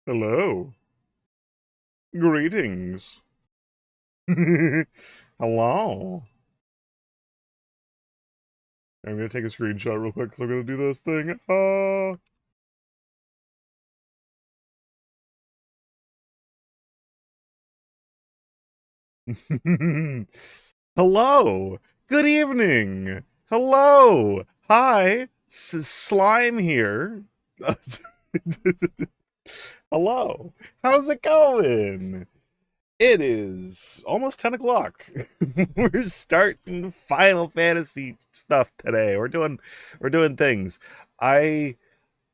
Hello. Greetings. Hello. I'm gonna take a screenshot real quick because I'm gonna do this thing. Hello. Good evening. Hello. Hi. Slime here. Hello. How's it going? It is almost 10 o'clock. We're starting Final Fantasy stuff today. We're doing things. I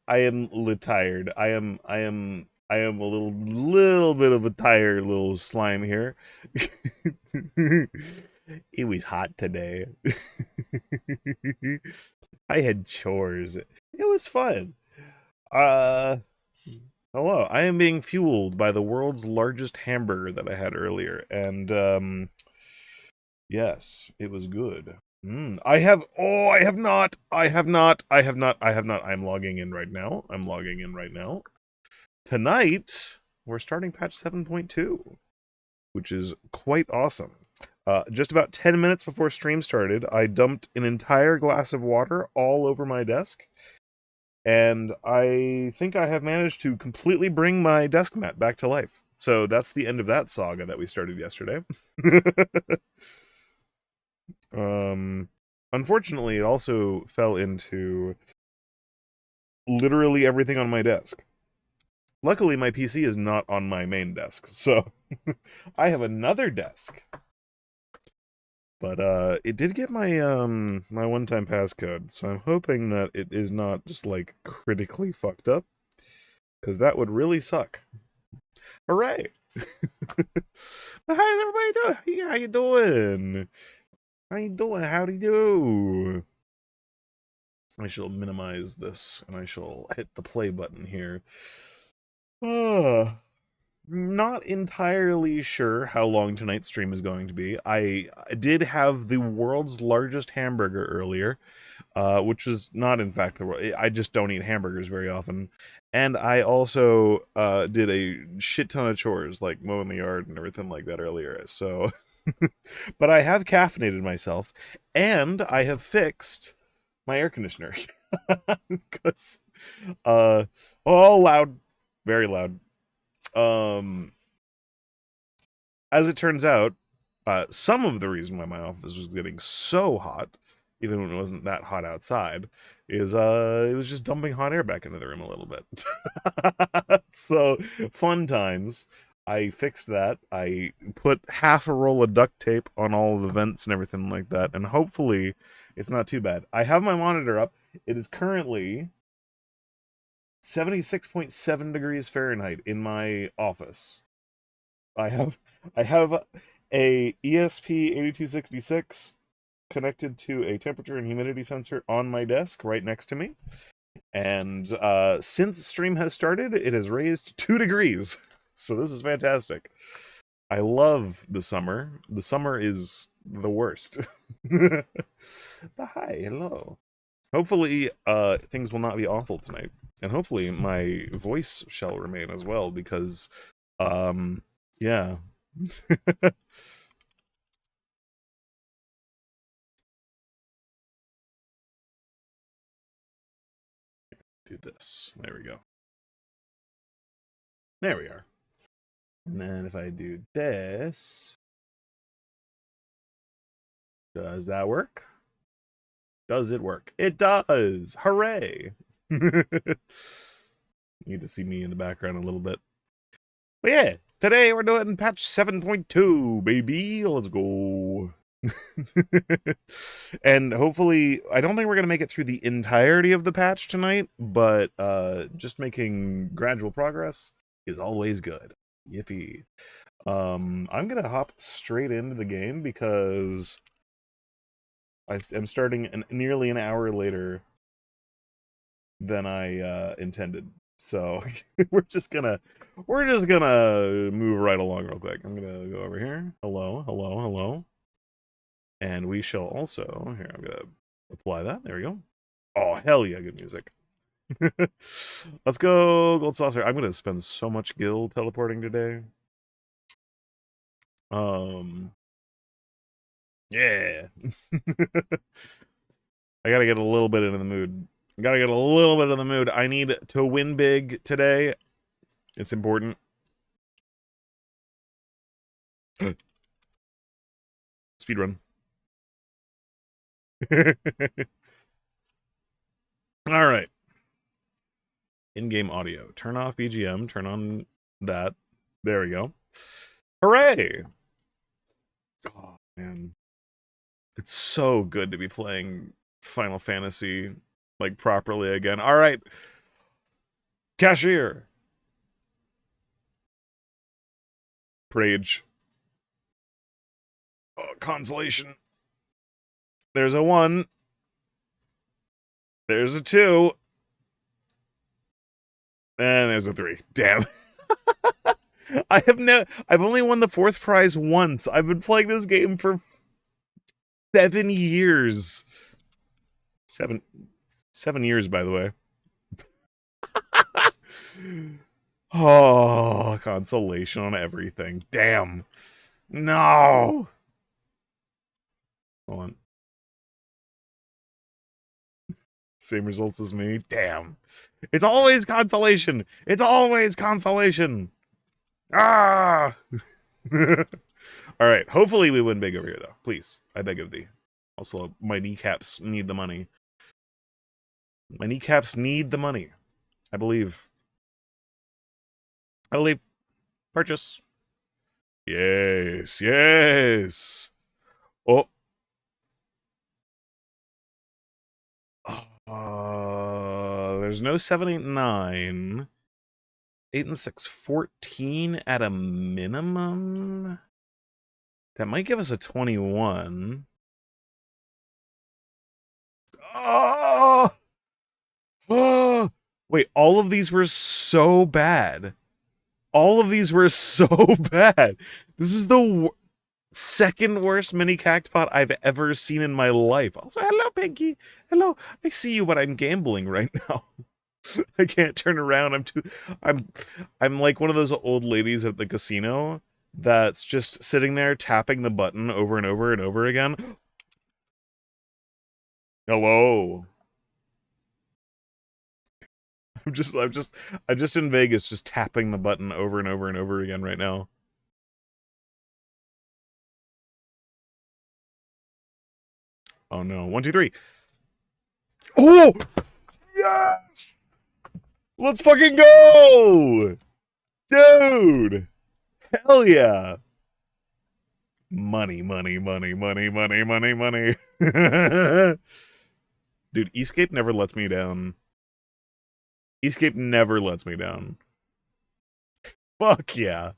I am tired. I am a little bit of a tired little slime here. It was hot today. I had chores. It was fun. Uh Hello. I am being fueled by the world's largest hamburger that I had earlier, and yes, it was good. I have. Oh, I have not. I have not. I have not. I have not. I'm logging in right now. I'm logging in right now. Tonight, we're starting patch 7.2, which is quite awesome. Just about 10 minutes before stream started, I dumped an entire glass of water all over my desk, and I think I have managed to completely bring my desk mat back to life. So that's the end of that saga that we started yesterday. um, Unfortunately, it also fell into literally everything on my desk. Luckily, my PC is not on my main desk, so I have another desk. But it did get my one-time passcode, so I'm hoping that it is not just like critically fucked up, because that would really suck. Hooray! But how's everybody doing? Hey, how you doing? How you doing? Howdy do. I shall minimize this and I shall hit the play button here. Uh, Not entirely sure how long tonight's stream is going to be. I did have the world's largest hamburger earlier, which is not in fact the world. I just don't eat hamburgers very often. And I also did a shit ton of chores like mowing the yard and everything like that earlier. So, but I have caffeinated myself and I have fixed my air conditioner because oh, loud, very loud. Um, as it turns out, some of the reason why my office was getting so hot, even when it wasn't that hot outside, is it was just dumping hot air back into the room a little bit. So fun times. I fixed that. I put half a roll of duct tape on all of the vents and everything like that, and hopefully it's not too bad. I have my monitor up. It is currently 76.7 degrees Fahrenheit in my office. I have I have a ESP8266 connected to a temperature and humidity sensor on my desk right next to me. And since stream has started, it has raised 2 degrees. So this is fantastic. I love the summer. The summer is the worst. But hi, hello. Hopefully, things will not be awful tonight. And hopefully my voice shall remain as well, because yeah. Do this. There we go. There we are. And then if I do this, does that work? Does it work? It does! Hooray! You need to see me in the background a little bit. But yeah, today we're doing patch 7.2, baby. Let's go. And hopefully, I don't think we're going to make it through the entirety of the patch tonight, but just making gradual progress is always good. Yippee. I'm going to hop straight into the game because I am starting nearly an hour later than I intended. So we're just gonna move right along real quick. I'm gonna go over here. Hello, hello, hello. And we shall also here, I'm gonna apply that. There we go. Oh hell yeah, good music. Let's go, Gold Saucer. I'm gonna spend so much gil teleporting today. Yeah. I gotta get a little bit into the mood. Gotta get a little bit in the mood. I need to win big today. It's important. Speedrun. All right. In-game audio. Turn off BGM. Turn on that. There we go. Hooray! Oh, man. It's so good to be playing Final Fantasy, like, properly again. All right. Cashier. Prage. Oh, consolation. There's a 1. There's a 2. And there's a 3. Damn. I've only won the 4th prize once. I've been playing this game for 7 years. 7 years, by the way. Oh, consolation on everything. Damn. No. Hold on. Same results as me. Damn. It's always consolation. It's always consolation. Ah. All right. Hopefully we win big over here, though. Please. I beg of thee. Also, my kneecaps need the money. My kneecaps need the money. I believe. I believe. Purchase. Yes. Yes. Oh. There's no 7, 8, 9. 8 and 6, 14 at a minimum. That might give us a 21. Oh! Oh! Wait, all of these were so bad. All of these were so bad. This is the second worst mini cactpot I've ever seen in my life. Also, hello, Pinky. Hello. I see you, but I'm gambling right now. I can't turn around. I'm like one of those old ladies at the casino that's just sitting there tapping the button over and over and over again. Hello. I'm just in Vegas just tapping the button over and over and over again right now. Oh no. 1, 2, 3. Oh! Yes! Let's fucking go! Dude! Hell yeah! Money, money, money, money, money, money, money. Dude, Escape never lets me down. Escape never lets me down. Fuck yeah.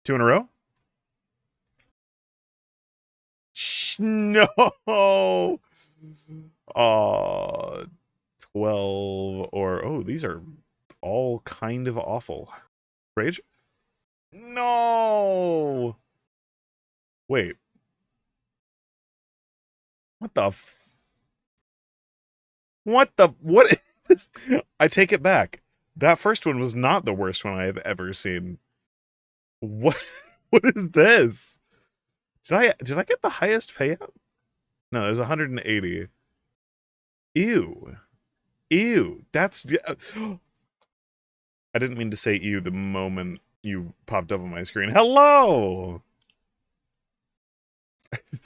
2 in a row? No! Aw, 12 or... Oh, these are all kind of awful. Rage? No! Wait. What the What the... What is this? I take it back. That first one was not the worst one I have ever seen. What? What is this? Did I get the highest payout? No, there's 180. Ew. Ew. That's... I didn't mean to say ew the moment you popped up on my screen. Hello!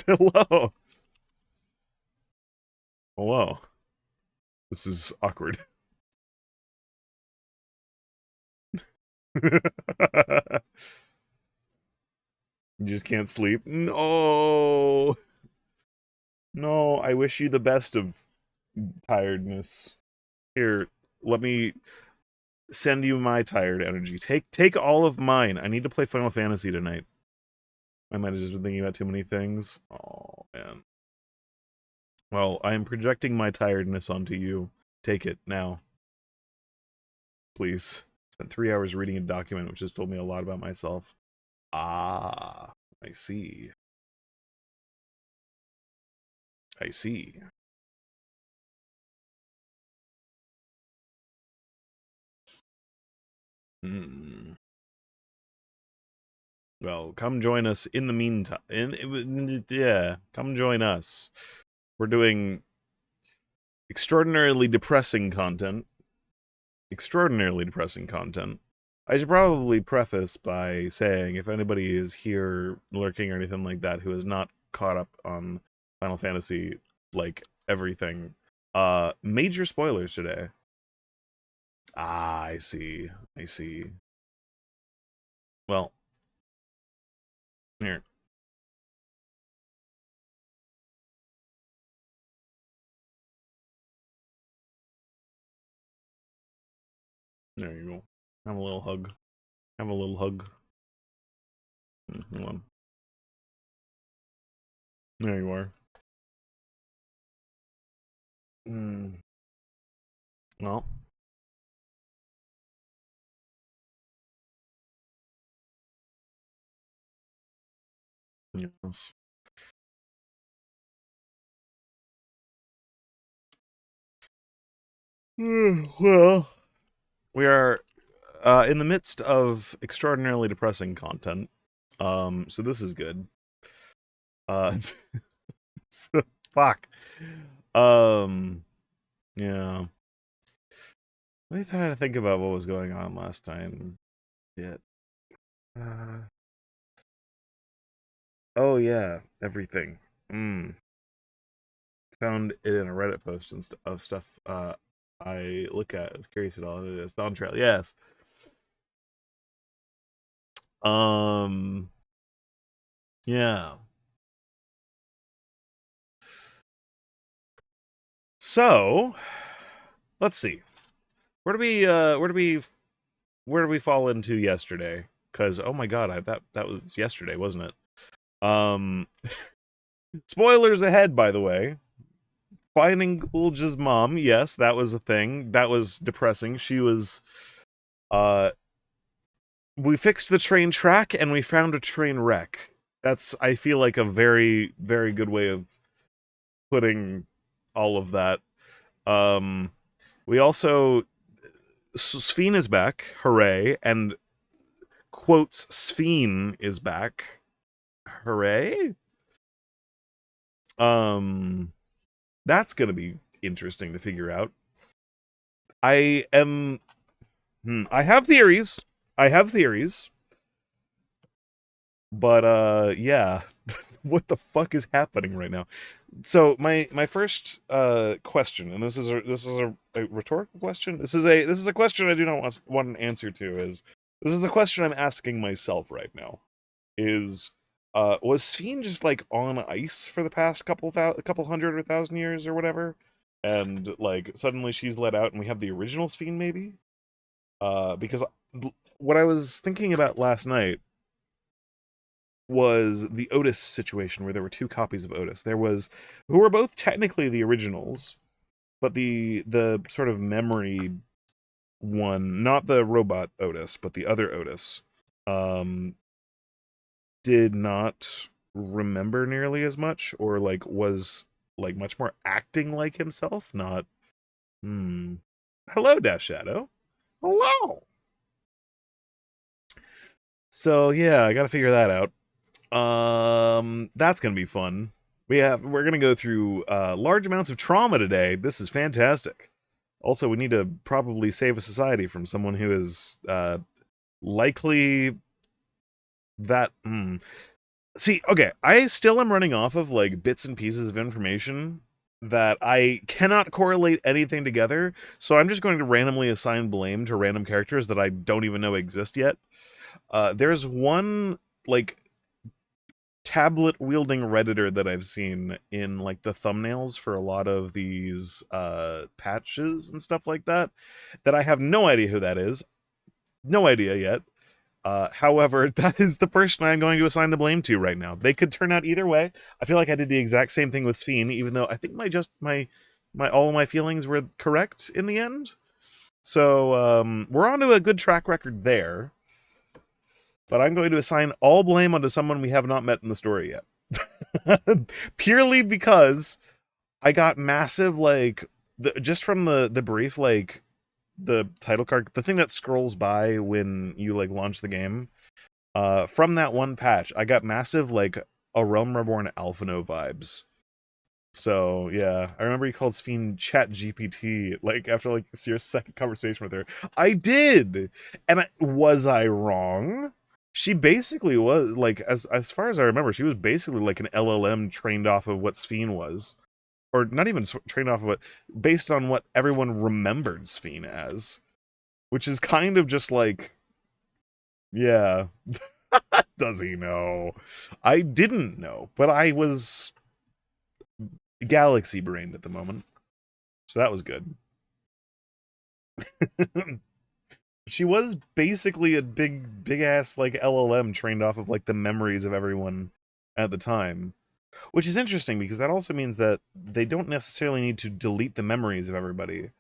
Hello! Hello. This is awkward. You just can't sleep? No! No, I wish you the best of tiredness. Here, let me send you my tired energy. Take all of mine. I need to play Final Fantasy tonight. I might have just been thinking about too many things. Oh, man. Well, I am projecting my tiredness onto you. Take it now. Please. Spent 3 hours reading a document which has told me a lot about myself. Ah, I see. I see. Hmm. Well, come join us in the meantime. Yeah, come join us. We're doing extraordinarily depressing content. Extraordinarily depressing content. I should probably preface by saying if anybody is here lurking or anything like that who is not caught up on Final Fantasy, like everything, major spoilers today. Ah, I see. I see. Well, here. There you go. Have a little hug. Have a little hug. Hold on. There you are. Mm. Well, yes. Well, we are in the midst of extraordinarily depressing content. So this is good. Uh, fuck. Um, yeah. Let me try to think about what was going on last time. Yeah. Uh, oh yeah, everything. Mm. Found it in a Reddit post and of stuff. I look at. I was curious at all. It is Dawntrail. Yes. Um. Yeah. So, let's see. Where do we fall into yesterday? Because oh my god, that was yesterday, wasn't it? Spoilers ahead, by the way. Finding Gulja's mom, yes, that was a thing. That was depressing. She was uh we fixed the train track and we found a train wreck. That's I feel like a very, very good way of putting all of that. Um we also Sphene is back, hooray, and quotes Sphene is back. Hooray. Um that's gonna be interesting to figure out. I am I have theories. I have theories. But yeah. What the fuck is happening right now? So my first question, and this is a rhetorical question. This is a question I do not want an answer to. This is the question I'm asking myself right now. Is was Sphene just like on ice for the past couple hundred or thousand years or whatever, and like suddenly she's let out and we have the original Sphene maybe? Because what I was thinking about last night was the Otis situation where there were two copies of Otis. There was who were both technically the originals, but the sort of memory one, not the robot Otis, but the other Otis, um, did not remember nearly as much, or like was like much more acting like himself. Not. Hmm. Hello, Dash Shadow. Hello. So yeah, I got to figure that out. That's gonna be fun. We're gonna go through large amounts of trauma today. This is fantastic. Also, we need to probably save a society from someone who is likely that. See, okay, I still am running off of like bits and pieces of information that I cannot correlate anything together. So I'm just going to randomly assign blame to random characters that I don't even know exist yet. There's one like tablet wielding redditor that I've seen in like the thumbnails for a lot of these patches and stuff like that I have no idea who that is. No idea yet. However, that is the person I'm going to assign the blame to right now. They could turn out either way. I feel like I did the exact same thing with Sphene, even though I think my all of my feelings were correct in the end. So we're on to a good track record there. But I'm going to assign all blame onto someone we have not met in the story yet. Purely because I got massive, like, just from the brief, like, the title card, the thing that scrolls by when you like launch the game. From that one patch, I got massive like A Realm Reborn Alphino vibes. So yeah, I remember you called Sphene Chat GPT like after like your second conversation with her. I did, and was I wrong? She basically was like, as far as I remember, she was basically like an LLM trained off of what Sphene was, or not even trained off of it, based on what everyone remembered Sphene as, which is kind of just like, yeah. Does he know? I didn't know, but I was galaxy brained at the moment, so that was good. She was basically a big ass like LLM trained off of like the memories of everyone at the time, which is interesting because that also means that they don't necessarily need to delete the memories of everybody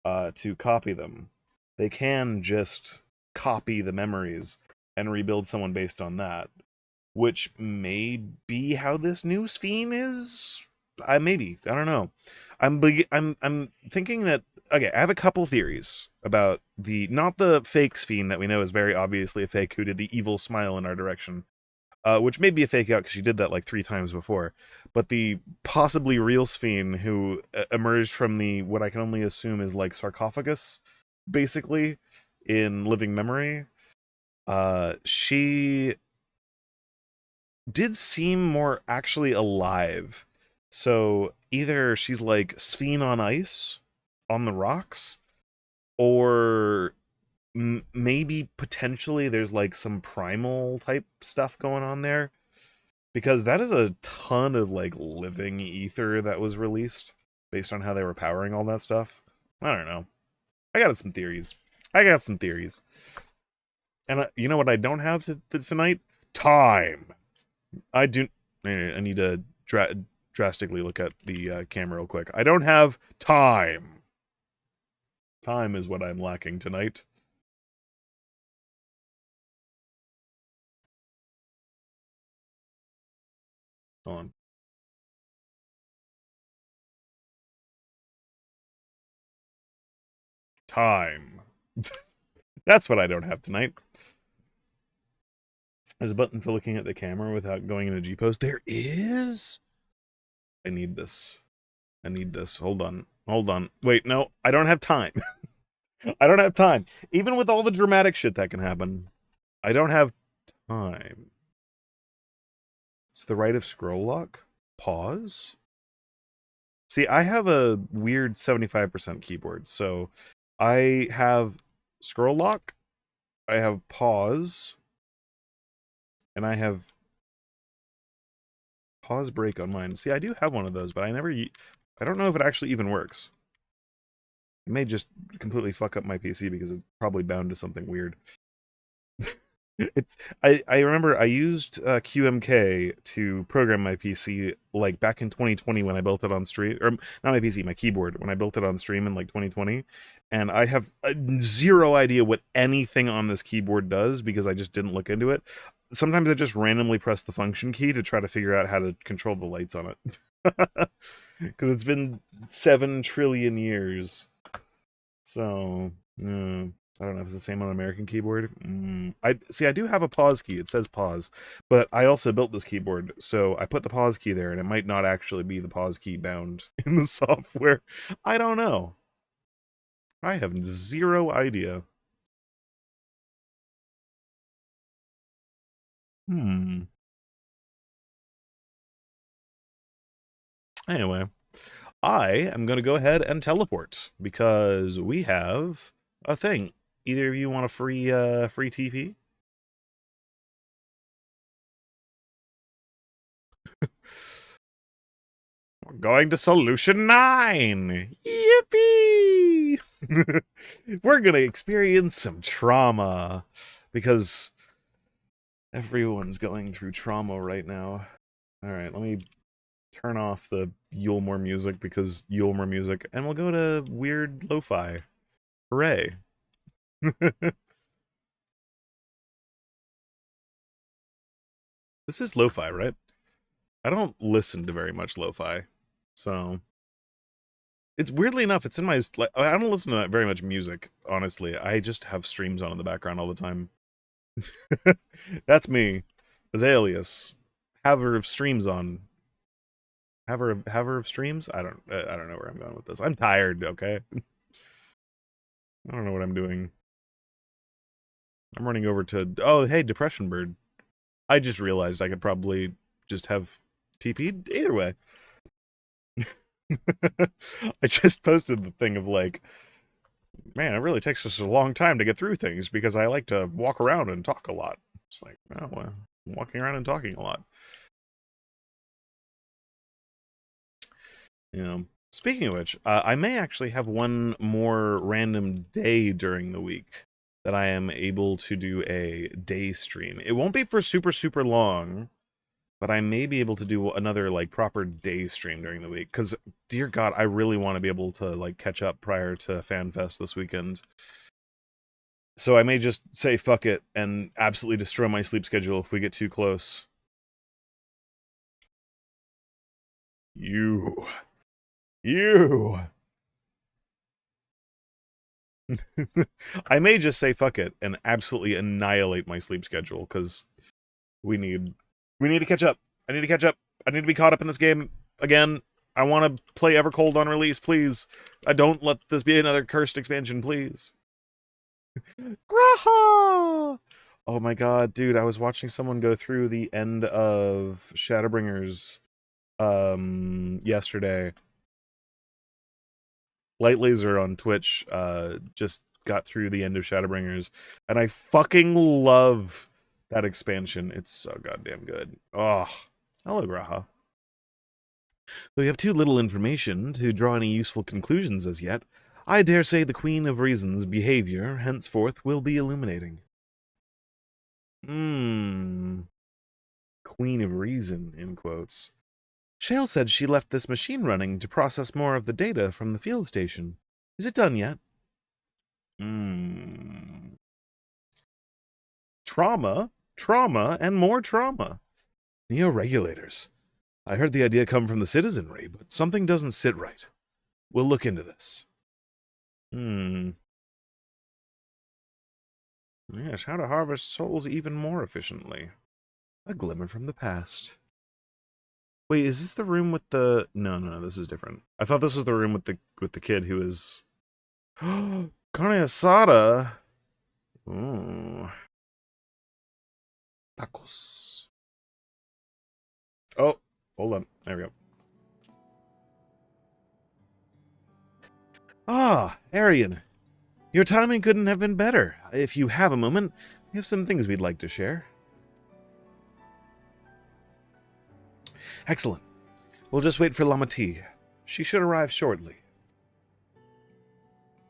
to copy them. They can just copy the memories and rebuild someone based on that, which may be how this new Sphene is. Maybe, I don't know. I'm thinking that, okay, I have a couple theories about the, not the fake Sphene that we know is very obviously a fake who did the evil smile in our direction, which may be a fake out because she did that like 3 times before, but the possibly real Sphene who emerged from the, what I can only assume is like sarcophagus, basically, in living memory. She did seem more actually alive. So either she's like Sphene on ice on the rocks, or maybe potentially there's like some primal type stuff going on there, because that is a ton of like living ether that was released based on how they were powering all that stuff. I don't know. I got some theories. I got some theories. And you know what I don't have tonight? Time. I do. I need to drastically look at the camera real quick. I don't have time. Time is what I'm lacking tonight. Hold on. Time. That's what I don't have tonight. There's a button for looking at the camera without going into G-pose. There is? I need this. I need this. Hold on. Hold on. Wait, no. I don't have time. I don't have time. Even with all the dramatic shit that can happen, I don't have time. It's the right of scroll lock. Pause. See, I have a weird 75% keyboard. So I have scroll lock, I have pause, and I have pause break on mine. See, I do have one of those, but I don't know if it actually even works. It may just completely fuck up my PC because it's probably bound to something weird. I remember I used QMK to program my PC like back in 2020 when I built it on stream, or not my PC, my keyboard, when I built it on stream in like 2020, and I have zero idea what anything on this keyboard does because I just didn't look into it. Sometimes I just randomly press the function key to try to figure out how to control the lights on it. Because it's been 7 trillion years. So, I don't know if it's the same on American keyboard. I do have a pause key. It says pause, but I also built this keyboard, so I put the pause key there, and it might not actually be the pause key bound in the software. I don't know. I have zero idea. Anyway, I am going to go ahead and teleport because we have a thing. Either of you want a free TP? We're going to Solution 9! Yippee! We're gonna experience some trauma because everyone's going through trauma right now. Alright, let me turn off the Yulmore music because Yulmore music, and we'll go to weird lo-fi. Hooray. This is lo-fi, right? I don't listen to very much lo-fi, so It's weirdly enough, it's in my, like, I don't listen to very much music, honestly. I just have streams on in the background all the time. That's me. Azaleus. Haver of streams on. Haver of streams? I don't know where I'm going with this. I'm tired, okay? I don't know what I'm doing. I'm running over to, oh, hey, Depression Bird. I just realized I could probably just have TP'd either way. I just posted the thing of like, man, it really takes us a long time to get through things because I like to walk around and talk a lot. It's like, oh, well, I'm walking around and talking a lot. You know, speaking of which, I may actually have one more random day during the week that I am able to do a day stream. It won't be for super, super long, but I may be able to do another, like, proper day stream during the week. Because, dear God, I really want to be able to, like, catch up prior to FanFest this weekend. So I may just say fuck it and absolutely destroy my sleep schedule if we get too close. You. I may just say fuck it and absolutely annihilate my sleep schedule because we need to catch up. I need to catch up. I need to be caught up in this game again. I want to play Evercold on release, please. I don't let this be another cursed expansion, please. Graha! Oh my god, dude, I was watching someone go through the end of Shadowbringers yesterday. Light Laser on Twitch just got through the end of Shadowbringers, and I fucking love that expansion. It's so goddamn good. Oh, hello, Graha. Though you have too little information to draw any useful conclusions as yet, I dare say the Queen of Reason's behavior henceforth will be illuminating. Queen of Reason, in quotes. Shale said she left this machine running to process more of the data from the field station. Is it done yet? Trauma, and more trauma. Neo-regulators. I heard the idea come from the citizenry, but something doesn't sit right. We'll look into this. Yes, how to harvest souls even more efficiently. A glimmer from the past. Wait, is this the room with the... No, this is different. I thought this was the room with the kid who is... Carne asada! Ooh. Tacos. Oh, hold on. There we go. Ah, Arian. Your timing couldn't have been better. If you have a moment, we have some things we'd like to share. Excellent. We'll just wait for Lamati. She should arrive shortly.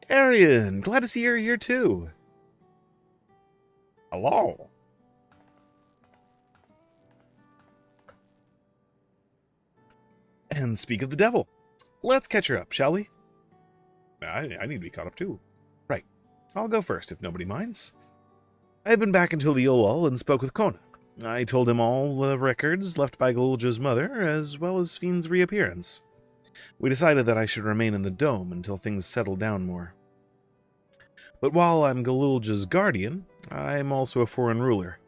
Arian, glad to see you're here too. Hello. And speak of the devil. Let's catch her up, shall we? I need to be caught up too. Right. I'll go first if nobody minds. I've been back until the Yolol and spoke with Kona. I told him all the records left by Galulja's mother, as well as Fiend's reappearance. We decided that I should remain in the dome until things settle down more. But while I'm Galulja's guardian, I'm also a foreign ruler.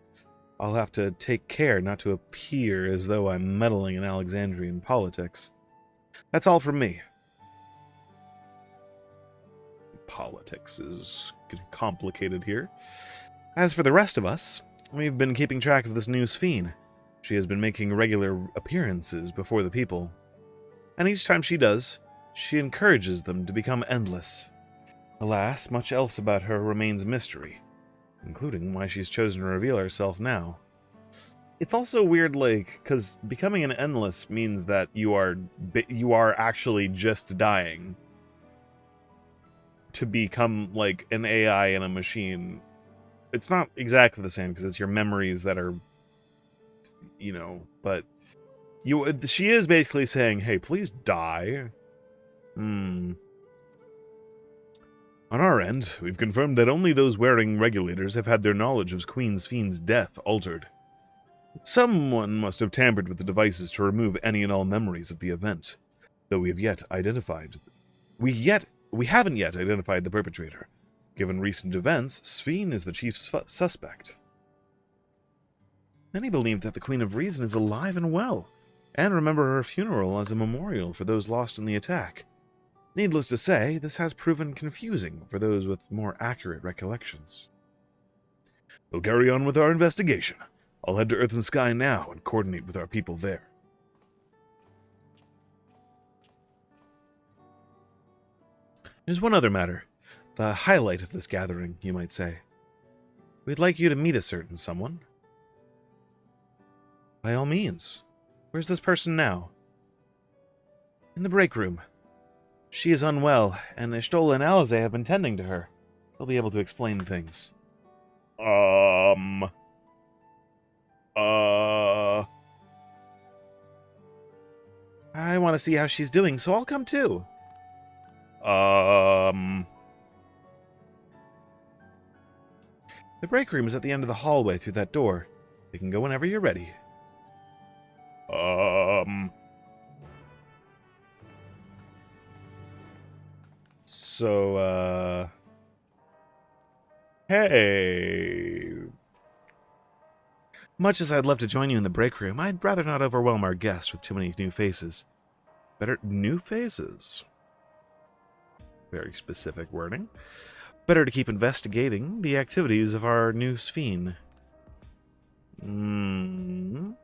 I'll have to take care not to appear as though I'm meddling in Alexandrian politics. That's all from me. Politics is complicated here. As for the rest of us, we've been keeping track of this new Sphene. She has been making regular appearances before the people. And each time she does, she encourages them to become endless. Alas, much else about her remains a mystery, including why she's chosen to reveal herself now. It's also weird, like, because becoming an endless means that you are actually just dying. To become, like, an AI in a machine, it's not exactly the same, because it's your memories that are, you know, but she is basically saying, hey, please die. On our end, we've confirmed that only those wearing regulators have had their knowledge of Queen Sphene's death altered. Someone must have tampered with the devices to remove any and all memories of the event, though we have yet identified We haven't yet identified the perpetrator. Given recent events, Sphene is the chief suspect. Many believe that the Queen of Reason is alive and well, and remember her funeral as a memorial for those lost in the attack. Needless to say, this has proven confusing for those with more accurate recollections. We'll carry on with our investigation. I'll head to Earth and Sky now and coordinate with our people there. There's one other matter. The highlight of this gathering, you might say. We'd like you to meet a certain someone. By all means. Where's this person now? In the break room. She is unwell, and Ishtola and Alize have been tending to her. They'll be able to explain things. I want to see how she's doing, so I'll come too. The break room is at the end of the hallway through that door. You can go whenever you're ready. So, hey. Much as I'd love to join you in the break room, I'd rather not overwhelm our guests with too many new faces. New faces? Very specific wording. Better to keep investigating the activities of our new Sphene. Alphino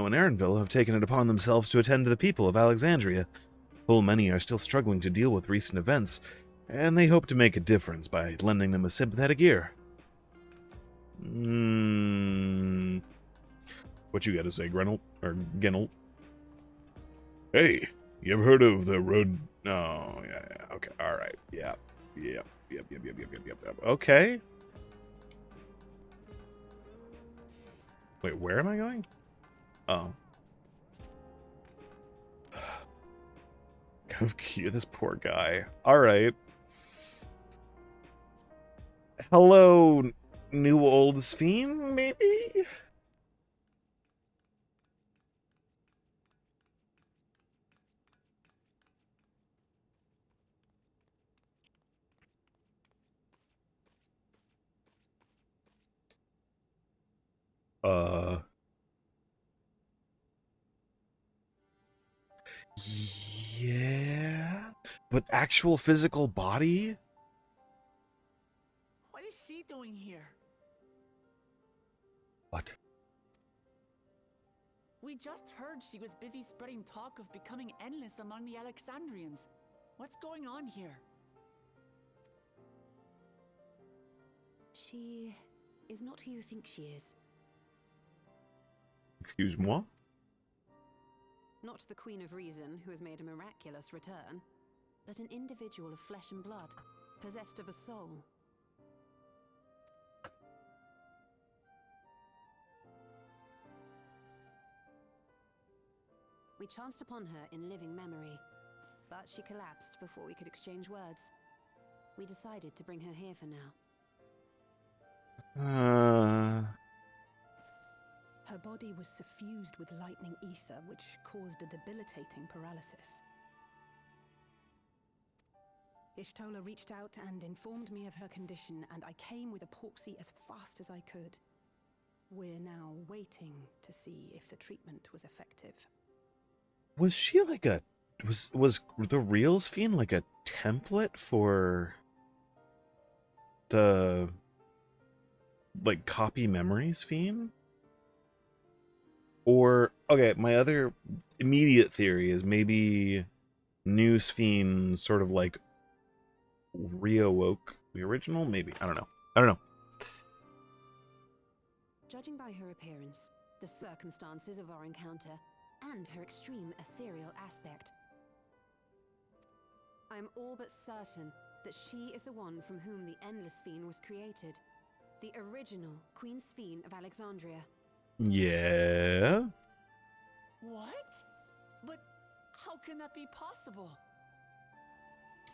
and Aaronville have taken it upon themselves to attend to the people of Alexandria. Full many are still struggling to deal with recent events, and they hope to make a difference by lending them a sympathetic ear. What you gotta say, Grenold? Or Genold? Hey, you ever heard of the road... Oh, yeah, okay, alright, yep. Okay. Wait, where am I going? Oh. Kind of cute, this poor guy. Alright. Hello, new old Sphene, maybe? Yeah? But actual physical body? What is she doing here? What? We just heard she was busy spreading talk of becoming endless among the Alexandrians. What's going on here? She is not who you think she is. Excuse-moi? Not the Queen of Reason, who has made a miraculous return, but an individual of flesh and blood, possessed of a soul. We chanced upon her in living memory, but she collapsed before we could exchange words. We decided to bring her here for now. Her body was suffused with lightning ether, which caused a debilitating paralysis. Ishtola reached out and informed me of her condition, and I came with epoxy as fast as I could. We're now waiting to see if the treatment was effective. Was she like a... Was the real Sphene like a template for the... like, copy memory Sphene? Or, okay, my other immediate theory is maybe new Sphene sort of like reawoke the original? Maybe. I don't know. Judging by her appearance, the circumstances of our encounter, and her extreme ethereal aspect, I am all but certain that she is the one from whom the Endless Sphene was created. The original Queen Sphene of Alexandria. Yeah? What? But how can that be possible?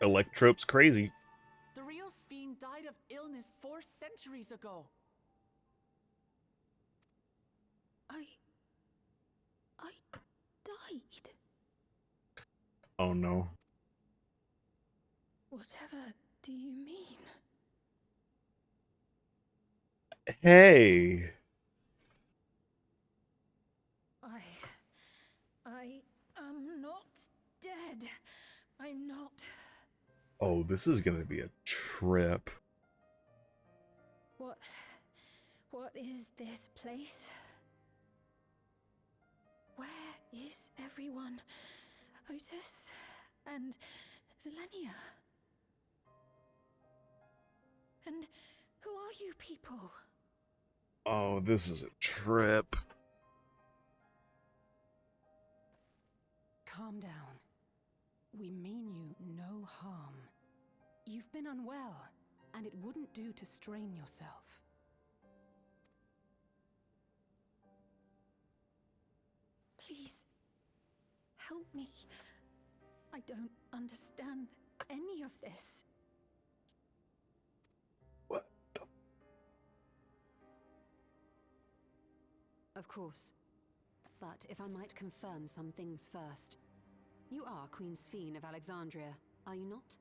Electrope's crazy. The real Sphene died of illness 4 centuries ago. I died. Oh no. Whatever do you mean? Hey. I am not dead. I'm not. Oh, this is gonna be a trip. What is this place? Where is everyone? Otis and Zelenia? And who are you people? Oh, this is a trip. Calm down. We mean you no harm. You've been unwell, and it wouldn't do to strain yourself. Please, help me. I don't understand any of this. What the? Of course. But if I might confirm some things first. You are Queen Sphene of Alexandria, are you not?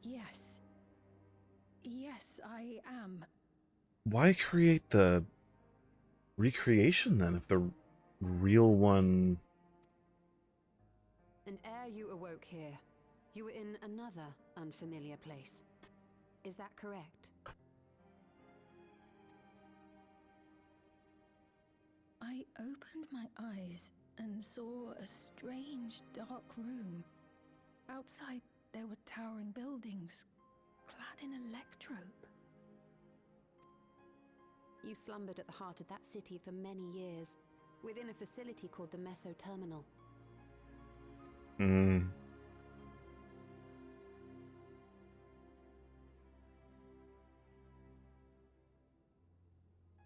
Yes. Yes, I am. Why create the recreation then if the real one... And ere you awoke here, you were in another unfamiliar place. Is that correct? I opened my eyes and saw a strange, dark room. Outside, there were towering buildings, clad in electrope. You slumbered at the heart of that city for many years, within a facility called the Meso Terminal.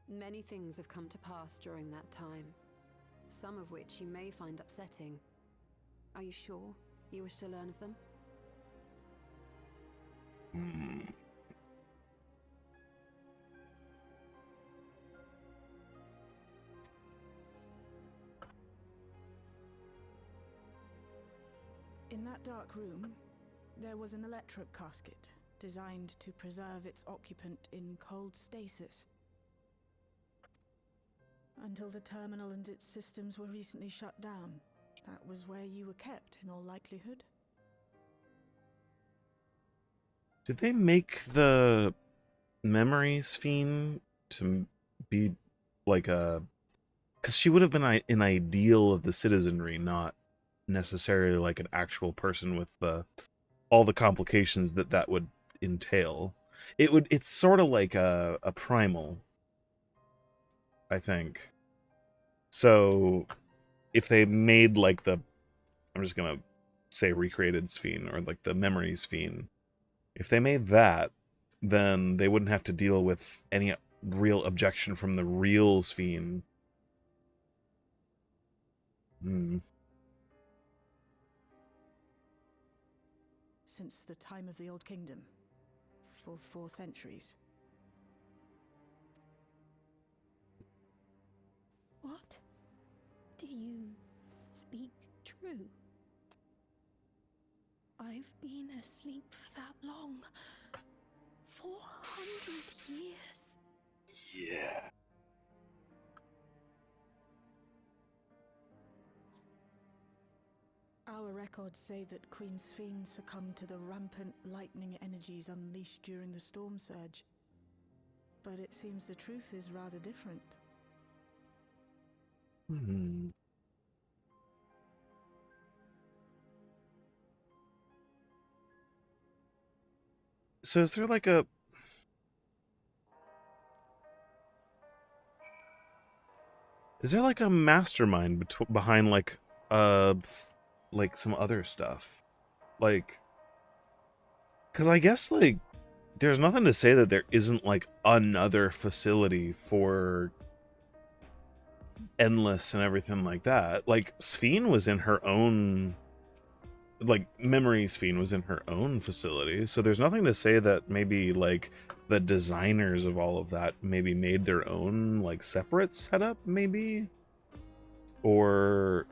Many things have come to pass during that time, some of which you may find upsetting. Are you sure you wish to learn of them? In that dark room, there was an electrope casket designed to preserve its occupant in cold stasis. Until the terminal and its systems were recently shut down, that was where you were kept in all likelihood. Did they make the memory Sphene to be like a... Because she would have been an ideal of the citizenry, not necessarily like an actual person with all the complications that would entail. It's sort of like a primal, I think. So if they made like I'm just gonna say recreated Sphene or like the memory Sphene, if they made that, then they wouldn't have to deal with any real objection from the real Sphene. Since the time of the Old Kingdom, for 4 centuries. What? Do you speak true? I've been asleep for that long. 400 years. Yeah. Our records say that Queen Sphene succumbed to the rampant lightning energies unleashed during the storm surge. But it seems the truth is rather different. So is there like a... Is there like a mastermind behind like some other stuff? Like, because I guess like there's nothing to say that there isn't like another facility for Endless and everything like that. Like Sphene was in her own, like Memory Sphene was in her own facility, so there's nothing to say that maybe like the designers of all of that maybe made their own like separate setup, maybe, or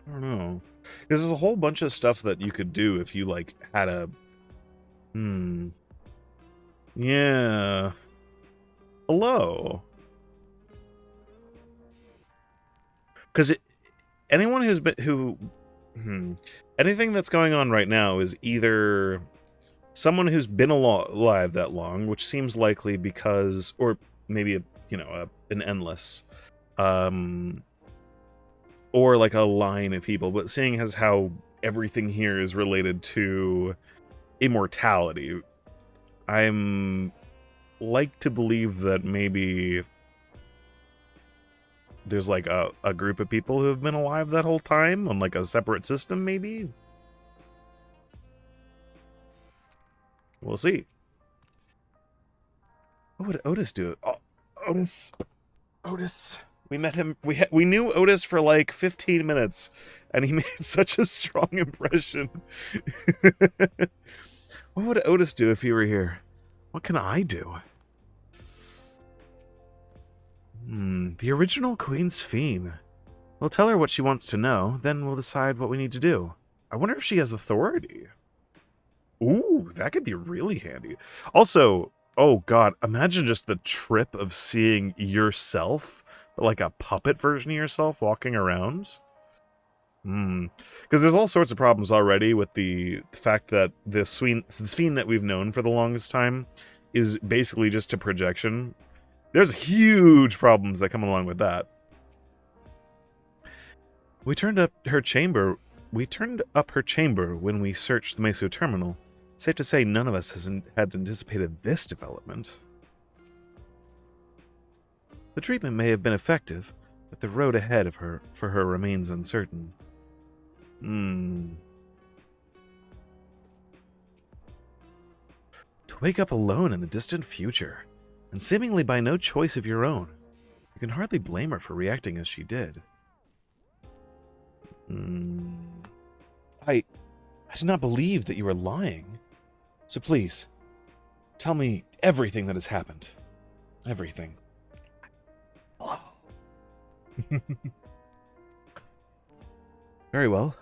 I don't know. Because there's a whole bunch of stuff that you could do if you, like, had a... Yeah. Hello. Because anyone who's been... Anything that's going on right now is either someone who's been alive that long, which seems likely because... Or maybe, an endless... or like a line of people, but seeing as how everything here is related to immortality, I'm like to believe that maybe there's like a group of people who have been alive that whole time on like a separate system, maybe? We'll see. What would Otis do? Oh, Otis. We met him. We knew Otis for like 15 minutes, and he made such a strong impression. What would Otis do if he were here? What can I do? The original Queen's Fiend. We'll tell her what she wants to know, then we'll decide what we need to do. I wonder if she has authority. Ooh, that could be really handy. Also, oh god, imagine just the trip of seeing yourself, like a puppet version of yourself walking around. Because there's all sorts of problems already with the fact that this fiend that we've known for the longest time is basically just a projection. There's huge problems that come along with that. We turned up her chamber when we searched the Meso terminal. Safe to say none of us had anticipated this development. The treatment may have been effective, but the road ahead of her for her remains uncertain. To wake up alone in the distant future, and seemingly by no choice of your own, you can hardly blame her for reacting as she did. I do not believe that you are lying. So please, tell me everything that has happened. Everything. Hello. Very well.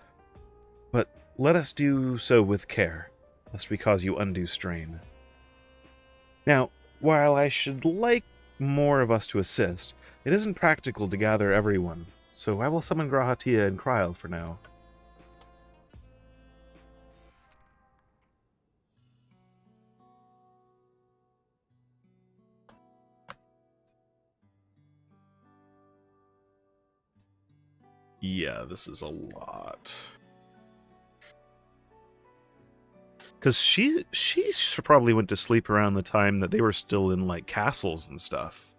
But let us do so with care, lest we cause you undue strain. Now, while I should like more of us to assist, it isn't practical to gather everyone, so I will summon Grahatia and Kryl for now. Yeah, this is a lot. Because she probably went to sleep around the time that they were still in, like, castles and stuff.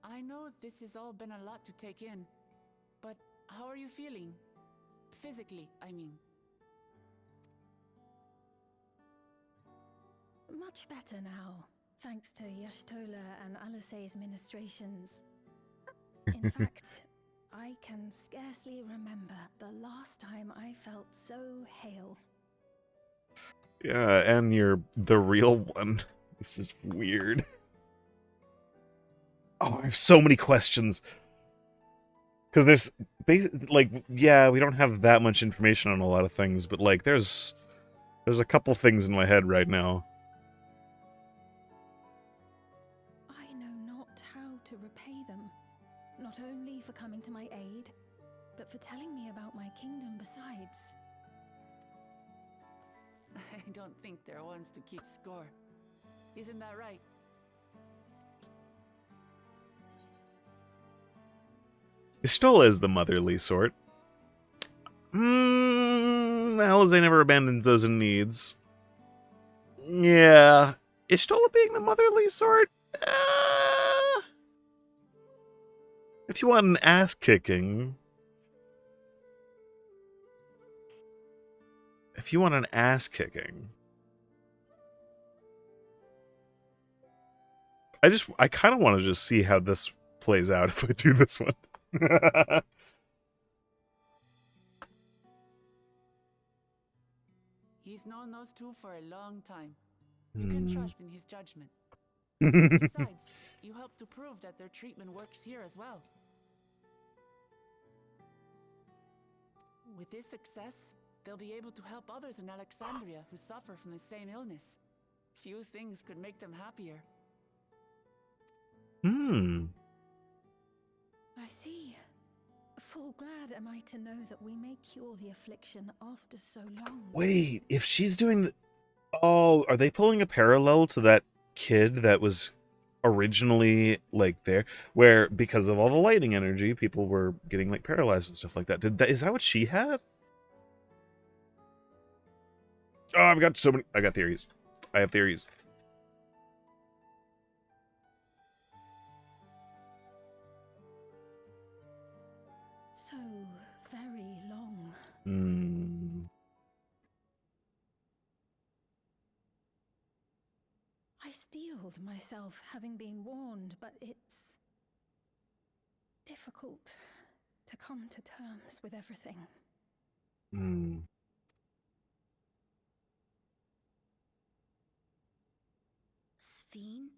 I know this has all been a lot to take in, but how are you feeling? Physically, I mean. Much better now, thanks to Y'shtola and Alisei's ministrations. In fact, I can scarcely remember the last time I felt so hale. Yeah, and you're the real one. This is weird. Oh, I have so many questions. Because there's, like, yeah, we don't have that much information on a lot of things, but, like, there's a couple things in my head right now. I know not how to repay them, not only for coming to my aid, but for telling me about my kingdom besides. I don't think they're ones to keep score. Isn't that right? Y'shtola is the motherly sort. Alizé never abandons those in needs. Yeah. Y'shtola being the motherly sort? If you want an ass-kicking... If you want an ass-kicking... I kind of want to just see how this plays out if I do this one. He's known those two for a long time. You can Hmm. trust in his judgment. Besides, you helped to prove that their treatment works here as well. With this success, they'll be able to help others in Alexandria who suffer from the same illness. Few things could make them happier. Hmm. I see. Full glad am I to know that we may cure the affliction after so long. Wait, if she's doing the... Oh, are they pulling a parallel to that kid that was originally, like, there? Where, because of all the lighting energy, people were getting, like, paralyzed and stuff like that. Is that what she had? Oh, I've got so many... I got theories. I have theories. So very long. Hmm. I steeled myself having been warned, but it's difficult to come to terms with everything. Hmm. Sphene?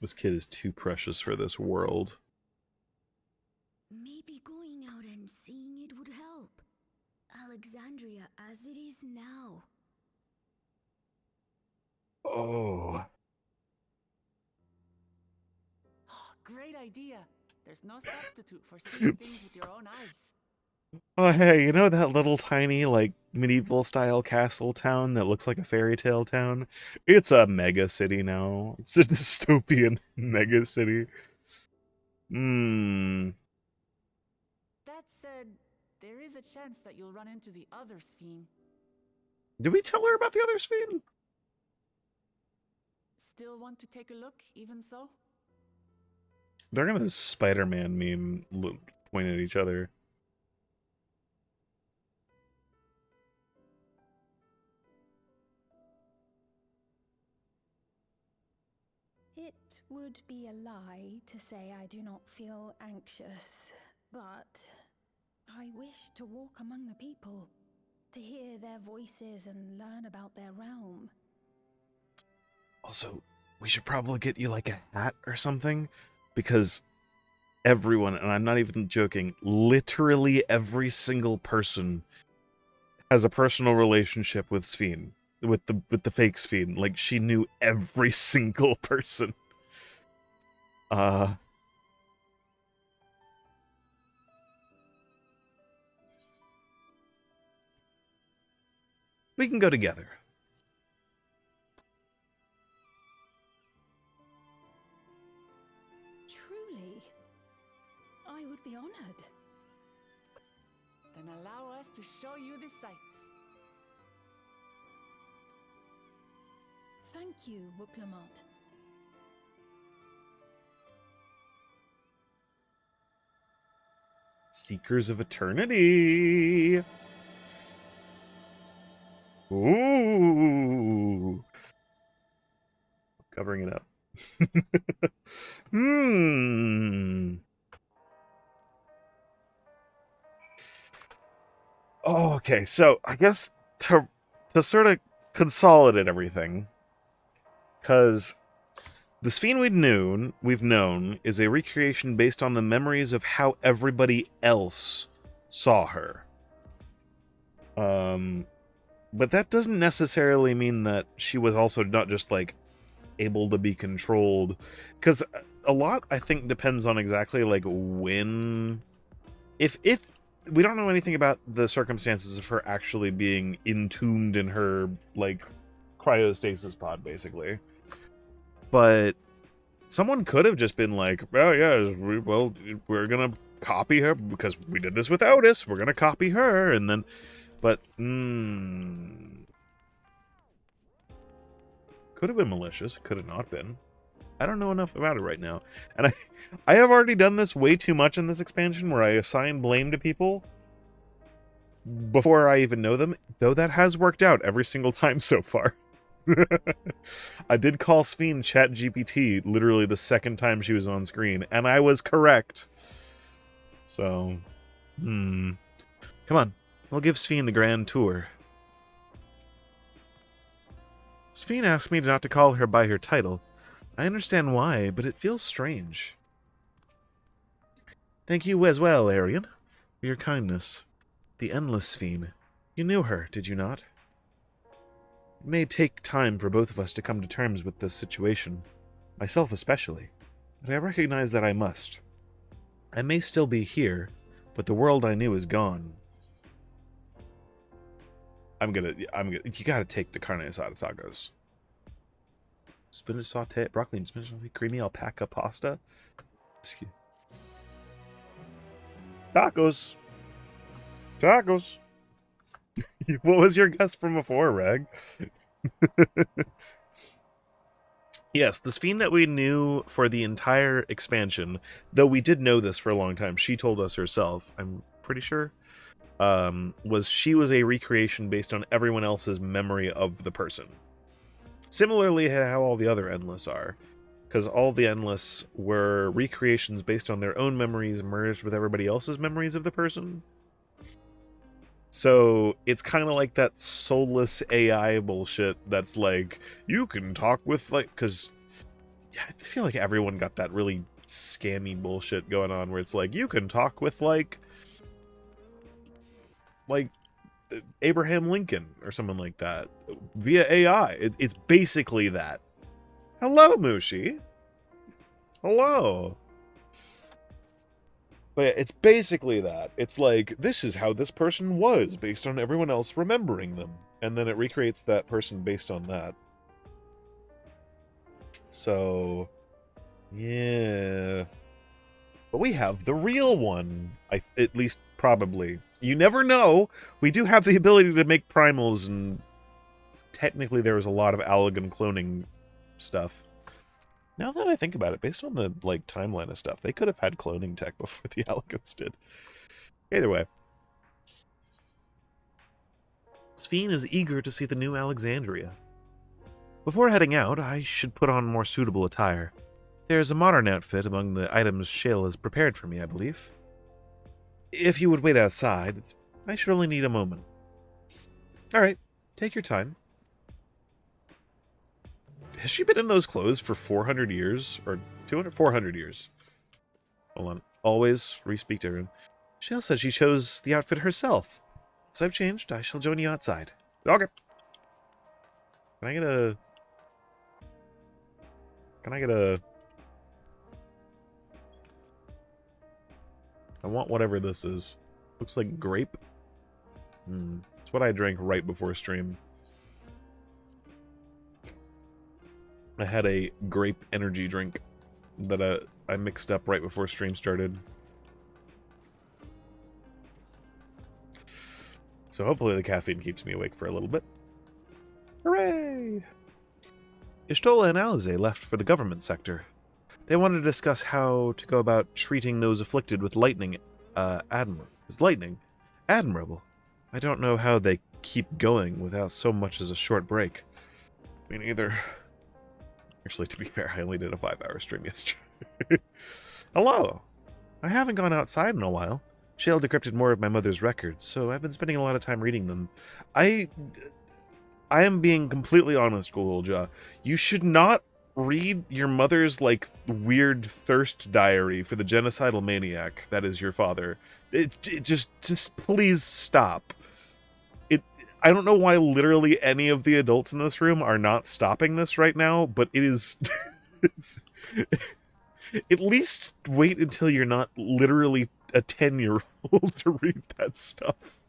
This kid is too precious for this world. Maybe going out and seeing it would help. Alexandria as it is now. Oh. Great idea. There's no substitute for seeing things with your own eyes. Oh, hey, you know that little tiny, like, medieval-style castle town that looks like a fairy tale town? It's a mega city now. It's a dystopian mega city. Hmm. That said, there is a chance that you'll run into the other Sphene. Did we tell her about the other Sphene? Still want to take a look, even so? They're gonna Spider-Man meme point at each other. It would be a lie to say I do not feel anxious, but I wish to walk among the people, to hear their voices and learn about their realm. Also, we should probably get you, like, a hat or something, because everyone, and I'm not even joking, literally every single person has a personal relationship with Sphene. With the fake Sphene. Like, she knew every single person. We can go together. Truly, I would be honored. Then allow us to show you the sights. Thank you, Wooklamont. Seekers of Eternity. Ooh. Covering it up. Hmm. Oh, okay, so I guess to sort of consolidate everything, because the Sphene we've known is a recreation based on the memories of how everybody else saw her. But that doesn't necessarily mean that she was also not just, like, able to be controlled, because a lot, I think, depends on exactly, like, when... If we don't know anything about the circumstances of her actually being entombed in her, like, cryostasis pod, basically. But someone could have just been like, oh yeah, we're gonna copy her because we did this with Otis, we're gonna copy her, and then... But, could have been malicious, could have not been. I don't know enough about it right now. And I have already done this way too much in this expansion where I assign blame to people before I even know them, though that has worked out every single time so far. I did call Sphene ChatGPT literally the second time she was on screen, and I was correct. So, Come on, we'll give Sphene the grand tour. Sphene asked me not to call her by her title. I understand why, but it feels strange. Thank you as well, Arian, for your kindness. The Endless Sphene. You knew her, did you not? It may take time for both of us to come to terms with this situation, myself especially, but I recognize that I must. I may still be here, but the world I knew is gone. You gotta take the carne asada tacos. Spinach saute, broccoli and spinach saute, creamy alpaca pasta. Tacos. Tacos. What was your guess from before, Rag? Yes, the Sphene that we knew for the entire expansion, though we did know this for a long time, she told us herself, I'm pretty sure, she was a recreation based on everyone else's memory of the person. Similarly how all the other Endless are, because all the Endless were recreations based on their own memories merged with everybody else's memories of the person. So it's kind of like that soulless AI bullshit that's like, you can talk with, like, because I feel like everyone got that really scammy bullshit going on where it's like, you can talk with, like Abraham Lincoln or someone like that via AI. It's basically that. Hello, Mushi. Hello. But it's basically that. It's like, this is how this person was based on everyone else remembering them. And then it recreates that person based on that. So, yeah. But we have the real one. At least, probably. You never know. We do have the ability to make primals, and technically there was a lot of Allagan cloning stuff. Now that I think about it, based on the timeline of stuff, they could have had cloning tech before the Allagans did. Either way. Sphene is eager to see the new Alexandria. Before heading out, I should put on more suitable attire. There's a modern outfit among the items Shale has prepared for me, I believe. If you would wait outside, I should only need a moment. Alright, take your time. Has she been in those clothes for 400 years? Or 400 years? Hold on. Always re-speak to everyone. Shale said she chose the outfit herself. Once I've changed, I shall join you outside. Okay. Can I get a... I want whatever this is. Looks like grape. It's what I drank right before stream. I had a grape energy drink that I mixed up right before stream started. So hopefully the caffeine keeps me awake for a little bit. Hooray! Ishtola and Alize left for the government sector. They wanted to discuss how to go about treating those afflicted with lightning. Admirable. I don't know how they keep going without so much as a short break. Me neither. Actually, to be fair, I only did a 5-hour stream yesterday. Hello! I haven't gone outside in a while. Shale decrypted more of my mother's records, so I've been spending a lot of time reading them. I am being completely honest, Golja. You should not read your mother's, weird thirst diary for the genocidal maniac that is your father. Just please stop. I don't know why literally any of the adults in this room are not stopping this right now, but it is... at least wait until you're not literally a 10-year-old to read that stuff.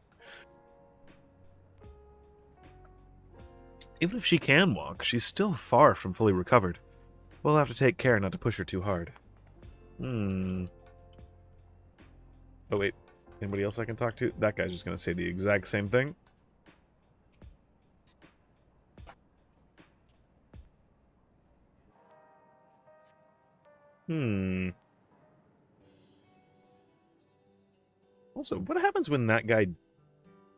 Even if she can walk, she's still far from fully recovered. We'll have to take care not to push her too hard. Oh, wait. Anybody else I can talk to? That guy's just going to say the exact same thing. Also, what happens when that guy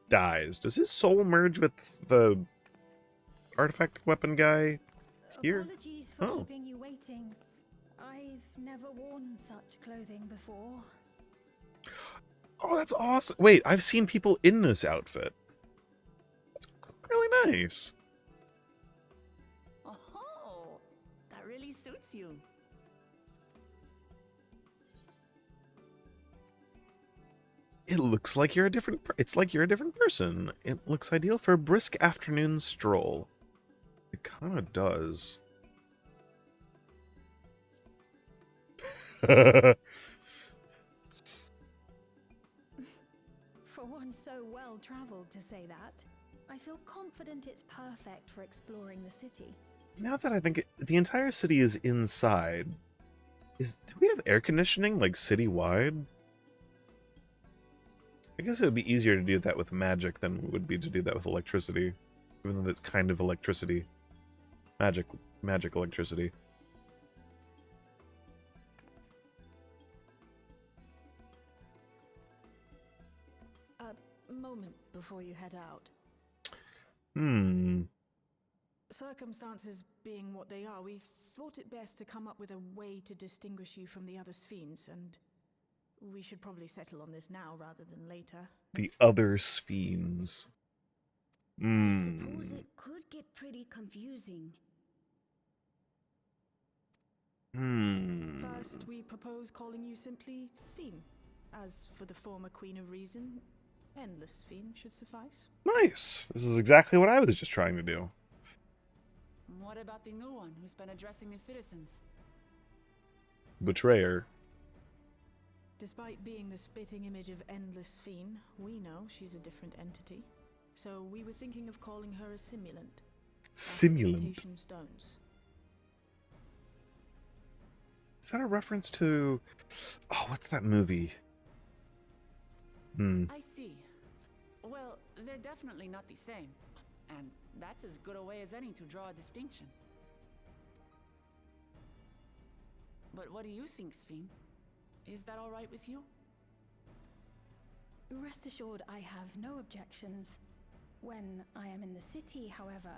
dies? Does his soul merge with the artifact weapon guy here? Apologies for keeping you waiting. I've never worn such clothing before. Oh, that's awesome. Wait, I've seen people in this outfit. That's really nice. Oh, that really suits you. It looks like you're a different... It's like you're a different person. It looks ideal for a brisk afternoon stroll. It kind of does. For one so well traveled to say that, I feel confident it's perfect for exploring the city. Now that I think it, the entire city is inside. Do we have air conditioning, like, citywide? I guess it would be easier to do that with magic than it would be to do that with electricity. Even though that's kind of electricity. Magic electricity. A moment before you head out. Circumstances being what they are, we thought it best to come up with a way to distinguish you from the other Sphenes, and we should probably settle on this now rather than later. The other Sphenes. I suppose it could get pretty confusing. First, we propose calling you simply Sphene. As for the former Queen of Reason, Endless Sphene should suffice. Nice! This is exactly what I was just trying to do. What about the new one who's been addressing the citizens? Betrayer. Despite being the spitting image of Endless Sphene, we know she's a different entity. So we were thinking of calling her a simulant. Simulant? Representation stones. Is that a reference to... Oh, what's that movie? I see. Well, they're definitely not the same. And that's as good a way as any to draw a distinction. But what do you think, Sphene? Is that all right with you? Rest assured, I have no objections. When I am in the city, however,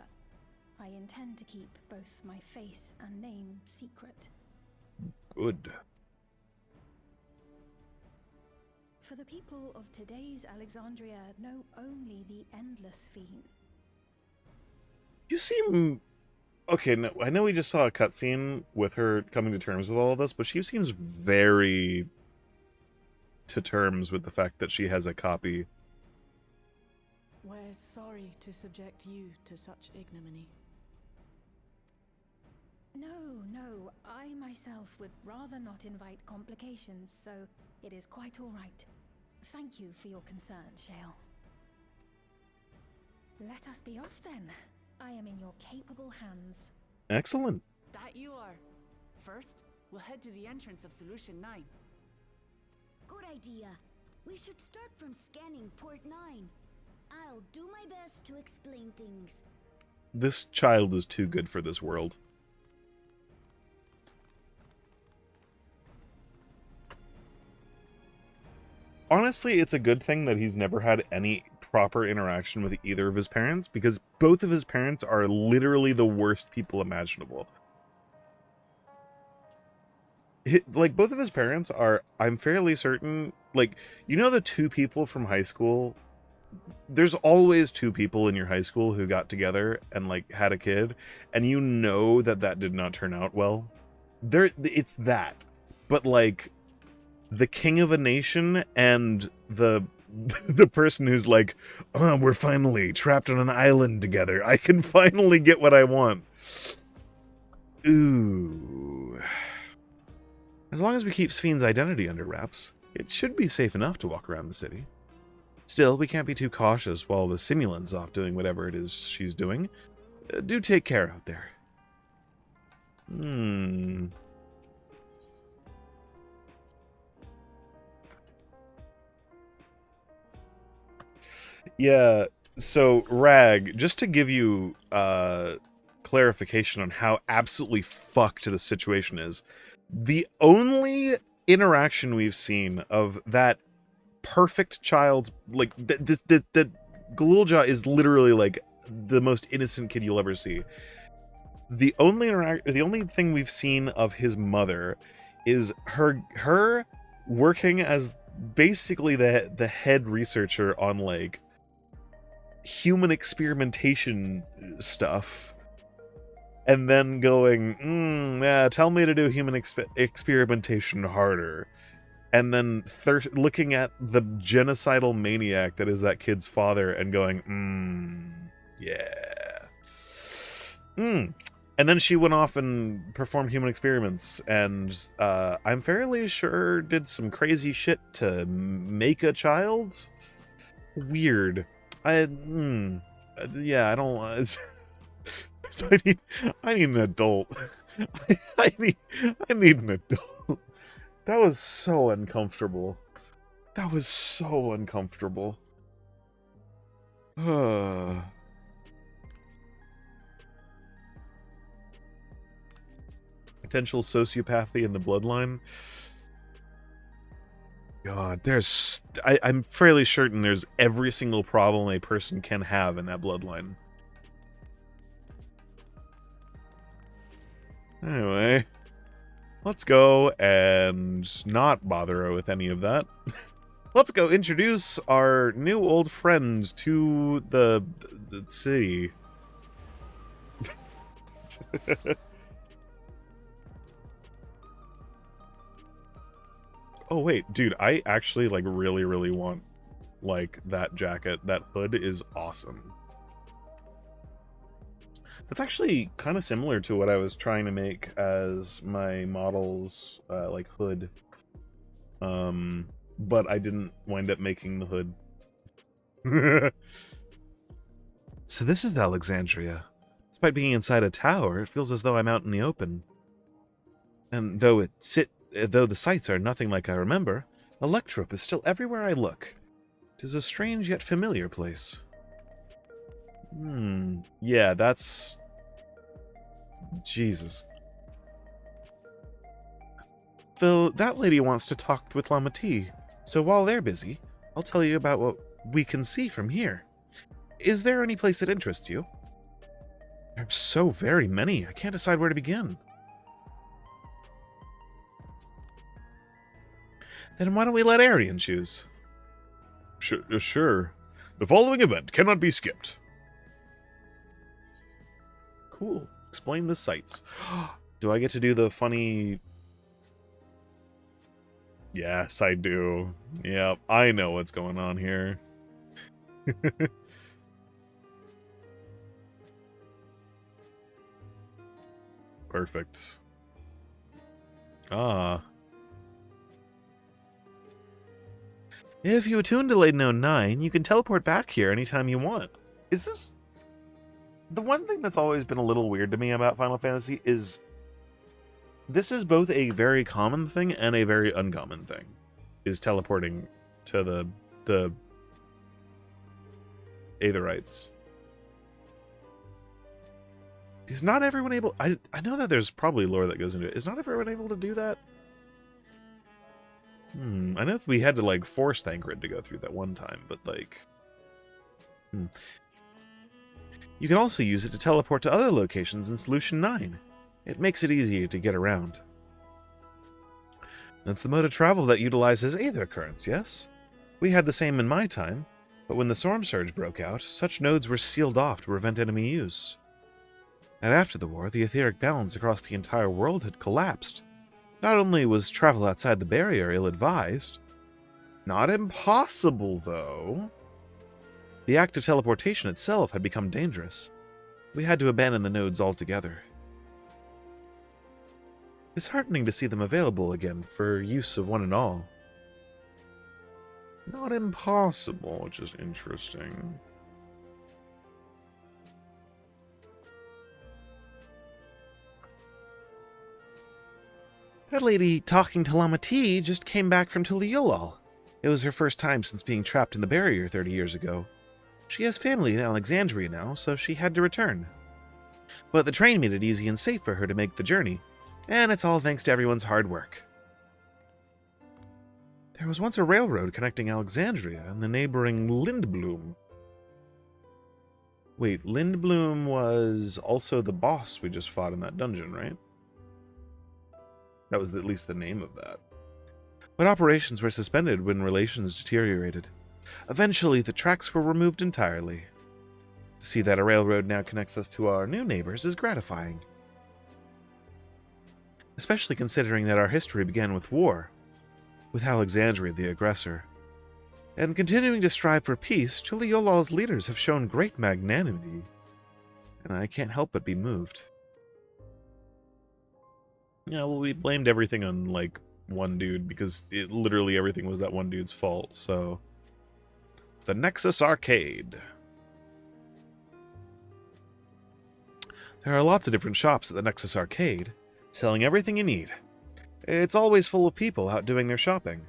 I intend to keep both my face and name secret. Good. For the people of today's Alexandria know only the Endless Sphene. You seem... Okay, no, I know we just saw a cutscene with her coming to terms with all of this, but she seems very to terms with the fact that she has a copy. We're sorry to subject you to such ignominy. No, I myself would rather not invite complications, so it is quite all right. Thank you for your concern, Shale. Let us be off then. I am in your capable hands. Excellent. That you are. First, we'll head to the entrance of Solution 9. Good idea. We should start from scanning Port 9. I'll do my best to explain things. This child is too good for this world. Honestly, it's a good thing that he's never had any proper interaction with either of his parents, because both of his parents are literally the worst people imaginable. Like, both of his parents are, I'm fairly certain, like, you know the two people from high school? There's always two people in your high school who got together and, like, had a kid, and you know that that did not turn out well. It's that. But, like, the king of a nation and the person who's like, oh, we're finally trapped on an island together. I can finally get what I want. Ooh. As long as we keep Sphene's identity under wraps, it should be safe enough to walk around the city. Still, we can't be too cautious while the simulant's off doing whatever it is she's doing. Do take care out there. Yeah, so Rag, just to give you clarification on how absolutely fucked the situation is, the only interaction we've seen of that perfect child, like, that Galulja is literally like the most innocent kid you'll ever see. The only thing we've seen of his mother is her working as basically the head researcher on like human experimentation stuff, and then going, yeah, tell me to do human experimentation harder, and then looking at the genocidal maniac that is that kid's father and going, yeah. And then she went off and performed human experiments, and I'm fairly sure did some crazy shit to make a child. Weird. Yeah, I don't. I need an adult. I need an adult. That was so uncomfortable. That was so uncomfortable. Potential sociopathy in the bloodline. God, I'm fairly certain there's every single problem a person can have in that bloodline. Anyway, let's go and not bother her with any of that. Let's go introduce our new old friend to the city. Oh wait, dude, I actually like really want like that jacket. That hood is awesome. That's actually kind of similar to what I was trying to make as my model's like hood. But I didn't wind up making the hood. So this is Alexandria. Despite being inside a tower, it feels as though I'm out in the open. And though the sights are nothing like I remember, Electrope is still everywhere I look. 'Tis a strange yet familiar place. Yeah, that's... Jesus. Though that lady wants to talk with Lamati, so while they're busy, I'll tell you about what we can see from here. Is there any place that interests you? There are so very many, I can't decide where to begin. Then why don't we let Arian choose? Sure. The following event cannot be skipped. Cool. Explain the sights. Do I get to do the funny... Yes, I do. Yep, I know what's going on here. Perfect. If you attune to Ladino 9, you can teleport back here anytime you want. Is this... The one thing that's always been a little weird to me about Final Fantasy is... This is both a very common thing and a very uncommon thing. Is teleporting to the Aetherites. Is not everyone able... I know that there's probably lore that goes into it. Is not everyone able to do that? I know we had to, like, force Thancred to go through that one time, but, like... You can also use it to teleport to other locations in Solution 9. It makes it easier to get around. That's the mode of travel that utilizes aether currents, yes? We had the same in my time, but when the storm surge broke out, such nodes were sealed off to prevent enemy use. And after the war, the etheric balance across the entire world had collapsed. Not only was travel outside the barrier ill-advised, not impossible, though. The act of teleportation itself had become dangerous. We had to abandon the nodes altogether. It's heartening to see them available again for use of one and all. Not impossible, which is interesting. That lady talking to Lamati just came back from Tuliolal. It was her first time since being trapped in the barrier 30 years ago. She has family in Alexandria now, so she had to return. But the train made it easy and safe for her to make the journey, and it's all thanks to everyone's hard work. There was once a railroad connecting Alexandria and the neighboring Lindblum. Wait, Lindblum was also the boss we just fought in that dungeon, right? That was at least the name of that. but operations were suspended when relations deteriorated. Eventually, the tracks were removed entirely. To see that a railroad now connects us to our new neighbors is gratifying. Especially considering that our history began with war, with Alexandria the aggressor. And continuing to strive for peace, Chiliola's leaders have shown great magnanimity, and I can't help but be moved. Yeah, well, we blamed everything on, like, one dude, because literally everything was that one dude's fault, so... The Nexus Arcade. There are lots of different shops at the Nexus Arcade, selling everything you need. It's always full of people out doing their shopping.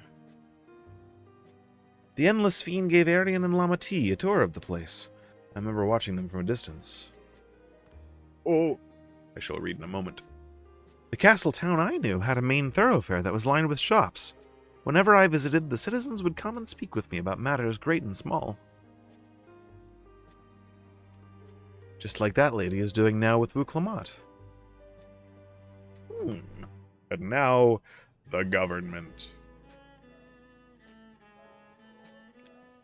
The Endless Fiend gave Arian and Lamati a tour of the place. I remember watching them from a distance. Oh, I shall read in a moment. The castle town I knew had a main thoroughfare that was lined with shops. Whenever I visited, the citizens would come and speak with me about matters great and small. Just like that lady is doing now with Wu Clamat. And now, the government.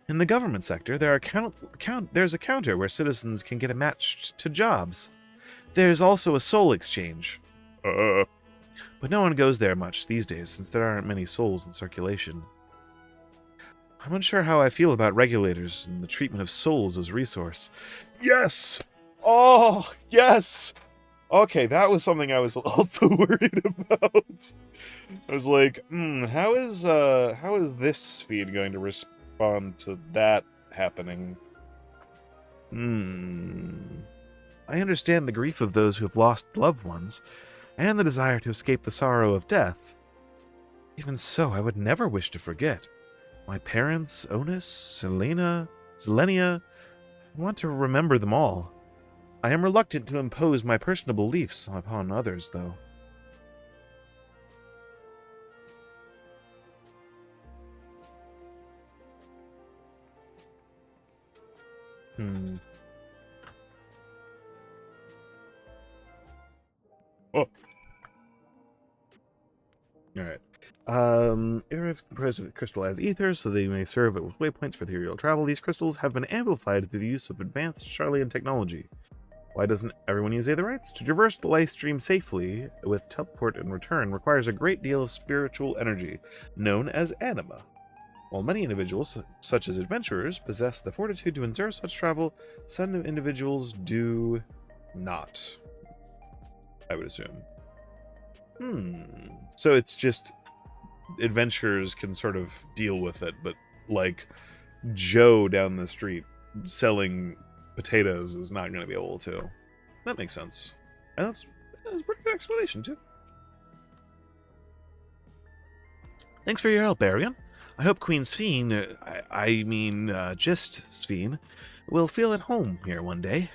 In the government sector, there's a counter where citizens can get matched to jobs. There's also a soul exchange. But no one goes there much these days since there aren't many souls in circulation. I'm unsure how I feel about regulators and the treatment of souls as resource. Yes! Oh, yes! Okay, that was something I was also worried about. I was like, how is this feed going to respond to that happening? I understand the grief of those who have lost loved ones, and the desire to escape the sorrow of death. Even so, I would never wish to forget. My parents, Onus, Selenia, I want to remember them all. I am reluctant to impose my personal beliefs upon others, though. Oh. Alright. Areas composed of crystallized ethers, so they may serve as waypoints for ethereal travel. These crystals have been amplified through the use of advanced Charlian technology. Why doesn't everyone use Aetherites? To traverse the life stream safely with teleport and return requires a great deal of spiritual energy, known as anima. While many individuals, such as adventurers, possess the fortitude to endure such travel, some individuals do not, I would assume. So it's just adventurers can sort of deal with it, but like Joe down the street selling potatoes is not going to be able to. That makes sense. And that's a pretty good explanation, too. Thanks for your help, Arian. I hope Queen Sphene, just Sphene, will feel at home here one day.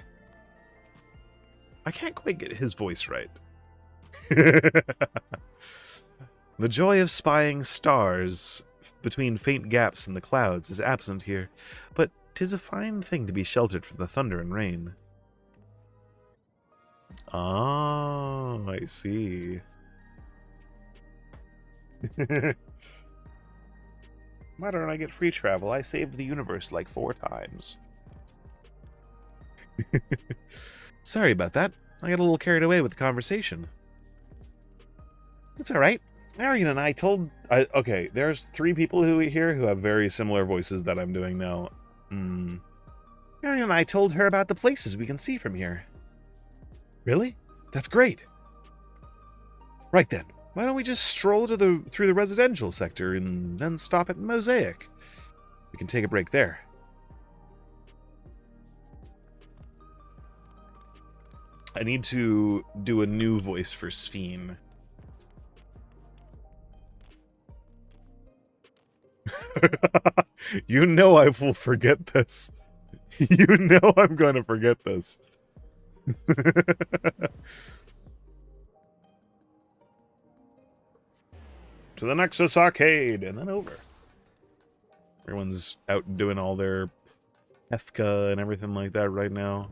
I can't quite get his voice right. The joy of spying stars between faint gaps in the clouds is absent here, but 'tis a fine thing to be sheltered from the thunder and rain. Oh, I see. Why don't I get free travel? I saved the universe like 4 times. Sorry about that. I got a little carried away with the conversation. It's alright. Arian and I told... okay, there's 3 people here who have very similar voices that I'm doing now. Arian and I told her about the places we can see from here. Really? That's great. Right then. Why don't we just stroll through the residential sector and then stop at Mosaic? We can take a break there. I need to do a new voice for Sphene. You know I will forget this. You know I'm going to forget this. To the Nexus Arcade, and then over. Everyone's out doing all their FFXIV and everything like that right now.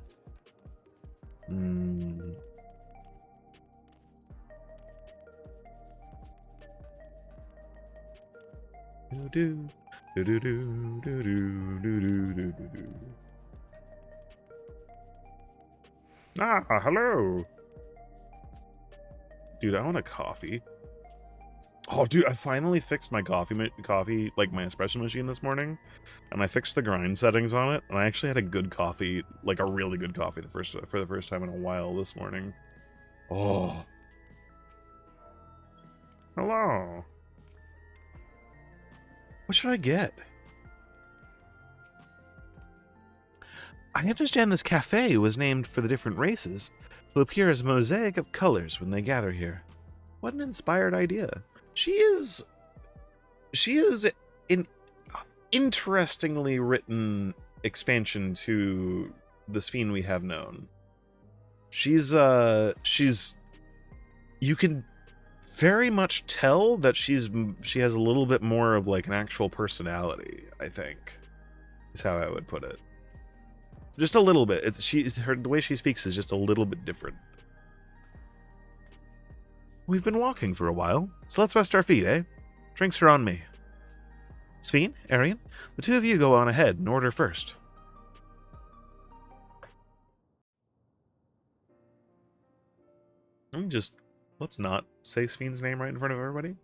do do do do do do do do do. Ah, hello. Dude, I want a coffee. Oh, dude, I finally fixed my coffee, like my espresso machine this morning, and I fixed the grind settings on it, and I actually had a good coffee, like a really good coffee, for the first time in a while this morning. Oh, hello. What should I get? I understand this cafe was named for the different races who appear as a mosaic of colors when they gather here. What an inspired idea. She is an interestingly written expansion to the Sphene we have known. She's you can very much tell that she has a little bit more of like an actual personality, I think. Is how I would put it. Just a little bit. The way she speaks is just a little bit different. We've been walking for a while, so let's rest our feet, eh? Drinks are on me. Sphene, Arian, the two of you go on ahead and order first. Let's not say Sphene's name right in front of everybody.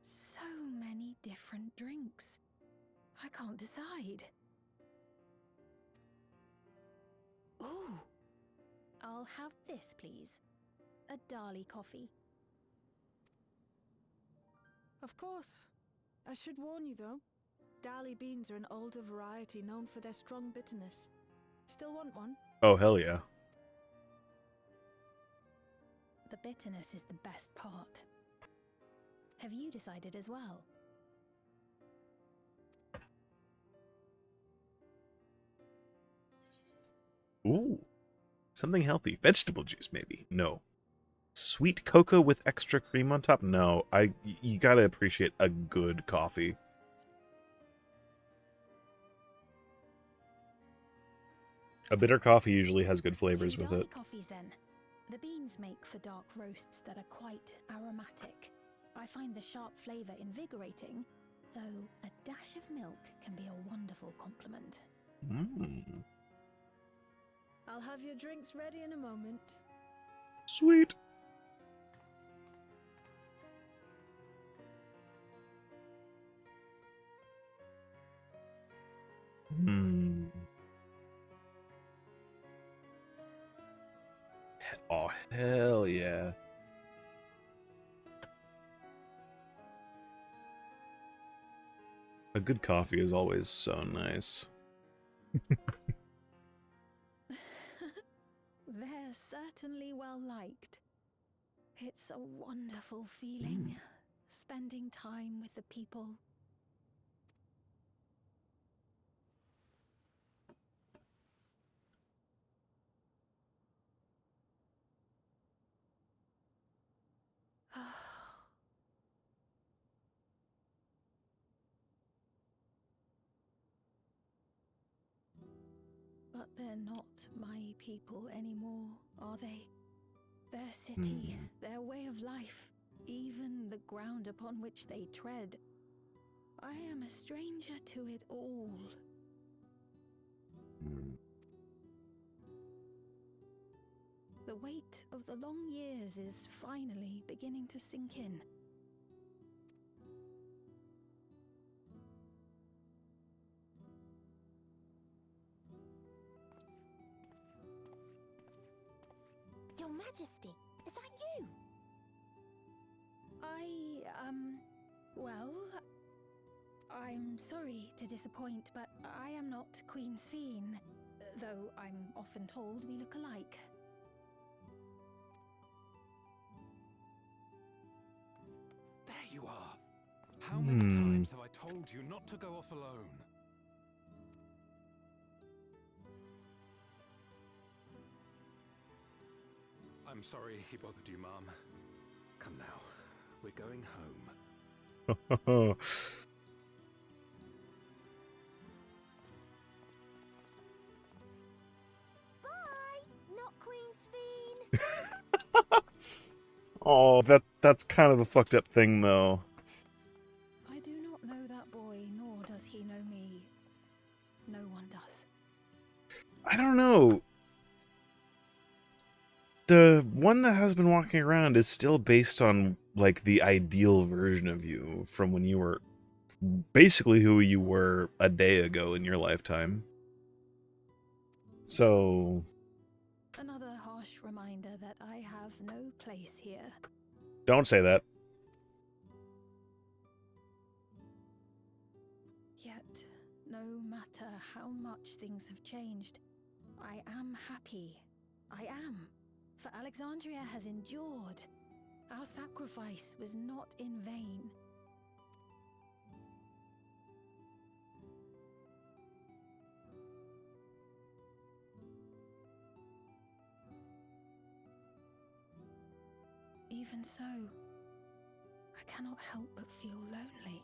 So many different drinks. I can't decide. Ooh. I'll have this, please. A Dali coffee. Of course. I should warn you, though. Dali beans are an older variety known for their strong bitterness. Still want one? Oh, hell yeah. The bitterness is the best part. Have you decided as well? Ooh. Something healthy. Vegetable juice, maybe. No. Sweet cocoa with extra cream on top? No. You gotta appreciate a good coffee. A bitter coffee usually has good flavors with it. Coffees then. The beans make for dark roasts that are quite aromatic. I find the sharp flavor invigorating, though a dash of milk can be a wonderful complement. Mmm. I'll have your drinks ready in a moment. Sweet. Hmm. Oh, hell yeah. A good coffee is always so nice. They're certainly well liked. It's a wonderful feeling, spending time with the people. But they're not my people anymore, are they? Their city, their way of life, even the ground upon which they tread. I am a stranger to it all. The weight of the long years is finally beginning to sink in. Your Majesty, is that you? Well, I'm sorry to disappoint, but I am not Queen Sphene, though I'm often told we look alike. There you are. How many times have I told you not to go off alone? I'm sorry he bothered you, Mom. Come now, we're going home. Bye, not Queen Sphene. Oh, that's kind of a fucked up thing, though. I do not know that boy, nor does he know me. No one does. I don't know. The one that has been walking around is still based on, like, the ideal version of you from when you were basically who you were a day ago in your lifetime. So... Another harsh reminder that I have no place here. Don't say that. Yet, no matter how much things have changed, I am happy. I am. For Alexandria has endured. Our sacrifice was not in vain. Even so, I cannot help but feel lonely.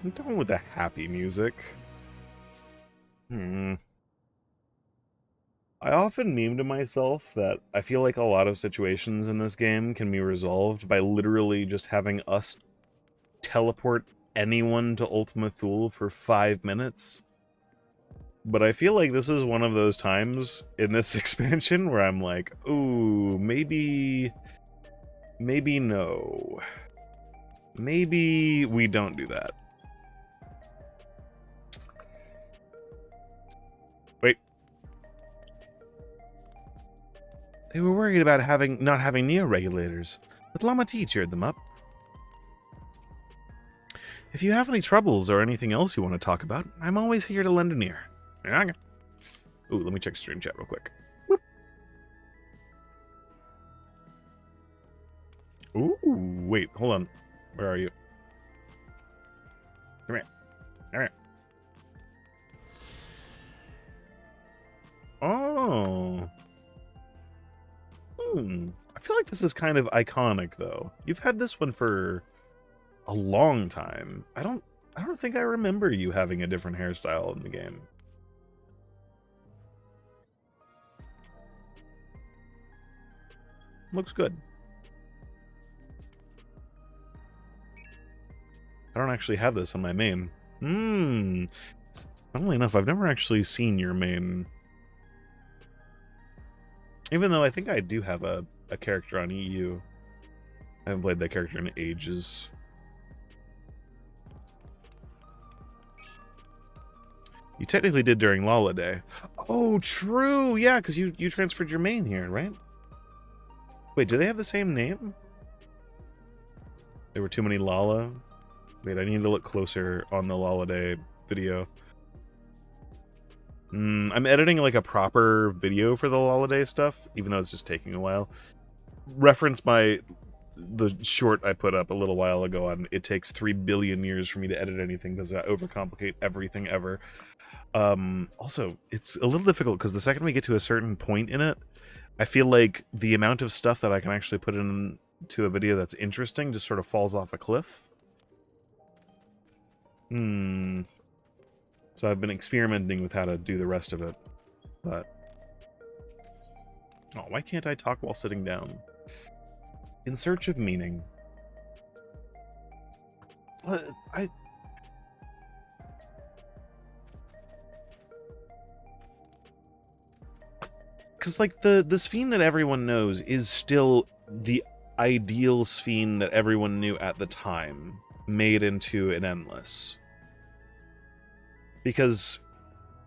I'm done with the happy music. I often meme to myself that I feel like a lot of situations in this game can be resolved by literally just having us teleport anyone to Ultima Thule for 5 minutes. But I feel like this is one of those times in this expansion where I'm like, ooh, maybe no. Maybe we don't do that. Wait. They were worried about not having neo-regulators, but Lama T cheered them up. If you have any troubles or anything else you want to talk about, I'm always here to lend an ear. Okay. Ooh, let me check stream chat real quick. Whoop. Ooh, wait, hold on. Where are you? Come here. Come here. Oh. I feel like this is kind of iconic, though. You've had this one for a long time. I don't think I remember you having a different hairstyle in the game. Looks good. I don't actually have this on my main. Funnily enough, I've never actually seen your main. Even though I think I do have a character on EU. I haven't played that character in ages. You technically did during Lala Day. Oh, true! Yeah, because you transferred your main here, right? Wait, do they have the same name? There were too many Lala? Wait, I need to look closer on the Lala Day video. I'm editing like a proper video for the Lala Day stuff, even though it's just taking a while. Reference the short I put up a little while ago on it takes 3 billion years for me to edit anything because I overcomplicate everything ever. Also, it's a little difficult because the second we get to a certain point in it, I feel like the amount of stuff that I can actually put into a video that's interesting just sort of falls off a cliff. So I've been experimenting with how to do the rest of it, but... Oh, why can't I talk while sitting down? In search of meaning. Because, like, the Sphene that everyone knows is still the ideal Sphene that everyone knew at the time, made into an Endless. Because,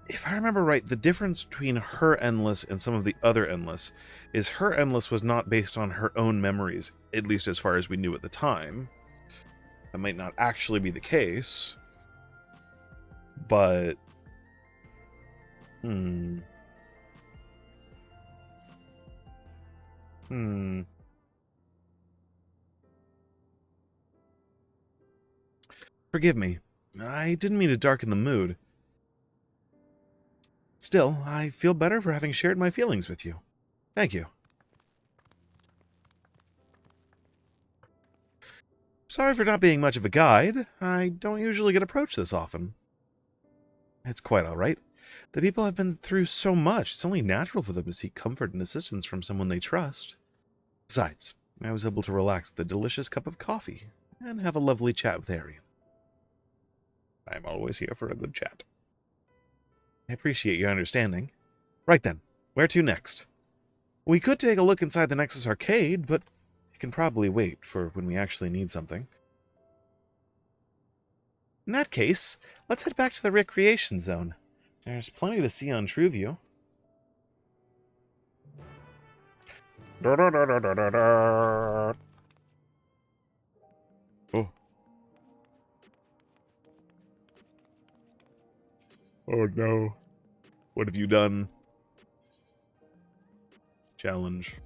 if I remember right, the difference between her Endless and some of the other Endless is her Endless was not based on her own memories, at least as far as we knew at the time. That might not actually be the case. But... Forgive me. I didn't mean to darken the mood. Still, I feel better for having shared my feelings with you. Thank you. Sorry for not being much of a guide. I don't usually get approached this often. It's quite all right. The people have been through so much, it's only natural for them to seek comfort and assistance from someone they trust. Besides, I was able to relax with a delicious cup of coffee and have a lovely chat with Arian. I'm always here for a good chat. I appreciate your understanding. Right then, where to next? We could take a look inside the Nexus Arcade, but it can probably wait for when we actually need something. In that case, let's head back to the recreation zone. There's plenty to see on TrueView. Oh. Oh no. What have you done? Challenge.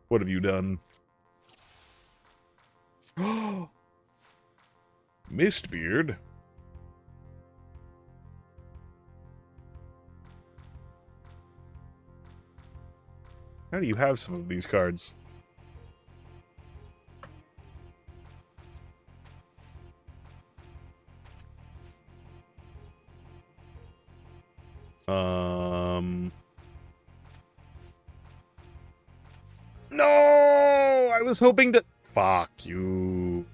What have you done? Mistbeard? How do you have some of these cards? No! I was hoping to... Fuck you.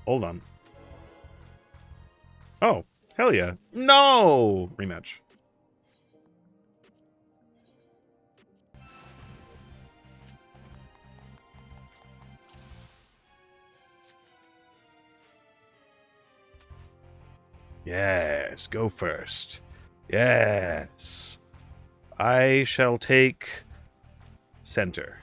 Hold on. Oh, hell yeah. No! Rematch. Yes, go first. Yes. I shall take center.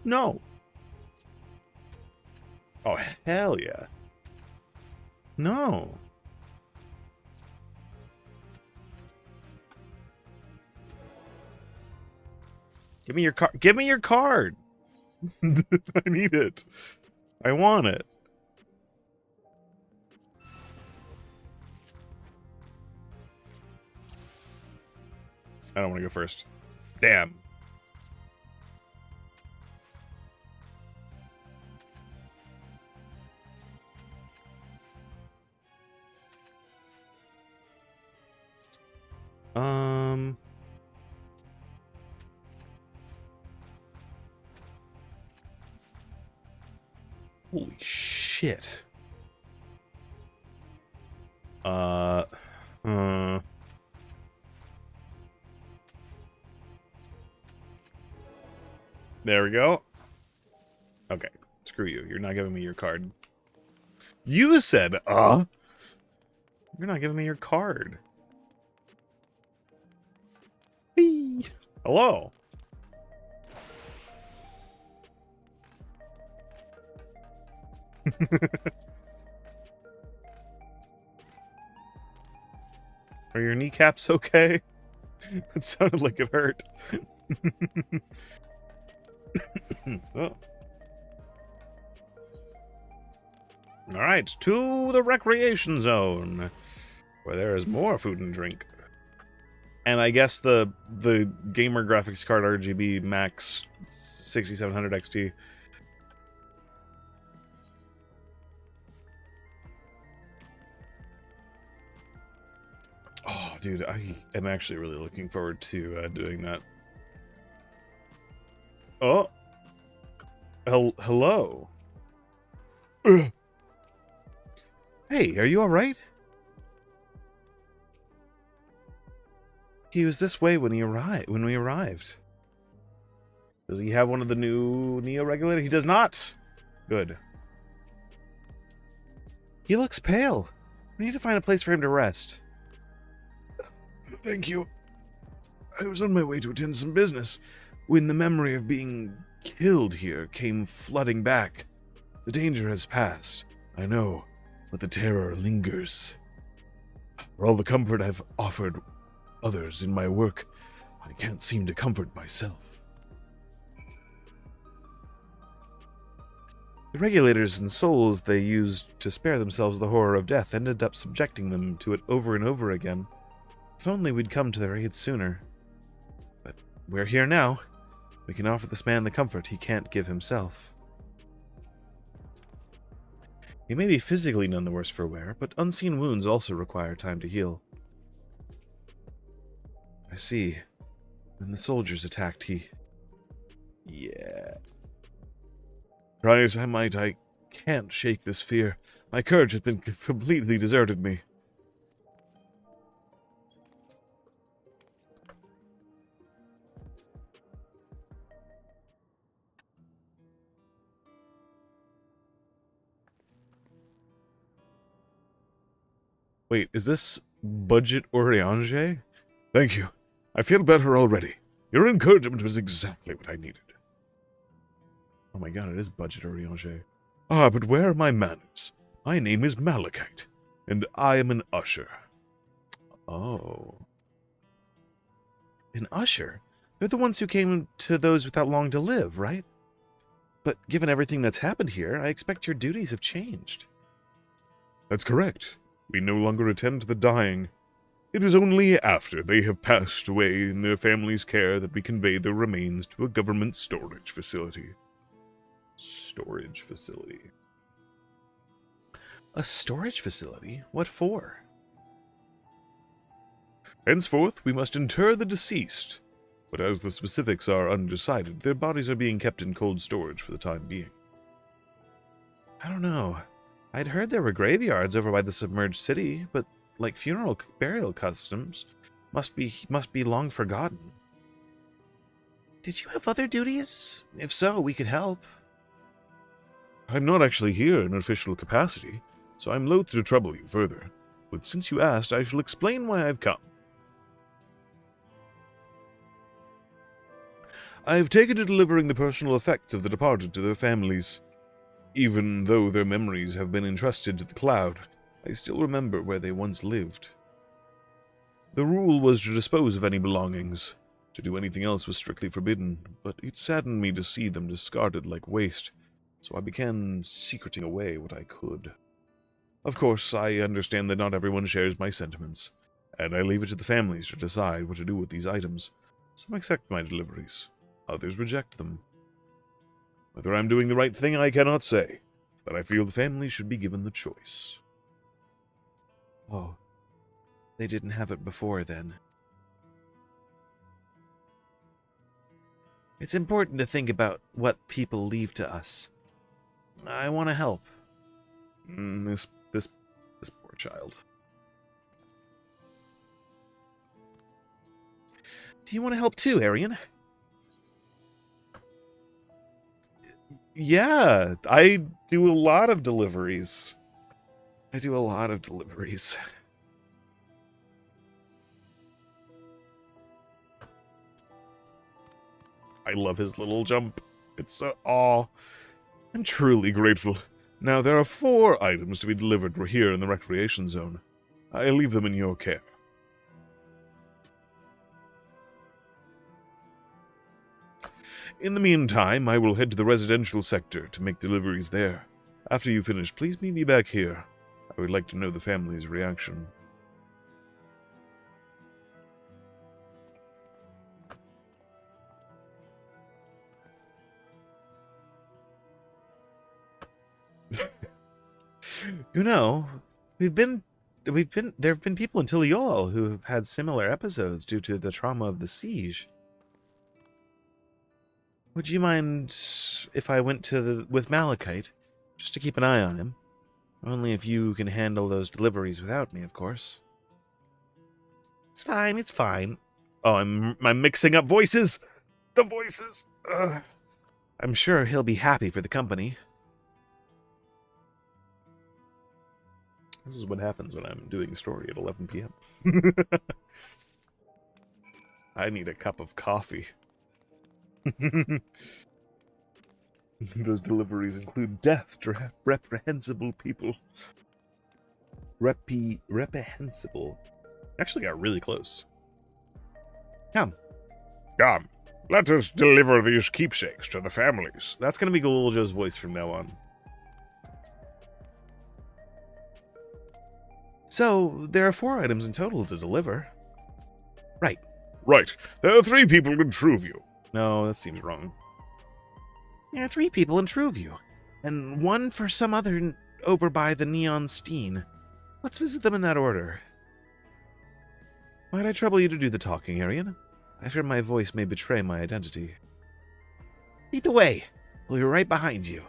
No. Oh, hell yeah. No. Give me your card. Give me your card. I need it. I want it. I don't want to go first. Damn. Holy shit. There we go. Okay, screw you. You're not giving me your card. You said, You're not giving me your card. Whee! Hello. Are your kneecaps okay? It sounded like it hurt. Oh. Alright, to the recreation zone, where there is more food and drink. And I guess the gamer graphics card RGB Max 6700 XT. Oh, dude, I am actually really looking forward to doing that. Oh. Hello. Hey, are you alright? He was this way when we arrived. Does he have one of the new Neo regulators? He does not. Good. He looks pale. We need to find a place for him to rest. Thank you. I was on my way to attend some business when the memory of being killed here came flooding back. The danger has passed, I know, but the terror lingers. For all the comfort I've offered others in my work, I can't seem to comfort myself. The regulators and souls they used to spare themselves the horror of death ended up subjecting them to it over and over again. If only we'd come to their aid sooner. But we're here now. We can offer this man the comfort he can't give himself. He may be physically none the worse for wear, but unseen wounds also require time to heal. I see. When the soldiers attacked, he... Yeah. Try as I might, I can't shake this fear. My courage has been completely deserted me. Wait, is this Budget Oriange? Thank you. I feel better already. Your encouragement was exactly what I needed. Oh my god, it is Budget Oriange. Ah, but where are my manners? My name is Malachite, and I am an usher. Oh. An usher? They're the ones who came to those without long to live, right? But given everything that's happened here, I expect your duties have changed. That's correct. We no longer attend to the dying. It is only after they have passed away in their family's care that we convey their remains to a government storage facility. Storage facility. A storage facility? What for? Henceforth, we must inter the deceased, but as the specifics are undecided, their bodies are being kept in cold storage for the time being. I don't know. I'd heard there were graveyards over by the submerged city, but like funeral burial customs must be long forgotten. Did you have other duties? If so, we could help. I'm not actually here in official capacity, so I'm loath to trouble you further. But since you asked, I shall explain why I've come. I've taken to delivering the personal effects of the departed to their families. Even though their memories have been entrusted to the cloud, I still remember where they once lived. The rule was to dispose of any belongings. To do anything else was strictly forbidden, but it saddened me to see them discarded like waste, so I began secreting away what I could. Of course, I understand that not everyone shares my sentiments, and I leave it to the families to decide what to do with these items. Some accept my deliveries, others reject them. Whether I'm doing the right thing, I cannot say, but I feel the family should be given the choice. Oh, they didn't have it before then. It's important to think about what people leave to us. I want to help. This poor child. Do you want to help too, Arian? Yeah, I do a lot of deliveries. I love his little jump. It's so... Aw. I'm truly grateful. Now, there are 4 items to be delivered here in the recreation zone. I leave them in your care. In the meantime, I will head to the residential sector to make deliveries there. After you finish, please meet me back here. I would like to know the family's reaction. You know, there have been people in Tiliol who have had similar episodes due to the trauma of the siege. Would you mind if I went with Malachite, just to keep an eye on him? Only if you can handle those deliveries without me, of course. It's fine. Oh, I'm mixing up voices! The voices! Ugh. I'm sure he'll be happy for the company. This is what happens when I'm doing a story at 11 p.m. I need a cup of coffee. Those deliveries include death to reprehensible people. Reprehensible. Actually got really close. Come. Let us deliver these keepsakes to the families. That's going to be Goljo's voice from now on. So, there are 4 items in total to deliver. Right. Right. There are 3 people in Truview. No, that seems wrong. There are 3 people in Truview, and 1 for some other over by the Neon Steen. Let's visit them in that order. Might I trouble you to do the talking, Arian? I fear my voice may betray my identity. Lead the way. We'll be right behind you.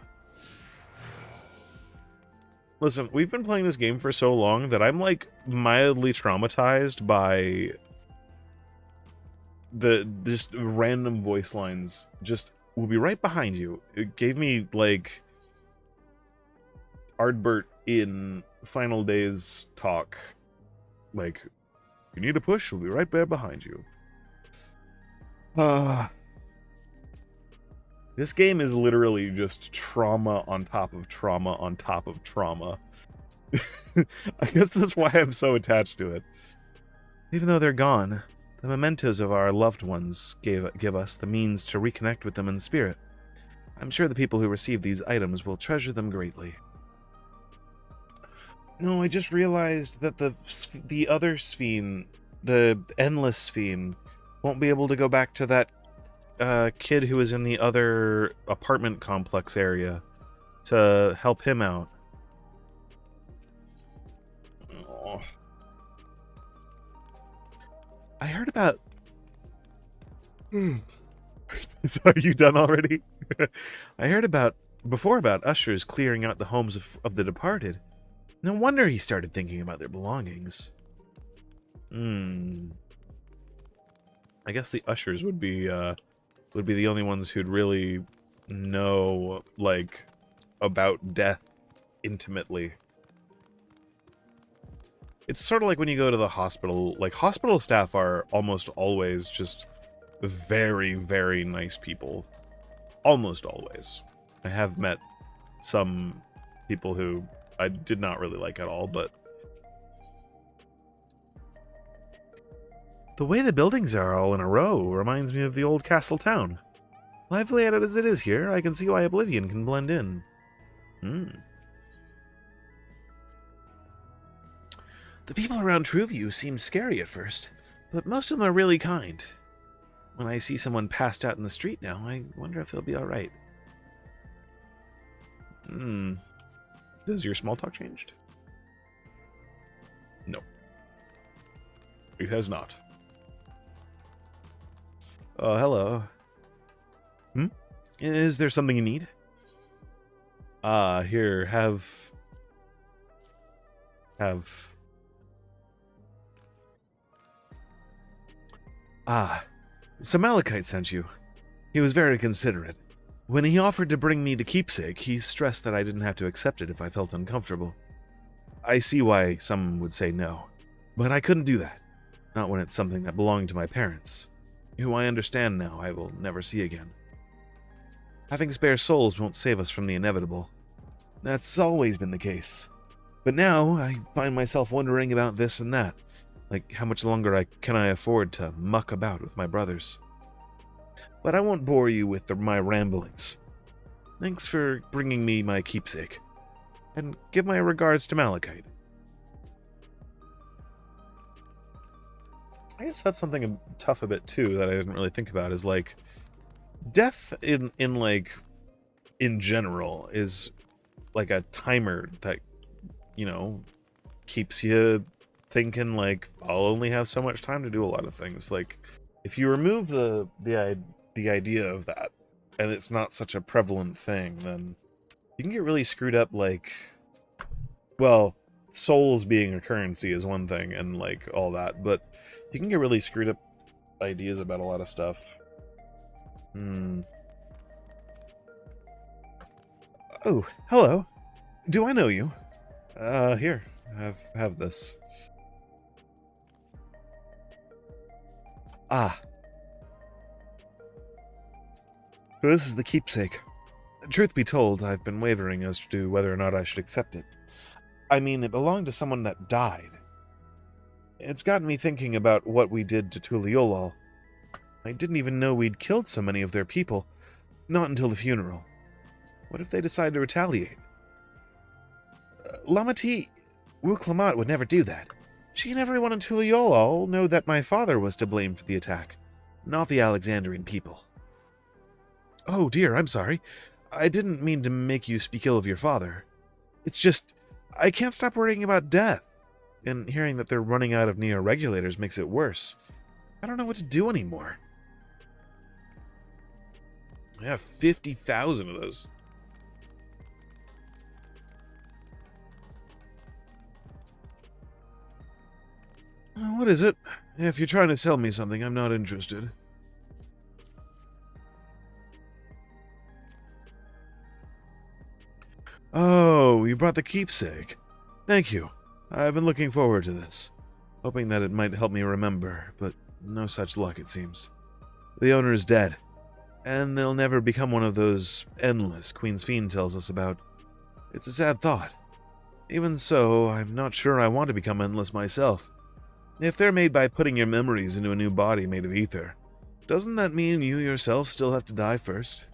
Listen, we've been playing this game for so long that I'm, like, mildly traumatized by the just random voice lines. Just, we'll be right behind you. It gave me, like, Ardbert in Final Days talk. Like, if you need a push, we'll be right there behind you. This game is literally just trauma on top of trauma on top of trauma. I guess that's why I'm so attached to it. Even though they're gone, the mementos of our loved ones give us the means to reconnect with them in spirit. I'm sure the people who receive these items will treasure them greatly. No, I just realized that the other Sphene, the Endless Sphene, won't be able to go back to that kid who was in the other apartment complex area to help him out. Oh. I heard about... So are you done already? I heard before about ushers clearing out the homes of the departed. No wonder he started thinking about their belongings. I guess the ushers would be the only ones who'd really know, like, about death intimately. It's sort of like when you go to the hospital. Like, hospital staff are almost always just very, very nice people. Almost always. I have met some people who I did not really like at all, but... The way the buildings are all in a row reminds me of the old castle town. Lively as it is here, I can see why Oblivion can blend in. The people around Truview seem scary at first, but most of them are really kind. When I see someone passed out in the street now, I wonder if they'll be alright. Has your small talk changed? No. It has not. Hello. Is there something you need? Here, have... So Malachite sent you. He was very considerate. When he offered to bring me the keepsake, he stressed that I didn't have to accept it if I felt uncomfortable. I see why some would say no, but I couldn't do that. Not when it's something that belonged to my parents, who I understand now I will never see again. Having spare souls won't save us from the inevitable. That's always been the case. But now I find myself wondering about this and that, like how much longer can I afford to muck about with my brothers. But I won't bore you with my ramblings. Thanks for bringing me my keepsake, and give my regards to Malachite. I guess that's something tough a bit too that I didn't really think about, is like death in general is like a timer that, you know, keeps you thinking like, I'll only have so much time to do a lot of things. Like if you remove the idea of that and it's not such a prevalent thing, then you can get really screwed up. Like, well, souls being a currency is one thing and like all that, but you can get really screwed up ideas about a lot of stuff. Oh, hello. Do I know you? Here, have this. This is the keepsake. Truth be told, I've been wavering as to whether or not I should accept it. I mean, it belonged to someone that died. It's gotten me thinking about what we did to Tuliolal. I didn't even know we'd killed so many of their people. Not until the funeral. What if they decide to retaliate? Lamati, Wu Clement would never do that. She and everyone in Tuliyola all know that my father was to blame for the attack, not the Alexandrian people. Oh dear, I'm sorry. I didn't mean to make you speak ill of your father. It's just, I can't stop worrying about death, and hearing that they're running out of neo-regulators makes it worse. I don't know what to do anymore. I have 50,000 of those. What is it? If you're trying to sell me something, I'm not interested. Oh, you brought the keepsake. Thank you. I've been looking forward to this, hoping that it might help me remember, but no such luck, it seems. The owner is dead, and they'll never become one of those endless Queen's Fiend tells us about. It's a sad thought. Even so, I'm not sure I want to become endless myself. If they're made by putting your memories into a new body made of ether, doesn't that mean you yourself still have to die first?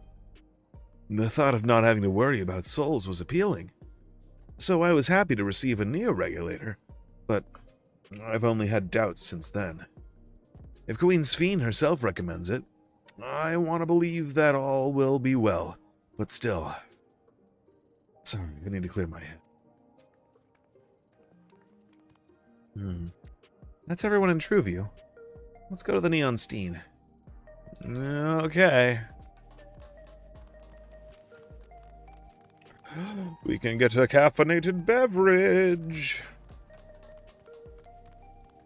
The thought of not having to worry about souls was appealing, so I was happy to receive a neo-regulator, but I've only had doubts since then. If Queen's Fiend herself recommends it, I want to believe that all will be well, but still. Sorry, I need to clear my head. That's everyone in Trueview. Let's go to the Neon Steen. Okay. We can get a caffeinated beverage.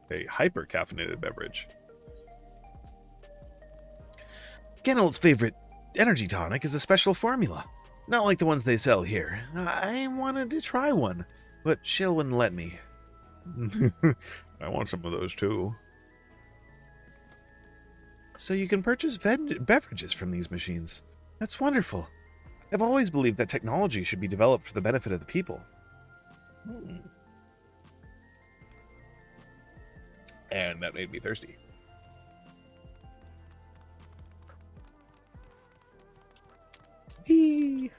A hyper-caffeinated beverage. Genolt's favorite energy tonic is a special formula. Not like the ones they sell here. I wanted to try one, but Shill wouldn't let me. I want some of those too. So you can purchase beverages from these machines. That's wonderful. I've always believed that technology should be developed for the benefit of the people. And that made me thirsty. Eee.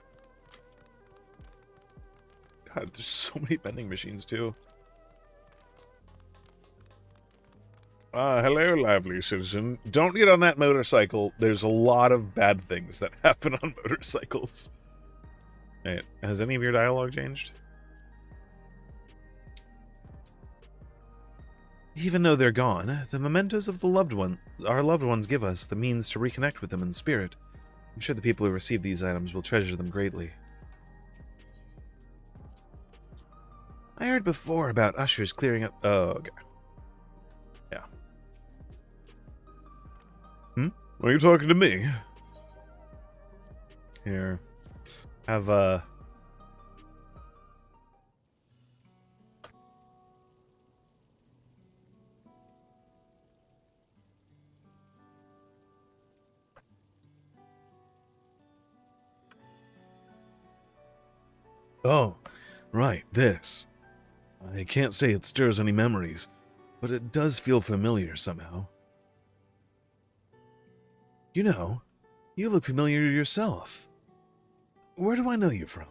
God, there's so many vending machines too. Hello, lively citizen. Don't get on that motorcycle. There's a lot of bad things that happen on motorcycles. Hey, has any of your dialogue changed? Even though they're gone, the mementos of our loved ones give us the means to reconnect with them in spirit. I'm sure the people who receive these items will treasure them greatly. I heard before about ushers clearing up... Oh, okay. Yeah. Are you talking to me? Here. Have, Oh, right, this. I can't say it stirs any memories, but it does feel familiar somehow. You know, you look familiar yourself. Where do I know you from?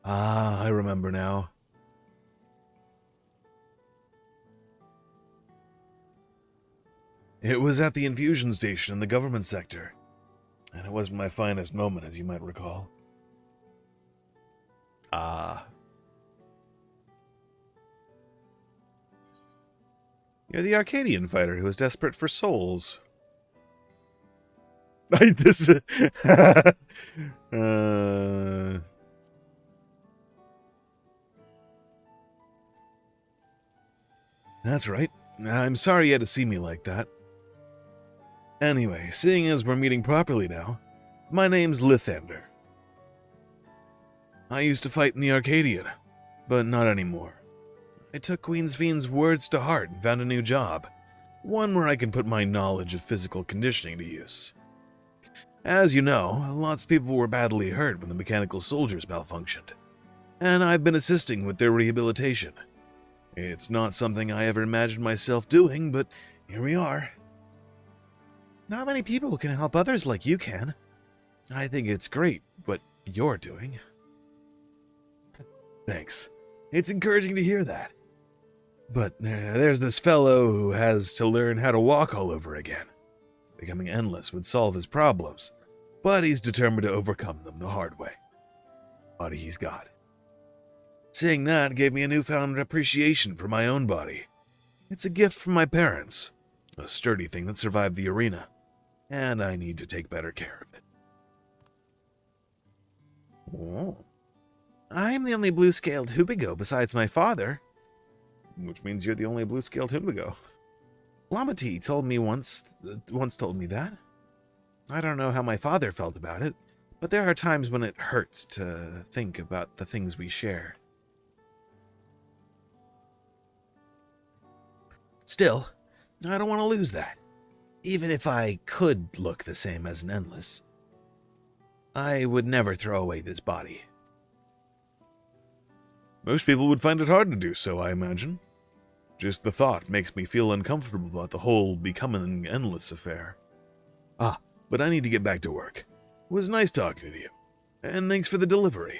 Ah, I remember now. It was at the infusion station in the government sector, and it wasn't my finest moment, as you might recall. Ah. You're the Arcadian fighter who is desperate for souls. This... That's right. I'm sorry you had to see me like that. Anyway, seeing as we're meeting properly now, my name's Lithander. I used to fight in the Arcadian, but not anymore. I took Queen's Fiend's words to heart and found a new job, one where I can put my knowledge of physical conditioning to use. As you know, lots of people were badly hurt when the mechanical soldiers malfunctioned, and I've been assisting with their rehabilitation. It's not something I ever imagined myself doing, but here we are. Not many people can help others like you can. I think it's great what you're doing. Thanks. It's encouraging to hear that. But there's this fellow who has to learn how to walk all over again. Becoming endless would solve his problems, but he's determined to overcome them the hard way. Body he's got. Seeing that gave me a newfound appreciation for my own body. It's a gift from my parents, a sturdy thing that survived the arena, and I need to take better care of it. Oh. I'm the only blue-scaled Hubigo besides my father. Which means you're the only blue-scaled Hubigo. Lamati told me once told me that. I don't know how my father felt about it, but there are times when it hurts to think about the things we share. Still, I don't want to lose that. Even if I could look the same as an Endless, I would never throw away this body. Most people would find it hard to do so, I imagine. Just the thought makes me feel uncomfortable about the whole becoming Endless affair. But I need to get back to work. It was nice talking to you, and thanks for the delivery.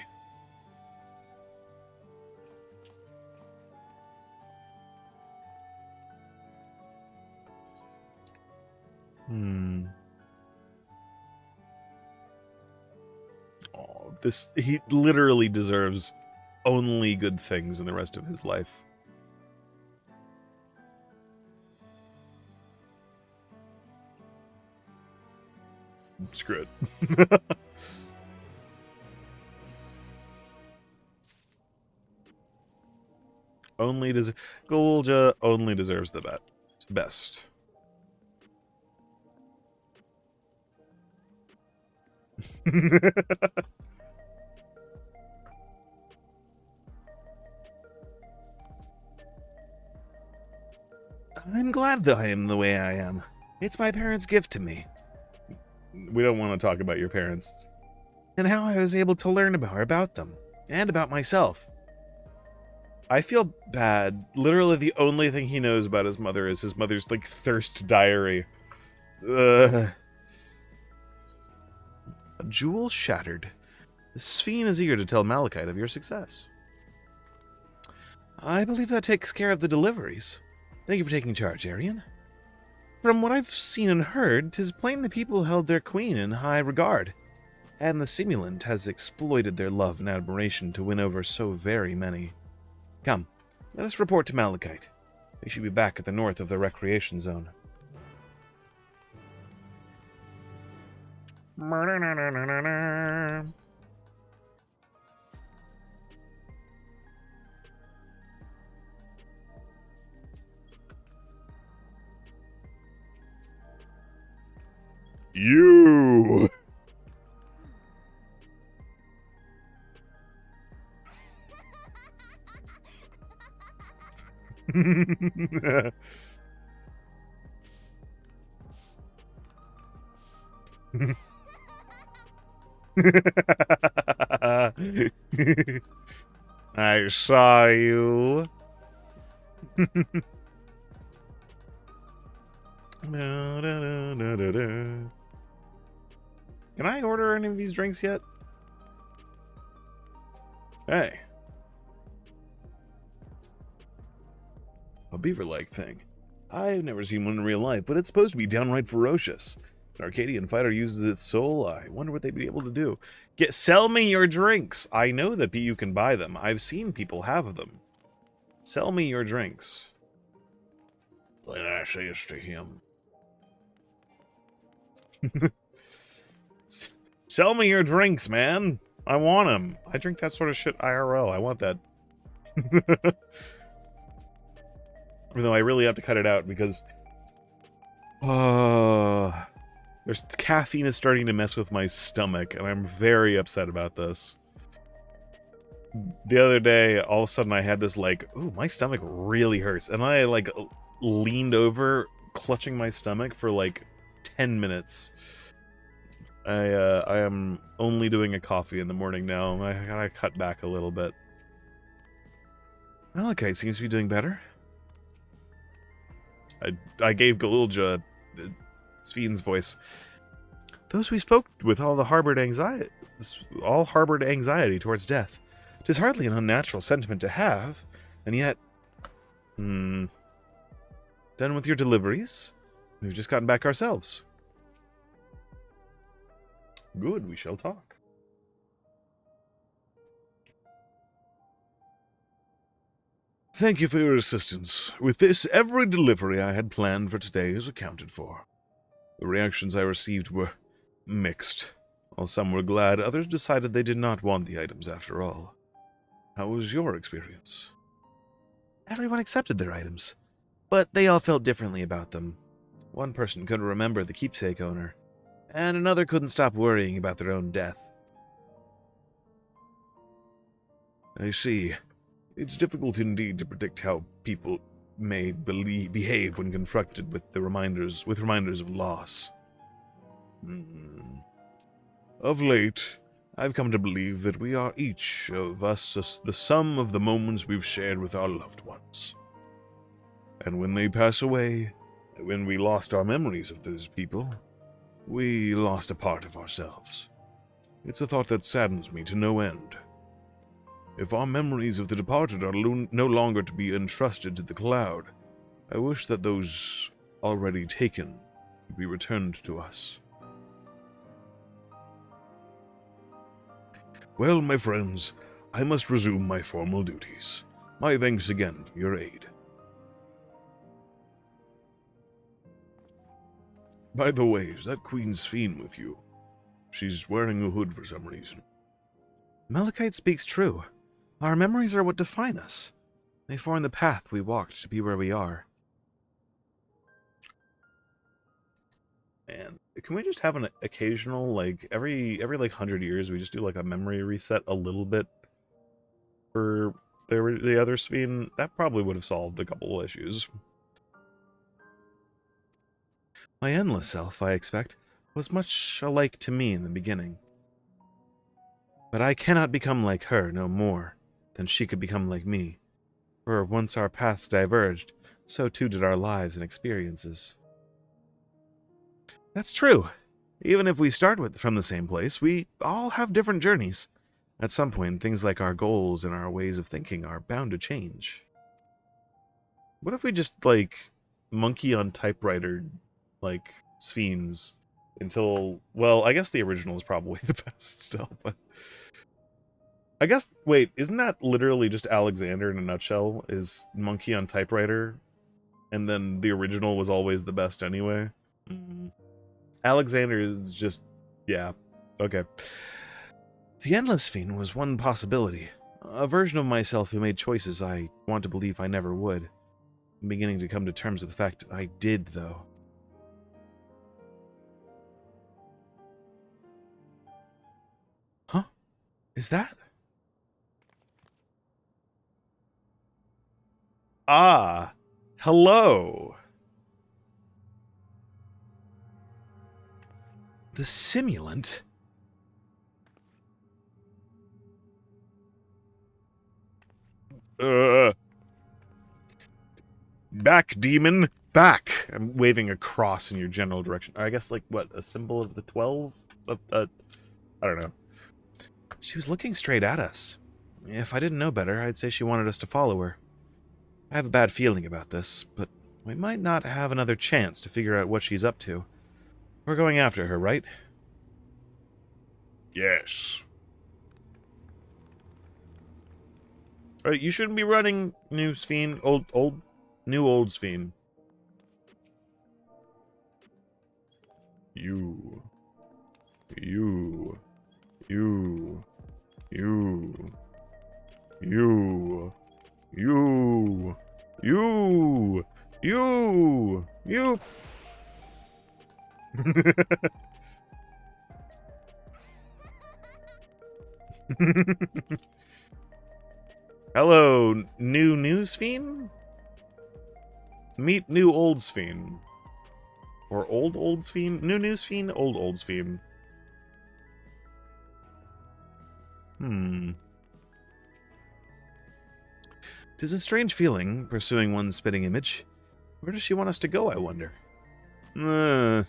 Oh, he literally deserves only good things in the rest of his life. Screw it. Golja only deserves the best. I'm glad that I am the way I am. It's my parents' gift to me. We don't want to talk about your parents. And how I was able to learn about them, and about myself. I feel bad. Literally the only thing he knows about his mother is his mother's, thirst diary. A jewel shattered. The Sphene is eager to tell Malachite of your success. I believe that takes care of the deliveries. Thank you for taking charge, Arian. From what I've seen and heard, 'tis plain the people held their queen in high regard, and the simulant has exploited their love and admiration to win over so very many. Come, let us report to Malachite. They should be back at the north of the recreation zone. You! I saw you. Can I order any of these drinks yet? Hey. A beaver-like thing. I've never seen one in real life, but it's supposed to be downright ferocious. An Arcadian fighter uses its soul. I wonder what they'd be able to do. Sell me your drinks. I know that you can buy them. I've seen people have them. Sell me your drinks. Then I say it's to him. Sell me your drinks, man. I want them. I drink that sort of shit IRL. I want that. Even though I really have to cut it out because there's caffeine is starting to mess with my stomach, and I'm very upset about this. The other day, all of a sudden I had this ooh, my stomach really hurts. And I leaned over, clutching my stomach for 10 minutes. I am only doing a coffee in the morning now. I gotta cut back a little bit. Malachite seems to be doing better. I gave Galulja Sphene's voice. Those we spoke with all harbored anxiety towards death. 'Tis hardly an unnatural sentiment to have, and yet... Done with your deliveries? We've just gotten back ourselves. Good, we shall talk. Thank you for your assistance. With this, every delivery I had planned for today is accounted for. The reactions I received were mixed. While some were glad, others decided they did not want the items after all. How was your experience? Everyone accepted their items, but they all felt differently about them. One person couldn't remember the keepsake owner, and another couldn't stop worrying about their own death. I see. It's difficult indeed to predict how people may behave when confronted with reminders of loss. Of late, I've come to believe that we are each of us the sum of the moments we've shared with our loved ones. And when they pass away, when we lost our memories of those people, we lost a part of ourselves. It's a thought that saddens me to no end. If our memories of the departed are no longer to be entrusted to the cloud, I wish that those already taken could be returned to us. Well, my friends, I must resume my formal duties. My thanks again for your aid. By the way, is that Queen's Fiend with you? She's wearing a hood for some reason. Malachite speaks true. Our memories are what define us. They form the path we walked to be where we are. And can we just have an occasional, like, every 100 years, we just do, like, a memory reset a little bit for the other Sphene? That probably would have solved a couple of issues. My endless self, I expect, was much alike to me in the beginning. But I cannot become like her no more than she could become like me. For once our paths diverged, so too did our lives and experiences. That's true. Even if we start from the same place, we all have different journeys. At some point, things like our goals and our ways of thinking are bound to change. What if we just, like, monkey on typewriter, like, Sphenes until... Well, I guess the original is probably the best still, but... I guess... Wait, isn't that literally just Alexander in a nutshell? Is monkey on typewriter? And then the original was always the best anyway? Alexander is just... yeah. Okay. The Endless Fiend was one possibility. A version of myself who made choices I want to believe I never would. I'm beginning to come to terms with the fact I did, though. Huh? Is that? Ah! Hello! The simulant? Back, demon! Back! I'm waving a cross in your general direction. I guess, like, what, a symbol of the 12? I don't know. She was looking straight at us. If I didn't know better, I'd say she wanted us to follow her. I have a bad feeling about this, but we might not have another chance to figure out what she's up to. We're going after her, right? Yes. You shouldn't be running, new Sphene. Old Sphene. You. Hello, new Sphene? Meet new old Sphene. Or old Sphene? New Sphene? Old Sphene. Tis a strange feeling, pursuing one's spitting image. Where does she want us to go, I wonder? That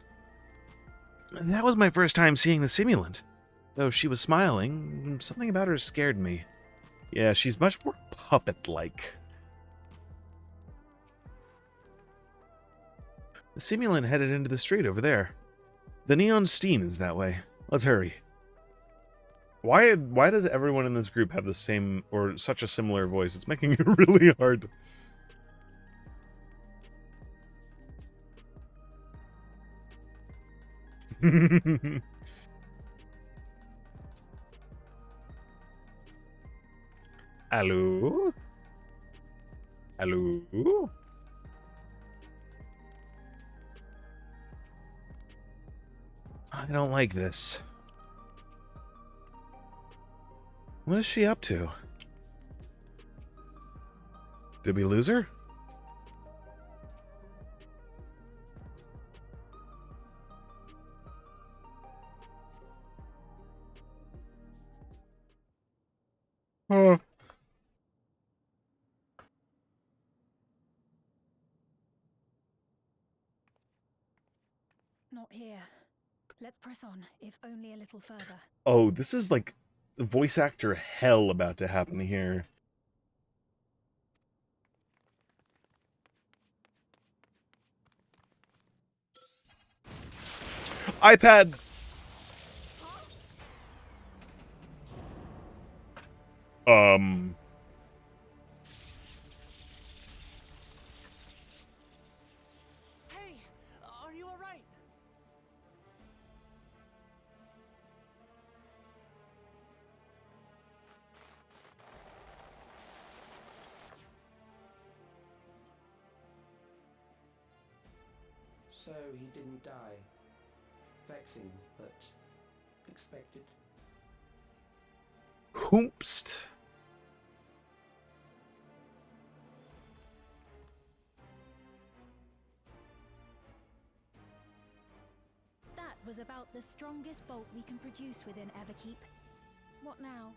was my first time seeing the simulant. Though she was smiling, something about her scared me. Yeah, she's much more puppet-like. The simulant headed into the street over there. The neon steam is that way. Let's hurry. Why does everyone in this group have the same or such a similar voice? It's making it really hard. Hello? Hello? I don't like this. What is she up to? Did we lose her? Huh. Not here. Let's press on, if only a little further. Oh, this is like voice actor hell about to happen here. iPad! Hey, are you alright? So he didn't die. Vexing, but expected. Hoopst. That was about the strongest bolt we can produce within Everkeep. What now?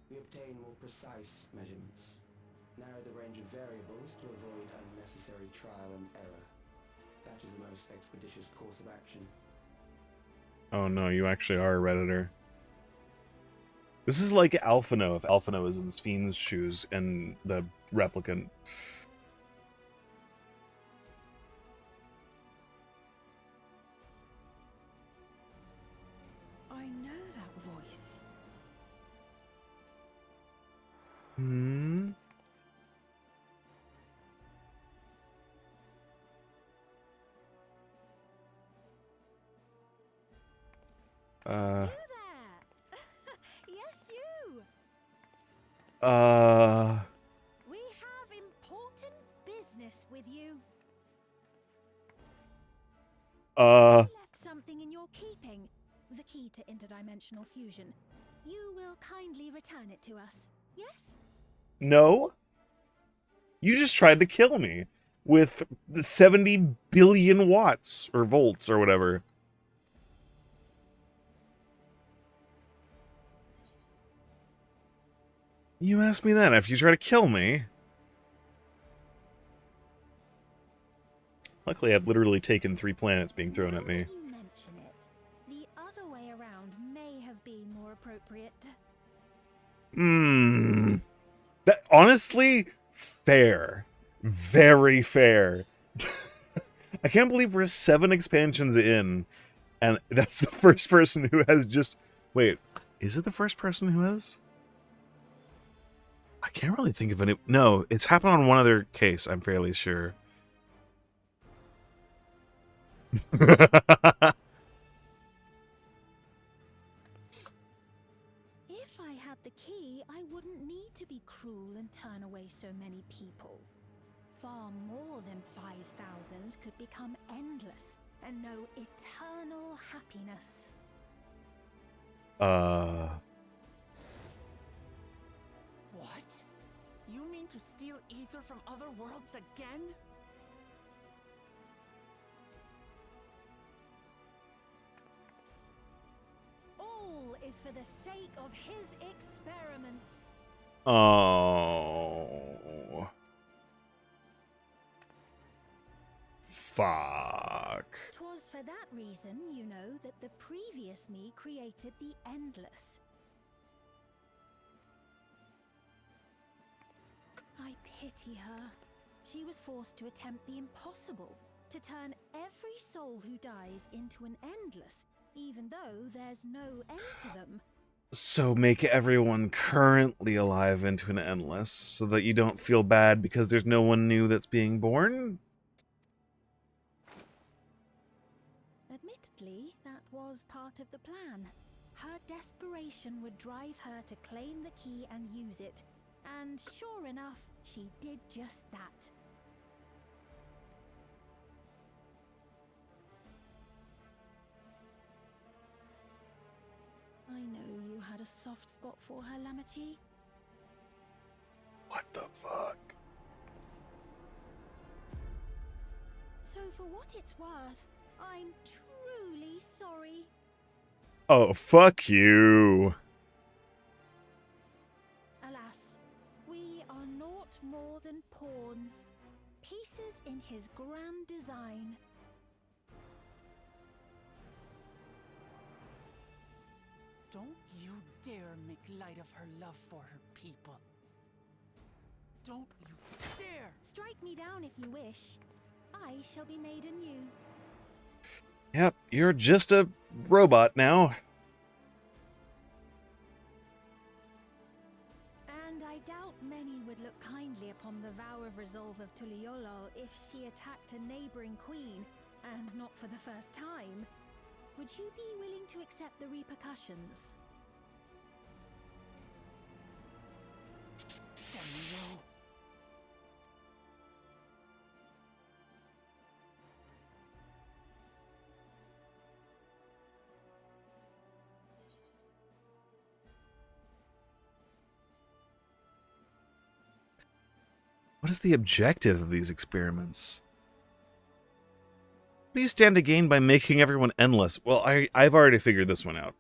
We obtain more precise measurements. Narrow the range of variables to avoid unnecessary trial and error. That is the most expeditious course of action. Oh no, you actually are a Redditor. This is like Alphino, if Alphino is in Sphyn's shoes and the replicant. I know that voice. Hmm? You there! Yes, you! We have important business with you. We left something in your keeping. The key to interdimensional fusion. You will kindly return it to us, yes? No? You just tried to kill me with the 70 billion watts or volts or whatever. You asked me that after you tried to kill me. Luckily, I've literally taken 3 planets being thrown at me. Now that you mention it, the other way around may have been more appropriate. That honestly, fair. Very fair. I can't believe we're 7 expansions in, and that's the first person who has just... Wait, is it the first person who has? I can't really think of any... No, it's happened on one other case, I'm fairly sure. If I had the key, I wouldn't need to be cruel and turn away so many people. Far more than 5,000 could become endless and know eternal happiness. What? You mean to steal ether from other worlds again? All is for the sake of his experiments. Oh. Fuck. fuck. 'Twas for that reason, you know, that the previous me created the Endless. I pity her. She was forced to attempt the impossible, to turn every soul who dies into an Endless, even though there's no end to them. So make everyone currently alive into an endless, so that you don't feel bad because there's no one new that's being born? Admittedly, that was part of the plan. Her desperation would drive her to claim the key and use it. And sure enough, she did just that. I know you had a soft spot for her, Lamachi. What the fuck? So for what it's worth, I'm truly sorry. Oh, fuck you. Alas, we are naught more than pawns, pieces in his grand design. Don't you dare make light of her love for her people. Don't you dare! Strike me down if you wish. I shall be made anew. Yep, you're just a robot now. And I doubt many would look kindly upon the vow of resolve of Tuliolol if she attacked a neighboring queen, and not for the first time. Would you be willing to accept the repercussions? Damn you! What is the objective of these experiments? What do you stand to gain by making everyone endless? Well, I've already figured this one out.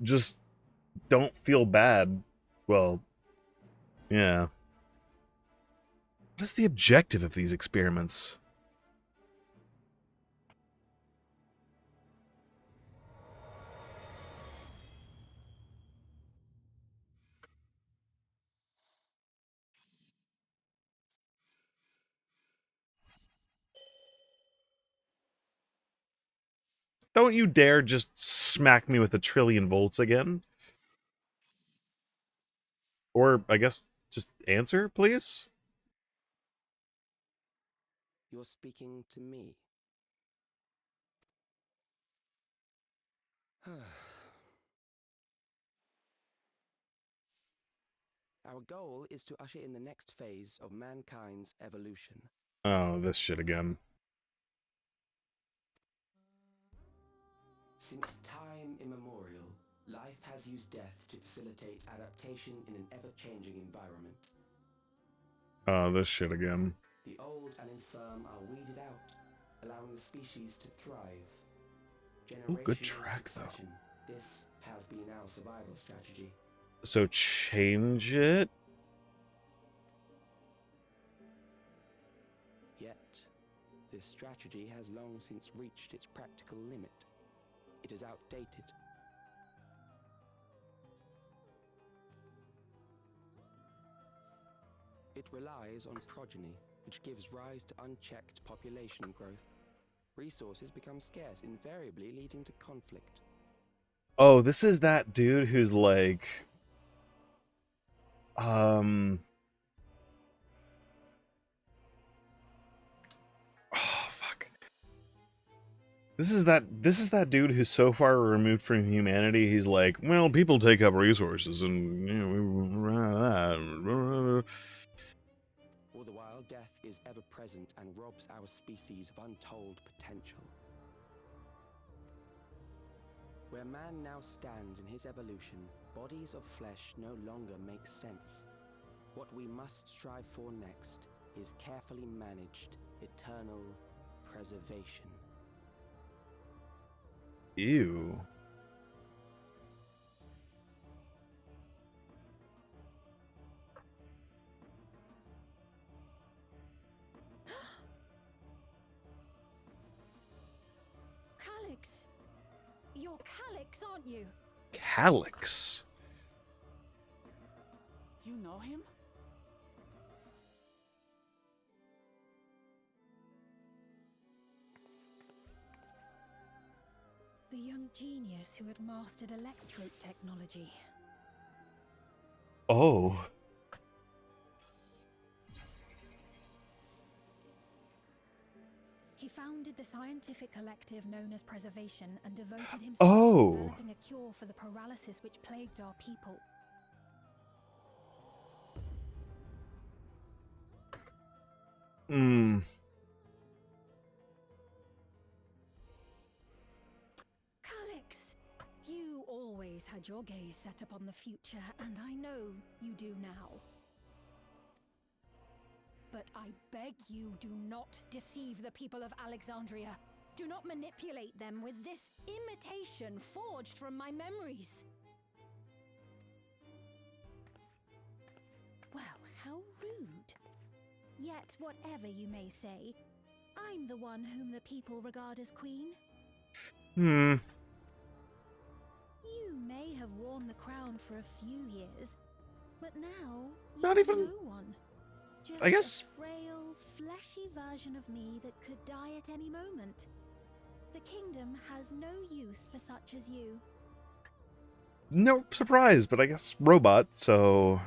Just don't feel bad. Well, yeah. What is the objective of these experiments? Don't you dare just smack me with 1,000,000,000,000 volts again. Or, I guess, just answer, please? You're speaking to me. Our goal is to usher in the next phase of mankind's evolution. Oh, this shit again. Since time immemorial, life has used death to facilitate adaptation in an ever-changing environment. Oh, this shit again. The old and infirm are weeded out, allowing the species to thrive. Ooh, good Generational track, though. succession. This has been our survival strategy. So change it? Yet, this strategy has long since reached its practical limit. It is outdated. It relies on progeny, which gives rise to unchecked population growth. Resources become scarce, invariably leading to conflict. Oh, this is that dude who's like... Oh, fuck. This is that dude who's so far removed from humanity, he's like, well, people take up resources and, you know, we run out of that. All the while, death is ever present and robs our species of untold potential. Where man now stands in his evolution, bodies of flesh no longer make sense. What we must strive for next is carefully managed, eternal preservation. Ew. Calyx, aren't you? Calyx. You know him? The young genius who had mastered electrope technology. Oh. He founded the scientific collective known as Preservation and devoted himself Oh. to developing a cure for the paralysis which plagued our people. Hmm. Calyx, you always had your gaze set upon the future, and I know you do now. But I beg you, do not deceive the people of Alexandria. Do not manipulate them with this imitation forged from my memories. Well, how rude. Yet, whatever you may say, I'm the one whom the people regard as queen. Hmm. You may have worn the crown for a few years, but now you Not have even- no one. Just I guess- a frail, fleshy version of me that could die at any moment. The kingdom has no use for such as you. No surprise, but I guess robot, so...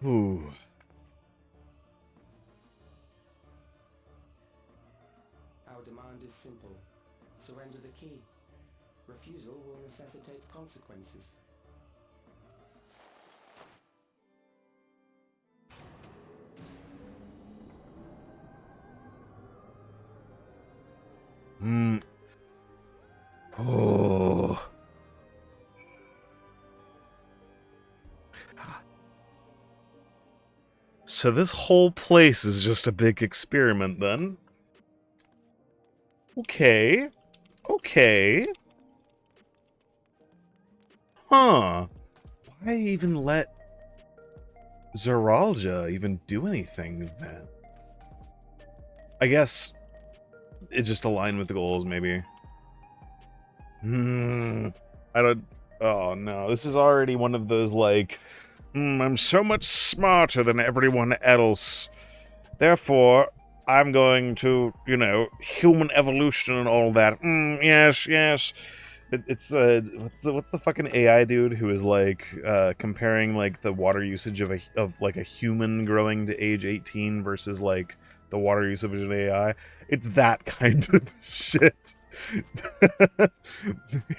Ooh. Our demand is simple. Surrender the key. Refusal will necessitate consequences. Hmm. Oh. So this whole place is just a big experiment, then? Okay. Okay. Huh. Why even let Zeralja even do anything then? I guess it just aligned with the goals, maybe. I don't... Oh, no. This is already one of those, like... I'm so much smarter than everyone else. Therefore, I'm going to, you know, human evolution and all that. Yes, yes. It's what's the fucking AI dude who is like comparing like the water usage of like a human growing to age 18 versus like the water usage of an AI? It's that kind of shit.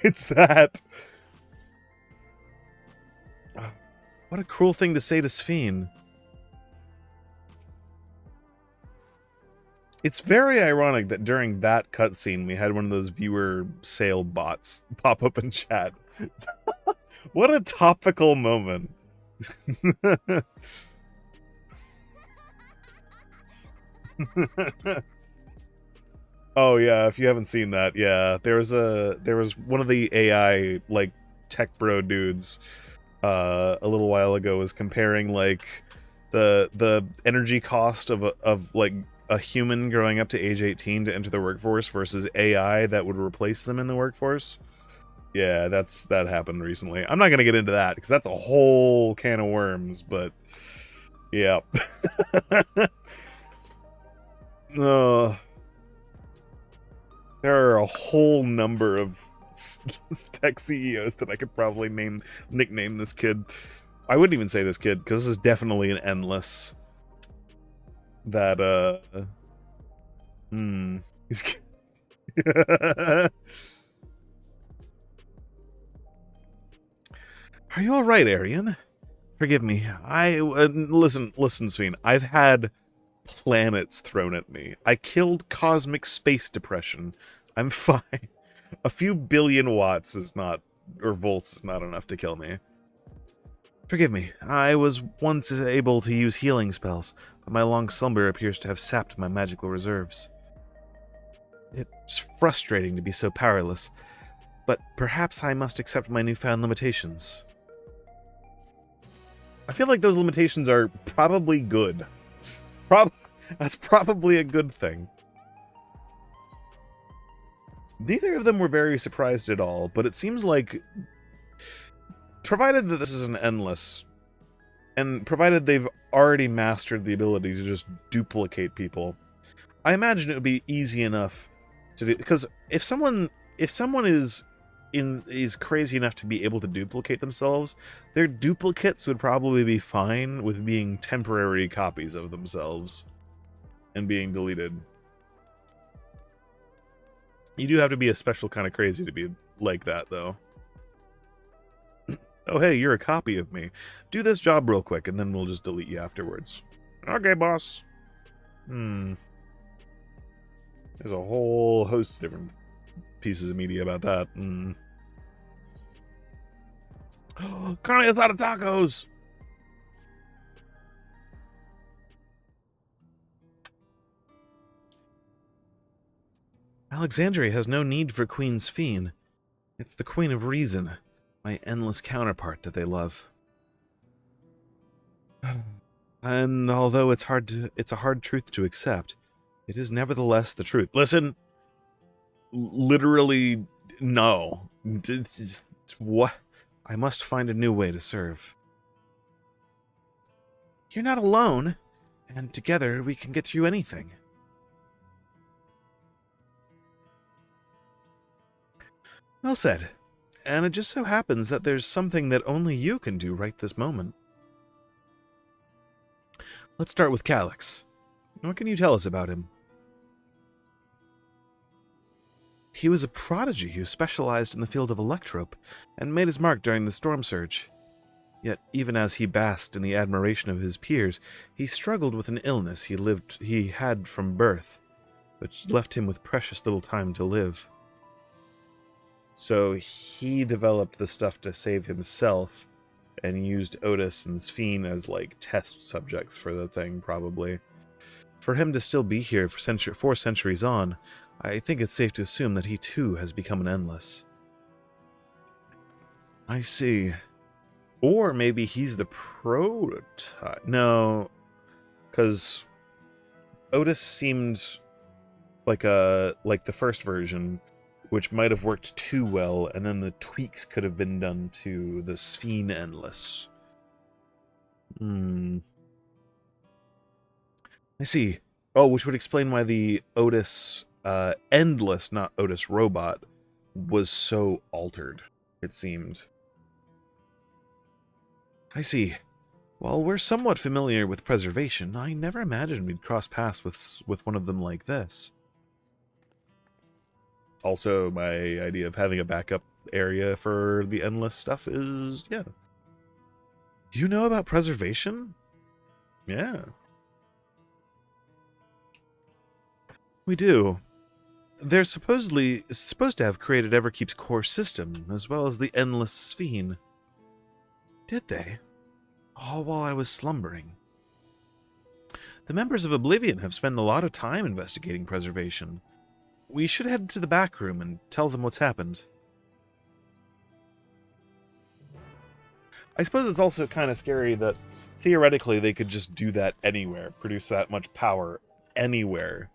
It's that. What a cruel thing to say to Sphene. It's very ironic that during that cutscene we had one of those viewer sale bots pop up in chat. What a topical moment. Oh yeah, if you haven't seen that, yeah, there was one of the AI like tech bro dudes a little while ago was comparing like the energy cost of like a human growing up to age 18 to enter the workforce versus AI that would replace them in the workforce. Yeah, that happened recently. I'm not gonna get into that because that's a whole can of worms, but yeah. There are a whole number of tech CEOs that I could probably nickname this kid. I wouldn't even say this kid because this is definitely an endless. That he's Are you all right, Arian? Forgive me. Listen, Sphene. I've had planets thrown at me. I killed cosmic space depression. I'm fine. A few billion watts is not, or volts is not enough to kill me. Forgive me. I was once able to use healing spells, but my long slumber appears to have sapped my magical reserves. It's frustrating to be so powerless, but perhaps I must accept my newfound limitations. I feel like those limitations are probably good. That's probably a good thing. Neither of them were very surprised at all, but it seems like, provided that this is an endless, and provided they've already mastered the ability to just duplicate people, I imagine it would be easy enough to do. Because if someone is crazy enough to be able to duplicate themselves, their duplicates would probably be fine with being temporary copies of themselves and being deleted. You do have to be a special kind of crazy to be like that, though. Oh, hey, you're a copy of me. Do this job real quick, and then we'll just delete you afterwards. Okay, boss. There's a whole host of different pieces of media about that. Carne asada tacos! Alexandria has no need for Queen Sphene. It's the Queen of Reason, my endless counterpart that they love. And although it's a hard truth to accept, it is nevertheless the truth. Listen, literally, no. What? I must find a new way to serve. You're not alone, and together we can get through anything. Well said. And it just so happens that there's something that only you can do right this moment. Let's start with Calyx. What can you tell us about him? He was a prodigy who specialized in the field of electrope and made his mark during the storm surge. Yet, even as he basked in the admiration of his peers, he struggled with an illness he had from birth, which left him with precious little time to live. So he developed the stuff to save himself and used Otis and Sphene as, like, test subjects for the thing, probably. For him to still be here for 4 centuries on, I think it's safe to assume that he too has become an endless. I see. Or maybe he's the prototype. No, because Otis seemed like the first version, which might have worked too well, and then the tweaks could have been done to the Sphene Endless. I see. Oh, which would explain why the Otis Endless, not Otis Robot, was so altered, it seemed. I see. While we're somewhat familiar with preservation, I never imagined we'd cross paths with one of them like this. Also, my idea of having a backup area for the endless stuff is, yeah. You know about preservation? Yeah. We do. They're supposed to have created Everkeep's core system, as well as the Endless Sphene. Did they? All while I was slumbering. The members of Oblivion have spent a lot of time investigating preservation. We should head to the back room and tell them what's happened. I suppose it's also kind of scary that theoretically they could just do that anywhere, produce that much power anywhere.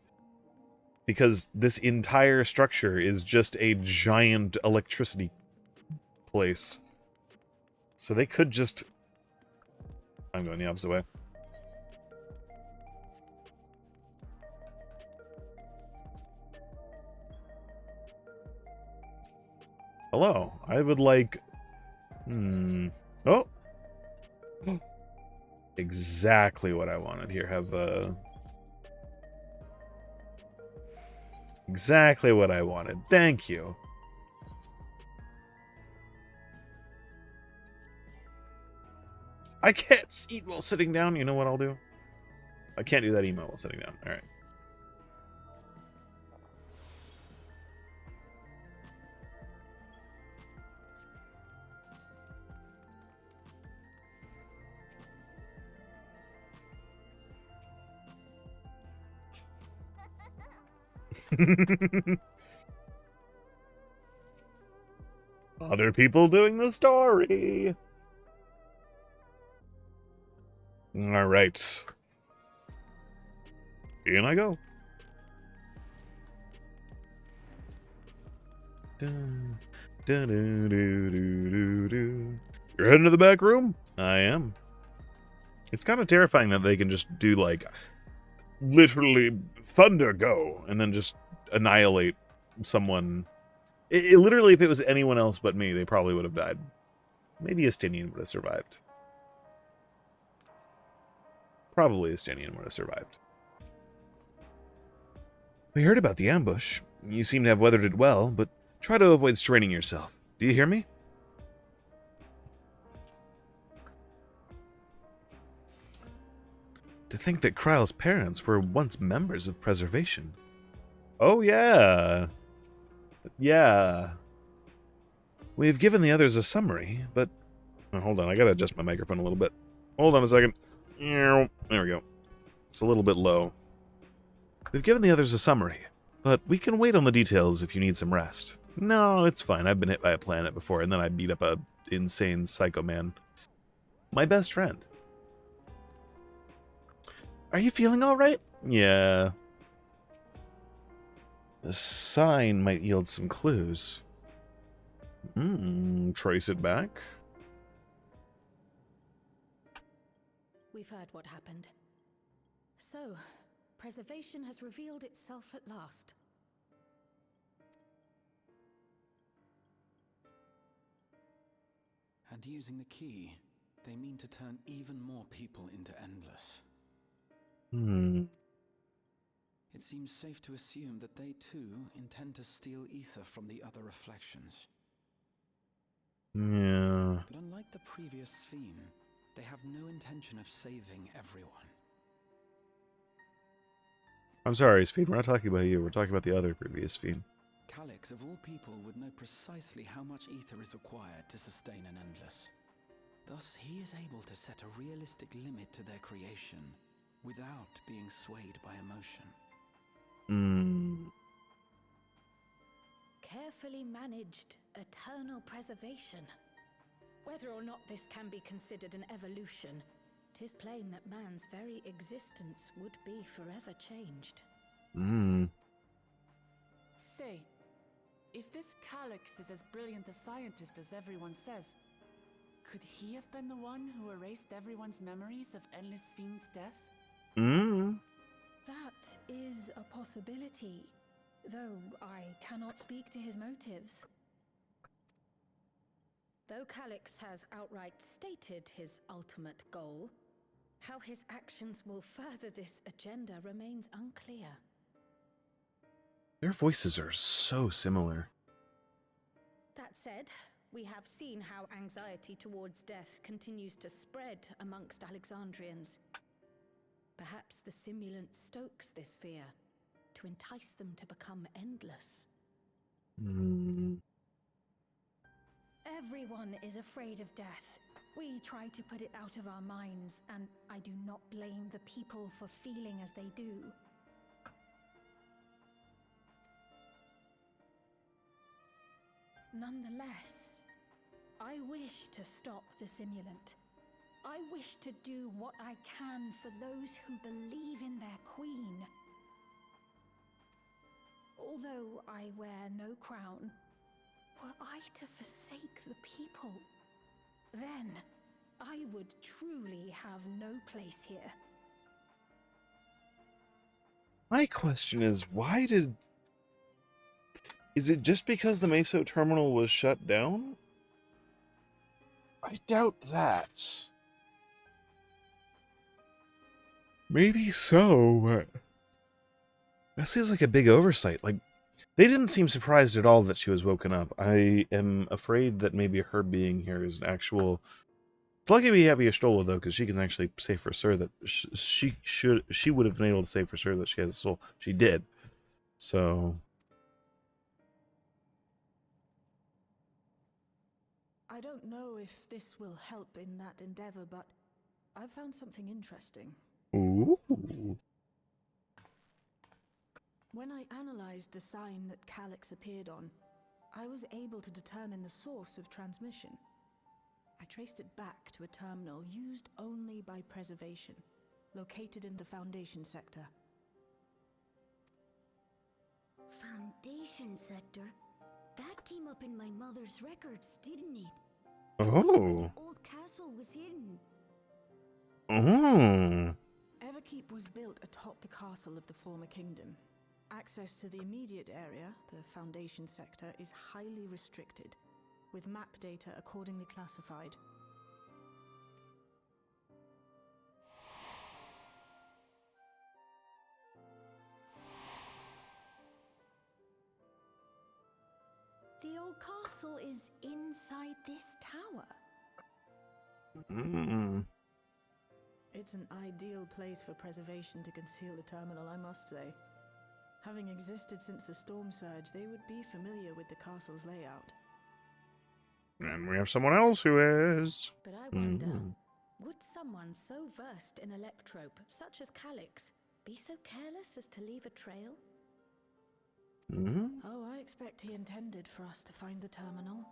Because this entire structure is just a giant electricity place. So they could just... I'm going the opposite way. Hello. I would like... Oh! Exactly what I wanted here. Have exactly what I wanted. Thank you. I can't eat while sitting down. You know what I'll do? I can't do that emote while sitting down. Alright. Other people doing the story. All right. In I go. Dun, dun, dun, dun, dun, dun, dun. You're heading to the back room? I am. It's kind of terrifying that they can just do, like, literally thunder go, and then just annihilate someone. Literally, if it was anyone else but me, they probably would have died. Maybe Estinian would have survived. Probably Estinian would have survived. We heard about the ambush. You seem to have weathered it well, but try to avoid straining yourself. Do you hear me? To think that Kryle's parents were once members of Preservation. Oh, yeah. Yeah. We have given the others a summary, but... Oh, hold on, I gotta adjust my microphone a little bit. Hold on a second. There we go. It's a little bit low. We've given the others a summary, but we can wait on the details if you need some rest. No, it's fine. I've been hit by a planet before, and then I beat up a insane psycho man. My best friend. Are you feeling all right? Yeah. The sign might yield some clues. Trace it back. We've heard what happened. So, Preservation has revealed itself at last. And using the key, they mean to turn even more people into Endless. It seems safe to assume that they too intend to steal ether from the other reflections. Yeah. But unlike the previous Sphere, they have no intention of saving everyone. I'm sorry, Sphere. We're not talking about you. We're talking about the other previous Sphere. Calyx, of all people, would know precisely how much ether is required to sustain an Endless. Thus, he is able to set a realistic limit to their creation, without being swayed by emotion. Carefully managed eternal preservation. Whether or not this can be considered an evolution, 'tis plain that man's very existence would be forever changed. Say, if this Calyx is as brilliant a scientist as everyone says, could he have been the one who erased everyone's memories of Endless Fiend's death? That is a possibility, though I cannot speak to his motives. Though Calyx has outright stated his ultimate goal, how his actions will further this agenda remains unclear. Their voices are so similar. That said, we have seen how anxiety towards death continues to spread amongst Alexandrians. Perhaps the simulant stokes this fear to entice them to become endless. Everyone is afraid of death. We try to put it out of our minds, and I do not blame the people for feeling as they do. Nonetheless, I wish to stop the simulant. I wish to do what I can for those who believe in their queen. Although I wear no crown, were I to forsake the people, then I would truly have no place here. My question is, why did... Is it just because the Meso terminal was shut down? I doubt that. Maybe so, but... That seems like a big oversight. Like, they didn't seem surprised at all that she was woken up. I am afraid that maybe her being here is an actual... It's lucky we have Y'shtola, though, because she can actually say for sure that she would have been able to say for sure that she has a soul. She did. So... I don't know if this will help in that endeavor, but I've found something interesting. Ooh. When I analyzed the sign that Calyx appeared on, I was able to determine the source of transmission. I traced it back to a terminal used only by Preservation, located in the Foundation sector. Foundation sector? That came up in my mother's records, didn't it? Oh. The old castle was hidden. Oh. Everkeep was built atop the castle of the former kingdom. Access to the immediate area, the Foundation sector, is highly restricted, with map data accordingly classified. The old castle is inside this tower. It's an ideal place for preservation to conceal the terminal, I must say. Having existed since the storm surge, they would be familiar with the castle's layout. And we have someone else who is. But I wonder, would someone so versed in electrope, such as Calix, be so careless as to leave a trail? Oh, I expect he intended for us to find the terminal.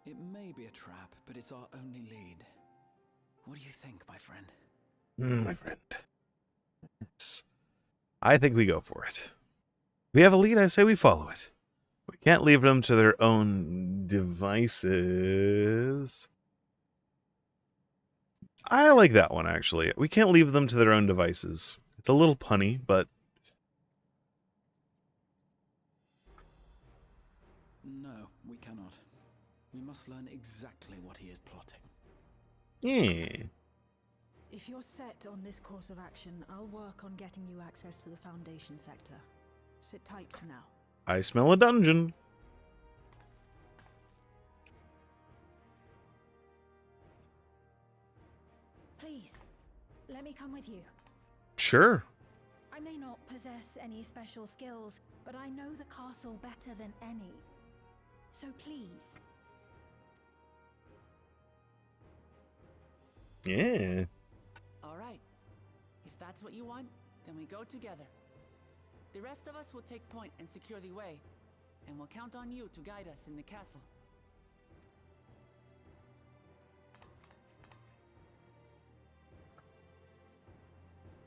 It may be a trap, but it's our only lead. What do you think, my friend? My friend. Yes. I think we go for it. If we have a lead, I say we follow it. We can't leave them to their own devices. I like that one, actually. We can't leave them to their own devices. It's a little punny, but... No, we cannot. We must learn exactly what he is plotting. Yeah. If you're set on this course of action, I'll work on getting you access to the Foundation sector. Sit tight for now. I smell a dungeon. Please, let me come with you. Sure. I may not possess any special skills, but I know the castle better than any. So please. Yeah. All right. If that's what you want, then we go together. The rest of us will take point and secure the way, and we'll count on you to guide us in the castle.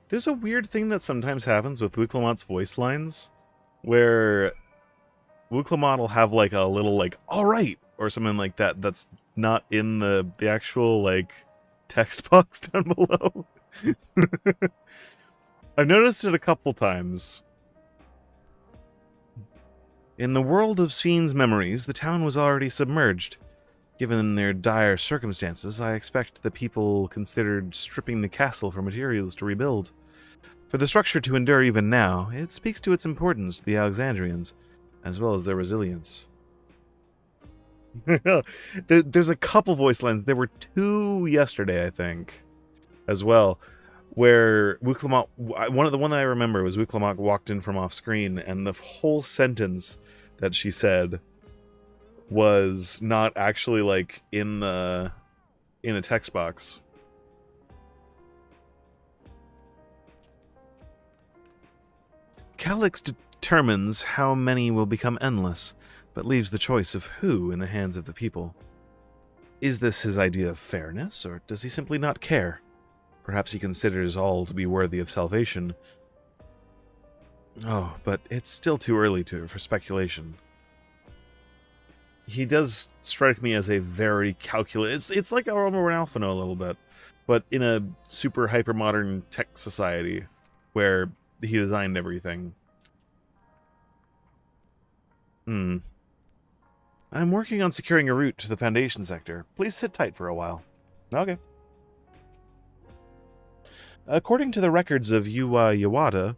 There's a weird thing that sometimes happens with Wuklamot's voice lines, where Wuklamot will have like a little like, all right, or something like that that's not in the actual like text box down below. I've noticed it a couple times. In the world of Scene's memories, the town was already submerged. Given their dire circumstances, I expect the people considered stripping the castle for materials to rebuild. For the structure to endure even now, it speaks to its importance to the Alexandrians, as well as their resilience. There's a couple voice lines. There were two yesterday, I think, as well, where Wuklamot, one that I remember was Wuklamot walked in from off screen, and the whole sentence that she said was not actually like in a text box. Calix determines how many will become endless, but leaves the choice of who in the hands of the people. Is this his idea of fairness, or does he simply not care? Perhaps he considers all to be worthy of salvation. Oh, but it's still too early for speculation. He does strike me as a very calculated... It's like Romo Alphino a little bit, but in a super hyper-modern tech society where he designed everything. I'm working on securing a route to the Foundation sector. Please sit tight for a while. Okay. According to the records of Yawada,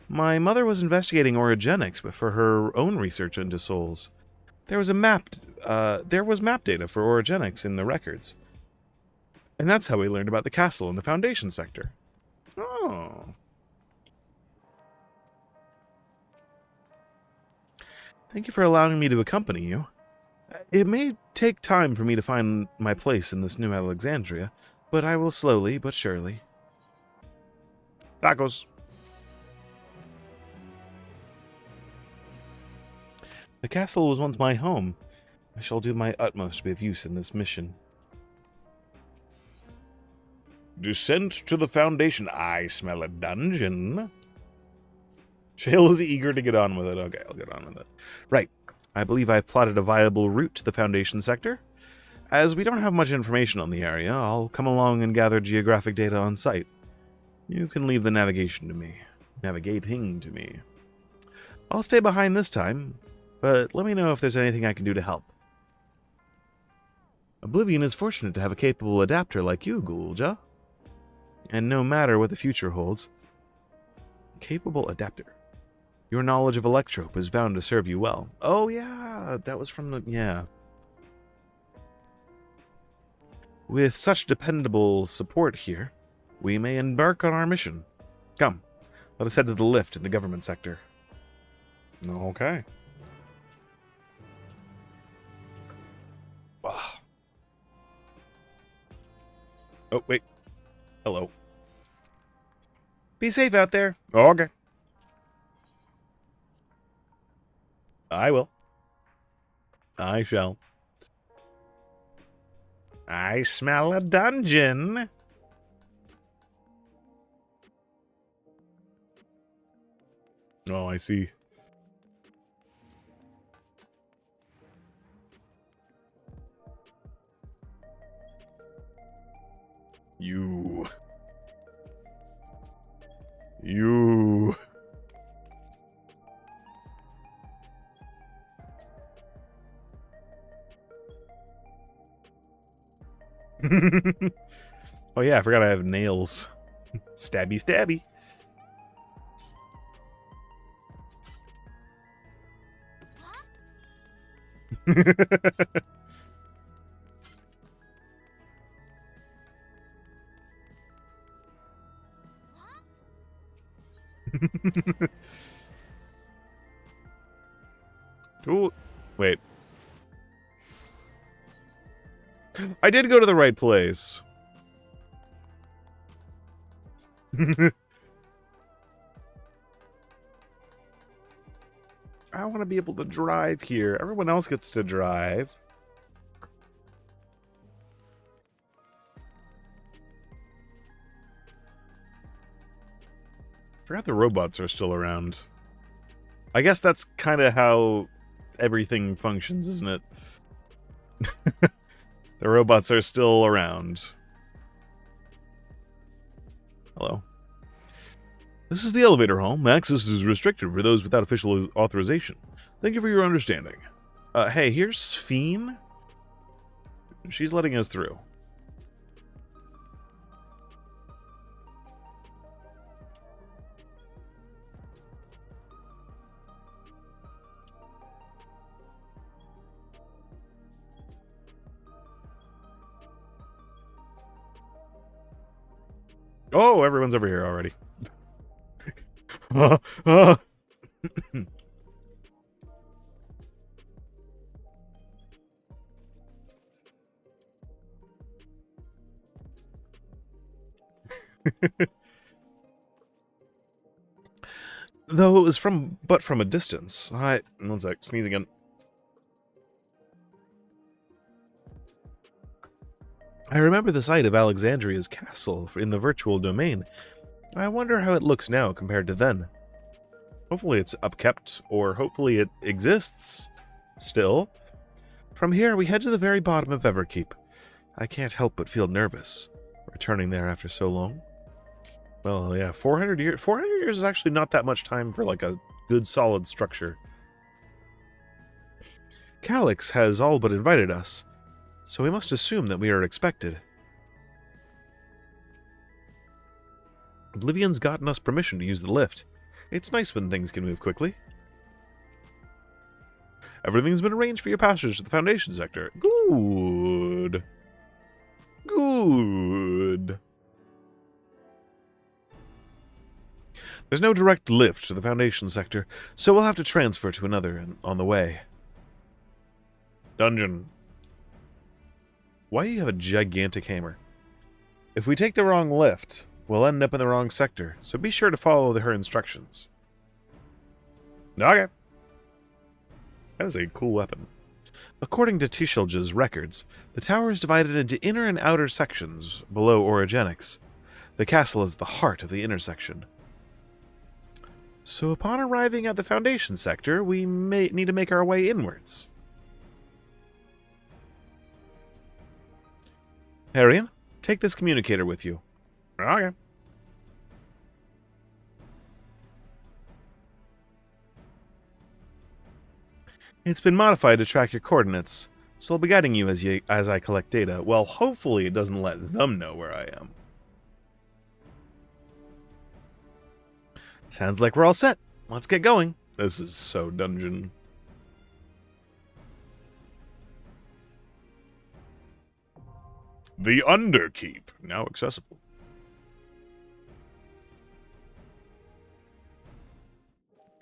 my mother was investigating orogenics for her own research into souls. There was map data for orogenics in the records. And that's how we learned about the castle and the Foundation sector. Oh. Thank you for allowing me to accompany you. It may take time for me to find my place in this new Alexandria, but I will slowly but surely. Tacos. The castle was once my home. I shall do my utmost to be of use in this mission. Descent to the Foundation. I smell a dungeon. Shale is eager to get on with it. Okay, I'll get on with it. Right. I believe I've plotted a viable route to the Foundation sector. As we don't have much information on the area, I'll come along and gather geographic data on site. You can leave the navigating to me. I'll stay behind this time, but let me know if there's anything I can do to help. Oblivion is fortunate to have a capable adapter like you, Gulja. And no matter what the future holds, capable adapter. Your knowledge of Electrope is bound to serve you well. Oh yeah, that was from the... yeah. With such dependable support here, we may embark on our mission. Come, let us head to the lift in the government sector. Okay. Oh, wait. Hello. Be safe out there. Okay. I will. I shall. I smell a dungeon. Oh, I see. You. Oh yeah, I forgot I have nails. Stabby, stabby. Ooh, wait. I did go to the right place. I want to be able to drive here. Everyone else gets to drive. Forgot the robots are still around. I guess that's kind of how everything functions, isn't it? The robots are still around. Hello. This is the elevator hall. Access is restricted for those without official authorization. Thank you for your understanding. Hey, here's Sphene. She's letting us through. Oh, everyone's over here already. Though it was from a distance. One sec, sneeze again. I remember the site of Alexandria's castle in the virtual domain. I wonder how it looks now compared to then. Hopefully it's upkept, or hopefully it exists still. From here, we head to the very bottom of Everkeep. I can't help but feel nervous, returning there after so long. Well, yeah, 400 years. 400 years is actually not that much time for, like, a good, solid structure. Calyx has all but invited us, so we must assume that we are expected. Oblivion's gotten us permission to use the lift. It's nice when things can move quickly. Everything's been arranged for your passage to the Foundation sector. Good. Good. There's no direct lift to the Foundation sector, so we'll have to transfer to another on the way. Dungeon. Why do you have a gigantic hammer? If we take the wrong lift, we'll end up in the wrong sector, so be sure to follow her instructions. Okay. That is a cool weapon. According to Tishelja's records, the tower is divided into inner and outer sections below Orogenics. The castle is the heart of the intersection. So upon arriving at the Foundation sector, we may need to make our way inwards. Harriet, take this communicator with you. Okay. It's been modified to track your coordinates, so I'll be guiding you as I collect data. Well, hopefully it doesn't let them know where I am. Sounds like we're all set. Let's get going. This is so dungeon. The Underkeep. Now accessible.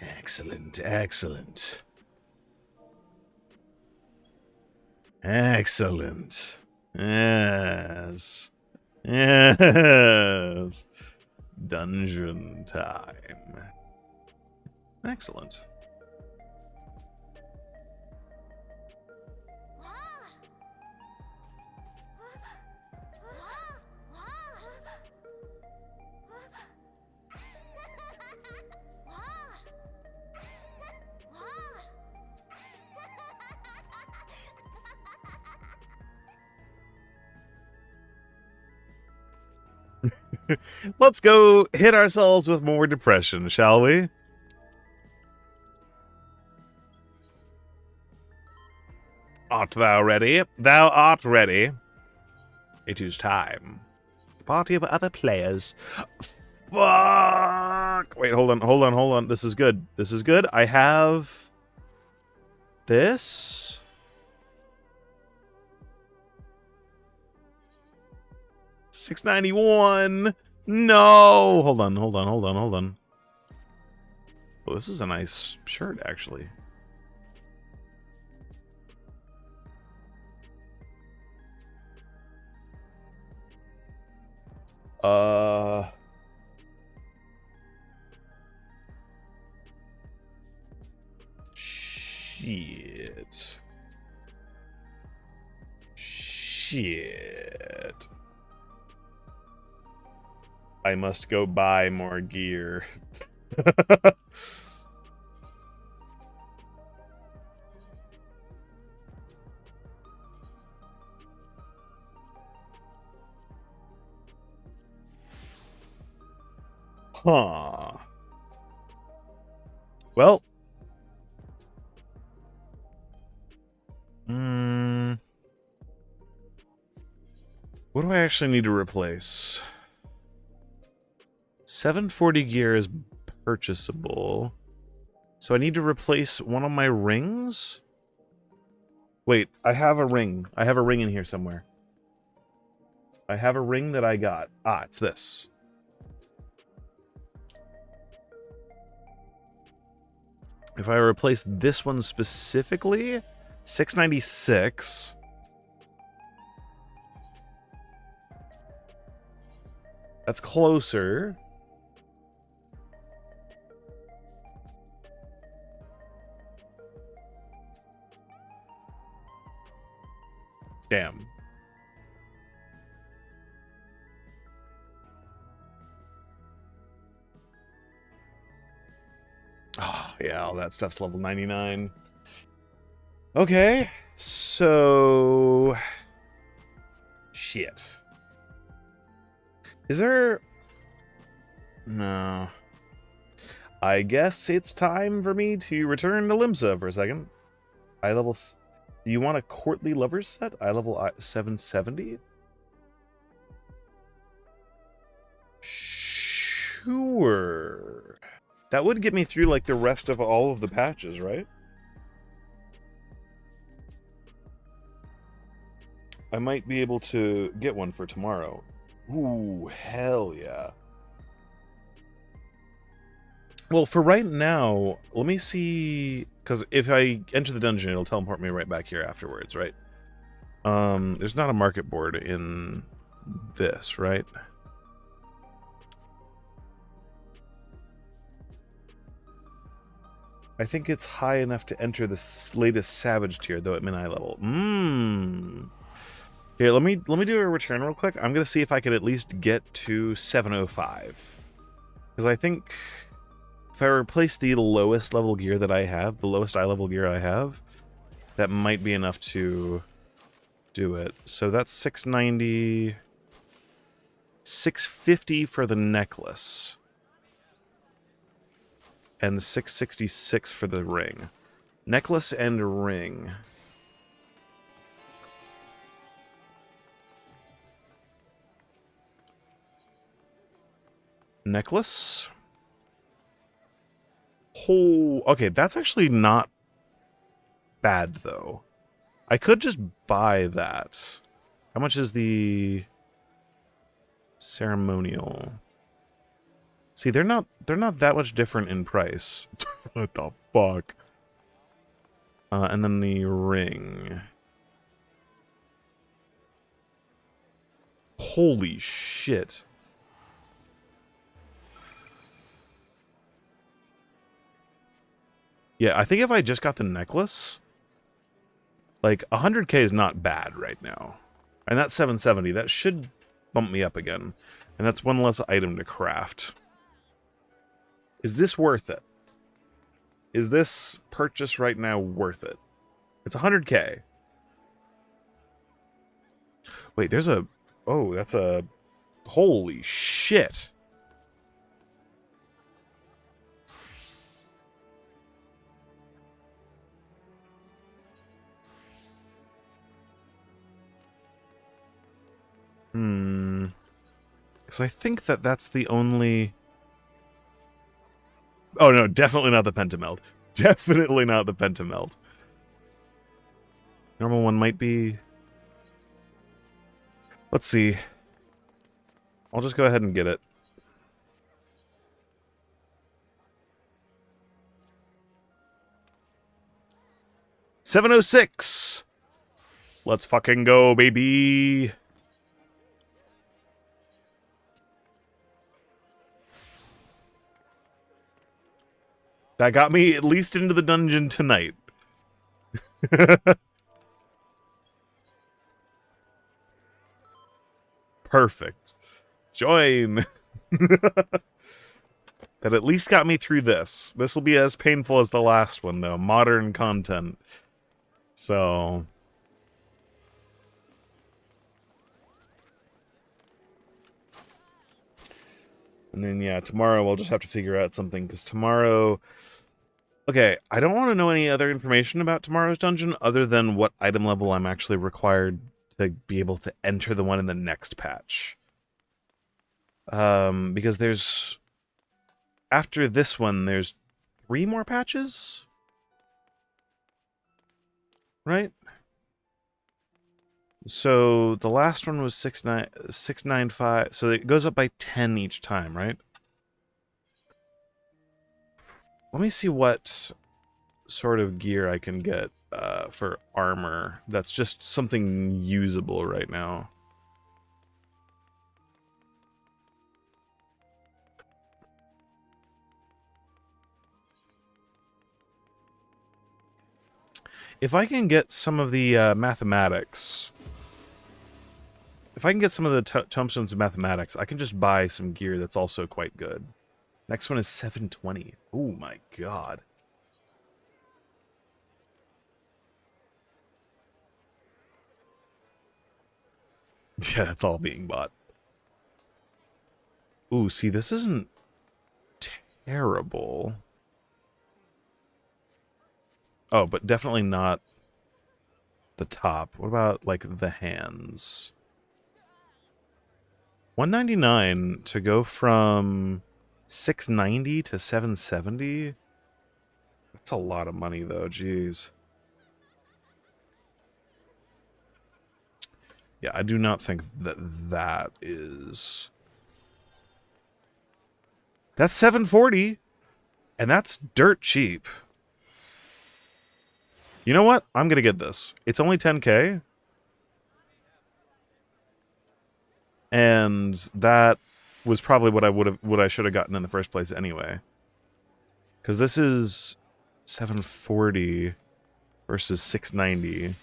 Excellent, excellent. Excellent. Yes. Yes. Dungeon time. Excellent. Let's go hit ourselves with more depression, shall we? Art thou ready? Thou art ready. It is time. The party of other players. Fuck! Wait, hold on. This is good. This is good. I have this. $691. No. Hold on. Well, this is a nice shirt, actually. Shit. I must go buy more gear. Huh. Well. What do I actually need to replace? 740 gear is purchasable. So I need to replace one of my rings? Wait, I have a ring. I have a ring in here somewhere. I have a ring that I got. Ah, it's this. If I replace this one specifically, 696. That's closer. Damn. Oh, yeah, all that stuff's level 99. Okay, so... Shit. Is there... No. I guess it's time for me to return to Limsa for a second. Eye level... Do you want a courtly lovers set? Eye level 770? Sure. That would get me through, like, the rest of all of the patches, right? I might be able to get one for tomorrow. Ooh, hell yeah. Well, for right now, let me see... Because if I enter the dungeon, it'll teleport me right back here afterwards, right? There's not a market board in this, right? I think it's high enough to enter the latest Savage tier, though at mid-eye level. Here, let me do a return real quick. I'm gonna see if I can at least get to 705. Because I think if I replace the lowest level gear that I have, the lowest eye level gear I have, that might be enough to do it. So that's 690, 650 for the necklace, and 666 for the ring. Necklace and ring. Necklace. Oh, okay, that's actually not bad, though. I could just buy that. How much is the ceremonial? See, they're not that much different in price. What the fuck? And then the ring. Holy shit. Yeah, I think if I just got the necklace, like 100k is not bad right now. And that's 770. That should bump me up again. And that's one less item to craft. Is this worth it? Is this purchase right now worth it? It's 100k. Wait, there's a... Oh, that's a... Holy shit. Because I think that that's the only... Oh, no, definitely not the pentameld. Definitely not the pentameld. Normal one might be... Let's see. I'll just go ahead and get it. $706! Let's fucking go, baby! That got me at least into the dungeon tonight. Perfect. Join. That at least got me through this. This will be as painful as the last one, though. Modern content. So... And then, yeah, tomorrow we'll just have to figure out something, because tomorrow... Okay, I don't want to know any other information about tomorrow's dungeon other than what item level I'm actually required to be able to enter the one in the next patch. Because there's... After this one, there's 3 more patches? Right? So the last one was 695, so it goes up by 10 each time, right? Let me see what sort of gear I can get for armor that's just something usable right now. If I can get some of the mathematics... If I can get some of the tomestones of mathematics, I can just buy some gear that's also quite good. Next one is 720. Oh my god. Yeah, that's all being bought. Ooh, see, this isn't terrible. Oh, but definitely not the top. What about, like, the hands? 199 to go from 690 to 770? That's a lot of money, though. Jeez. Yeah, I do not think that that is... That's 740, and that's dirt cheap. You know what? I'm gonna get this. It's only 10k. And that was probably what I should have gotten in the first place anyway. Because this is 740 versus 690.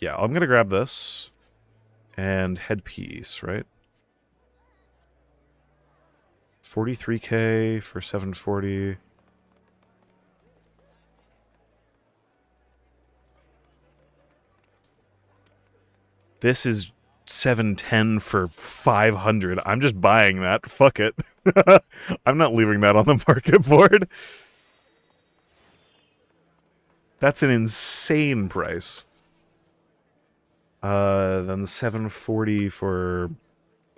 Yeah, I'm gonna grab this and headpiece, right? 43k for 740. This is 710 for 500. I'm just buying that. Fuck it. I'm not leaving that on the market board. That's an insane price. Then 740 for...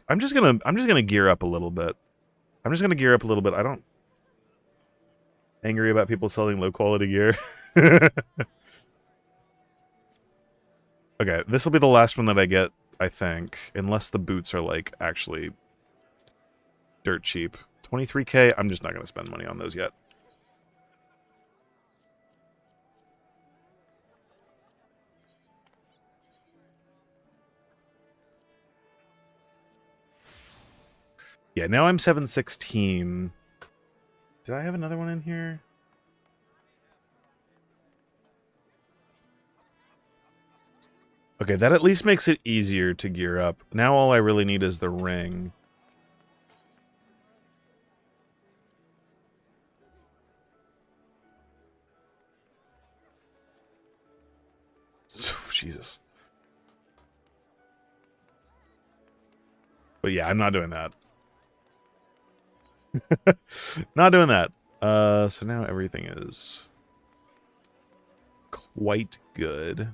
I'm just gonna gear up a little bit. I don't angry about people selling low quality gear. Okay, this will be the last one that I get, I think, unless the boots are like actually dirt cheap. 23k, I'm just not gonna spend money on those yet. Yeah, now I'm 716. Did I have another one in here? Okay, that at least makes it easier to gear up. Now all I really need is the ring. Jesus. But yeah, I'm not doing that. Not doing that. So now everything is quite good.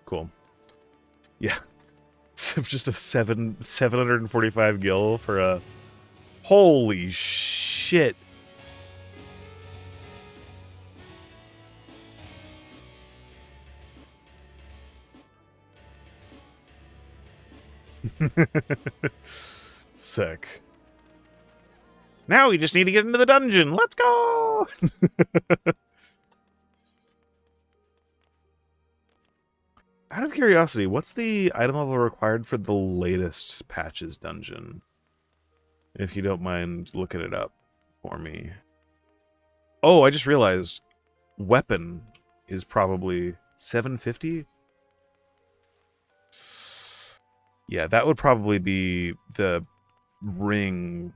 Cool. Yeah. Just a 745 gil for a... Holy shit. Sick. Now we just need to get into the dungeon. Let's go! Out of curiosity, what's the item level required for the latest patches dungeon? If you don't mind looking it up for me. Oh, I just realized weapon is probably 750? Yeah, that would probably be the ring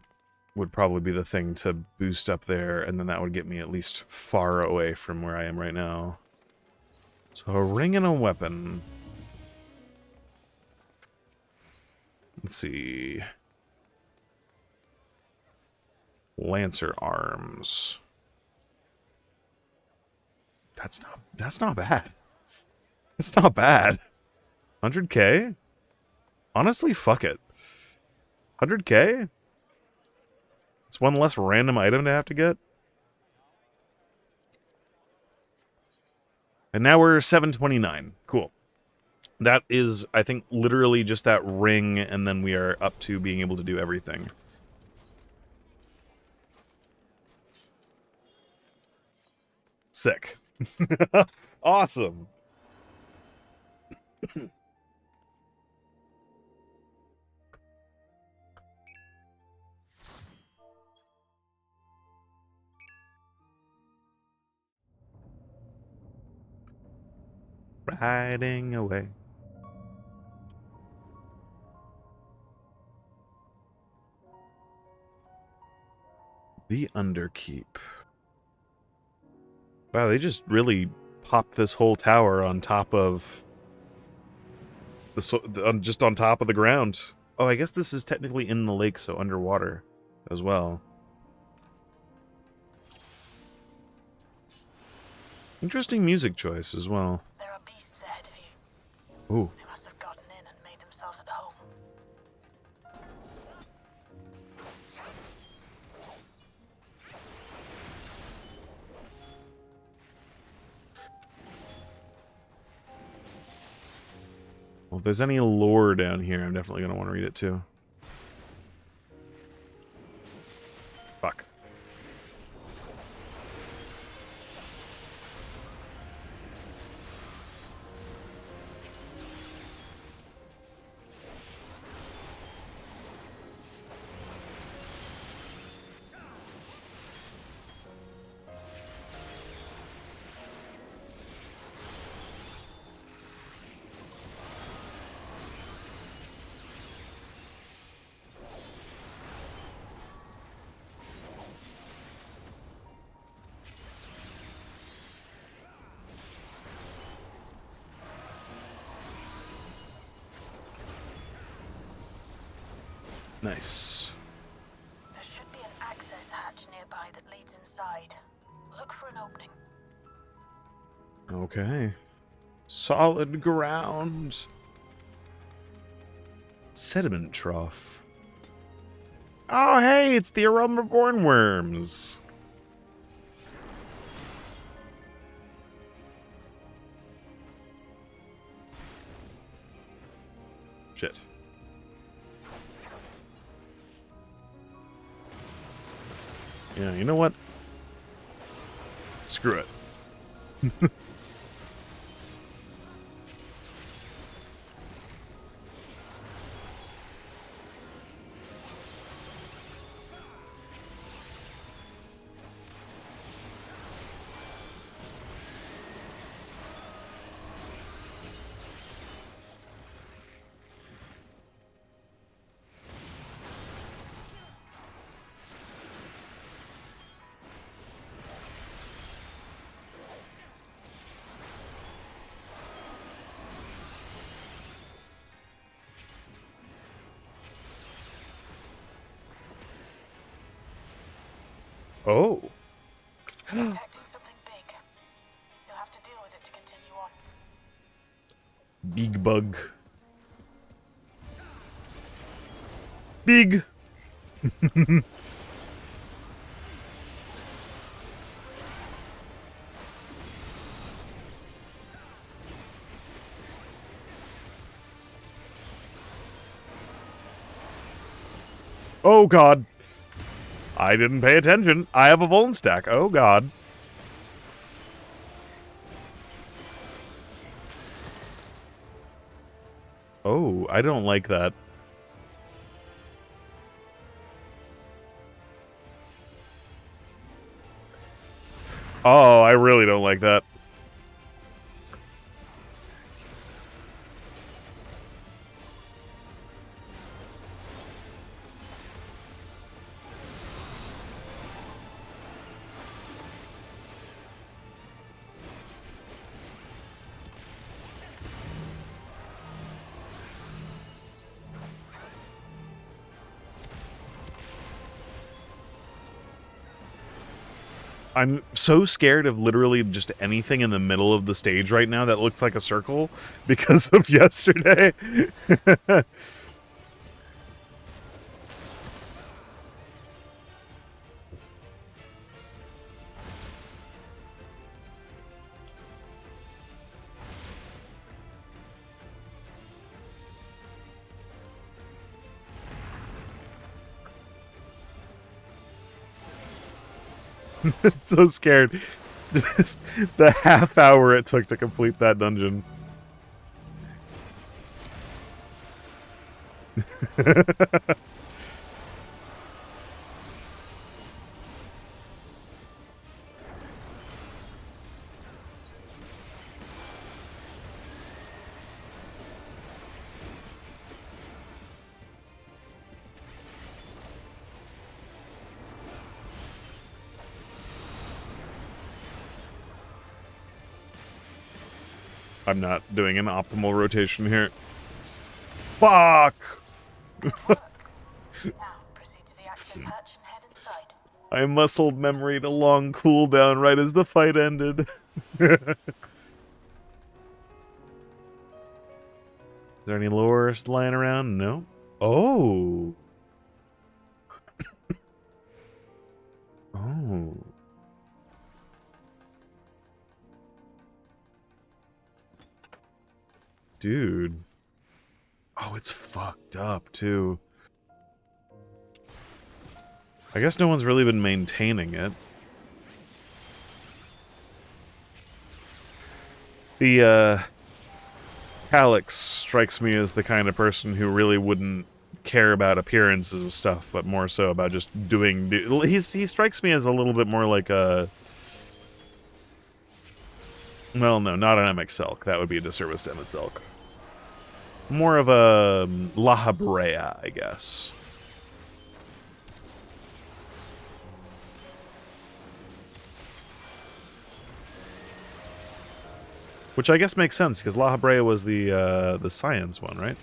would probably be the thing to boost up there, and then that would get me at least far away from where I am right now. So a ring and a weapon. Let's see. Lancer arms. That's not bad. It's not bad. 100k? Honestly, fuck it. 100k? It's one less random item to have to get. And now we're 729. Cool. That is, I think, literally just that ring, and then we are up to being able to do everything. Sick. Awesome. Riding away. The Underkeep. Wow, they just really popped this whole tower on top of just on top of the ground. Oh, I guess this is technically in the lake, so underwater as well. Interesting music choice as well. There are beasts ahead of you. Ooh. They must have gotten in and made themselves at home. Well, if there's any lore down here, I'm definitely going to want to read it too. Fuck. Nice. There should be an access hatch nearby that leads inside. Look for an opening. Okay. Solid ground. Sediment trough. Oh, hey, it's the Aroma Reborn worms. Shit. Yeah, you know what? Screw it. Oh. Detecting something big. You'll have to deal with it to continue on. Big bug. Big. Oh, God. I didn't pay attention. I have a Vuln stack. Oh, God. Oh, I don't like that. Oh, I really don't like that. I'm so scared of literally just anything in the middle of the stage right now that looks like a circle because of yesterday. So scared. Just the half hour it took to complete that dungeon. I'm not doing an optimal rotation here. Fuck! Now, proceed to the access hatch and head inside. I muscled memory to long cooldown right as the fight ended. Is there any lore lying around? No. Oh. Oh. Dude. Oh, it's fucked up, too. I guess no one's really been maintaining it. The, Calyx strikes me as the kind of person who really wouldn't care about appearances of stuff, but more so about just doing... He strikes me as a little bit more like a... Well, no, not an MX Elk. That would be a disservice to MX Elk. More of a La Habrea, I guess. Which I guess makes sense, because La Habrea was the science one, right?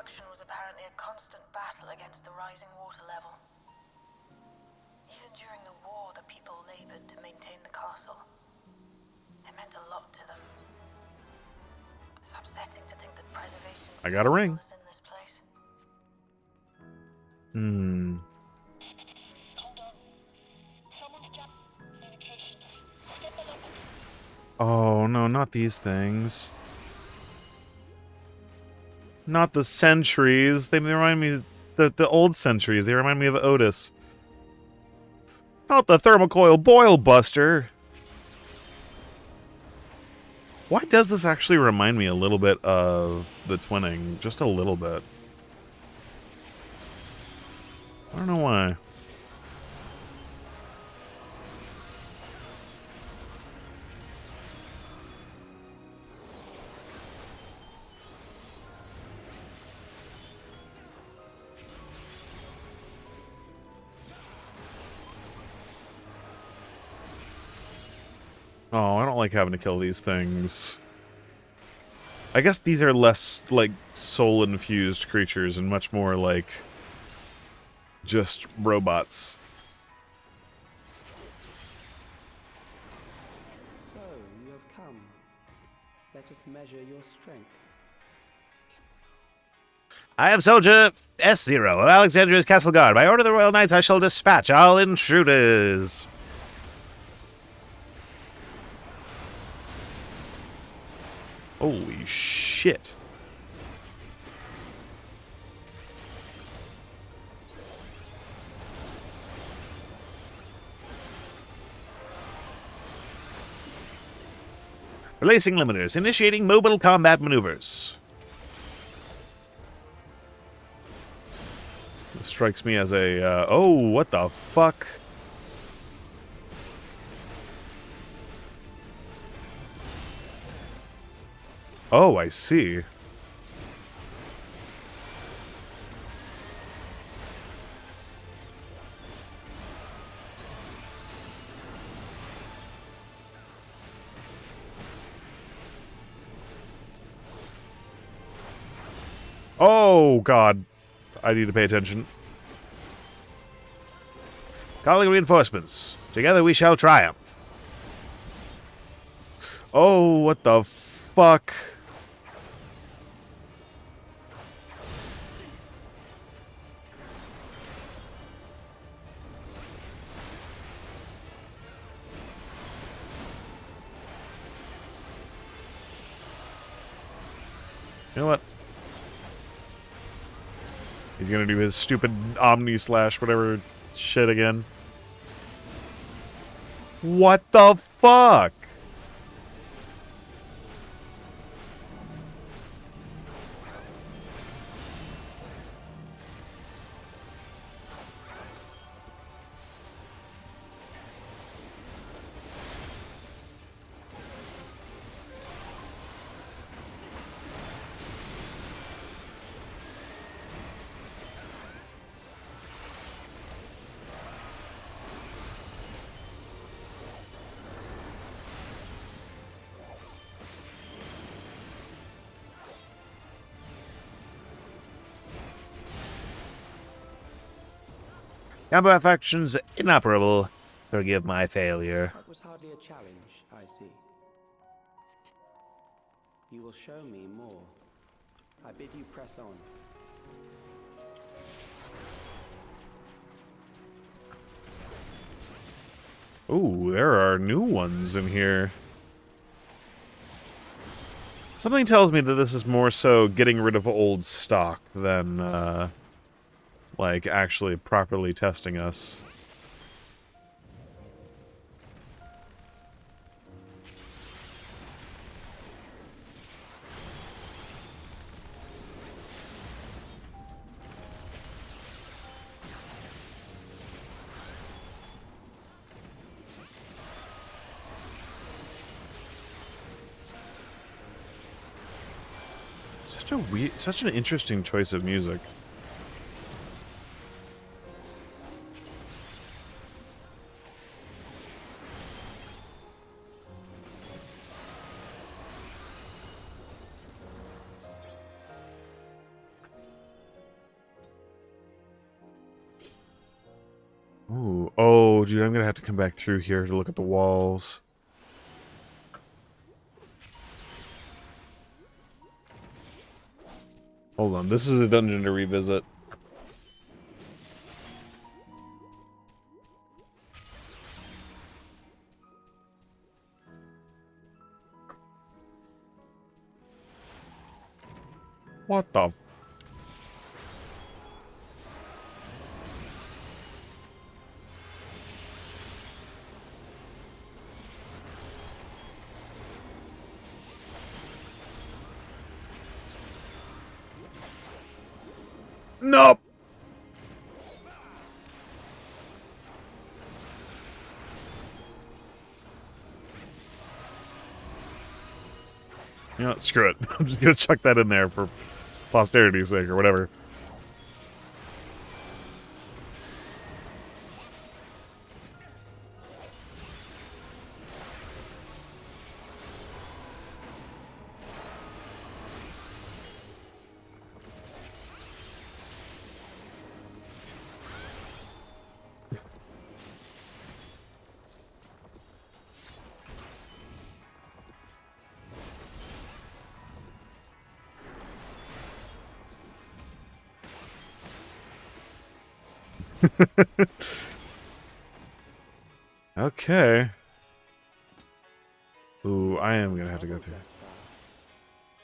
destruction was apparently a constant battle against the rising water level. Even during the war, the people labored to maintain the castle. It meant a lot to them. It's upsetting to think that preservation I got a ring. is in this place. Hmm. Oh, no, not these things. Not the sentries. They remind me... The old sentries. They remind me of Otis. Not the thermocoil boil buster. Why does this actually remind me a little bit of the twinning? Just a little bit. I don't know why. Oh, I don't like having to kill these things. I guess these are less, like, soul-infused creatures and much more like just robots. So, you have come. Let us measure your strength. I am Soldier S0 of Alexandria's Castle Guard. By order of the Royal Knights, I shall dispatch all intruders. Holy shit. Releasing limiters. Initiating mobile combat maneuvers. This strikes me as a, oh, what the fuck? Oh, I see. Oh, God. I need to pay attention. Calling reinforcements. Together we shall triumph. Oh, what the fuck? You know what? He's gonna do his stupid Omni slash whatever shit again. What the fuck? Combat factions inoperable. Forgive my failure. That was hardly a challenge, I see. You will show me more. I bid you press on. Ooh, there are new ones in here. Something tells me that this is more so getting rid of old stock than, like, actually properly testing us. Such an interesting choice of music. Oh, dude, I'm gonna have to come back through here to look at the walls. Hold on, this is a dungeon to revisit. What the f- Nope! You know what? Screw it. I'm just gonna chuck that in there for posterity's sake or whatever. Okay. Ooh, I am gonna have to go through.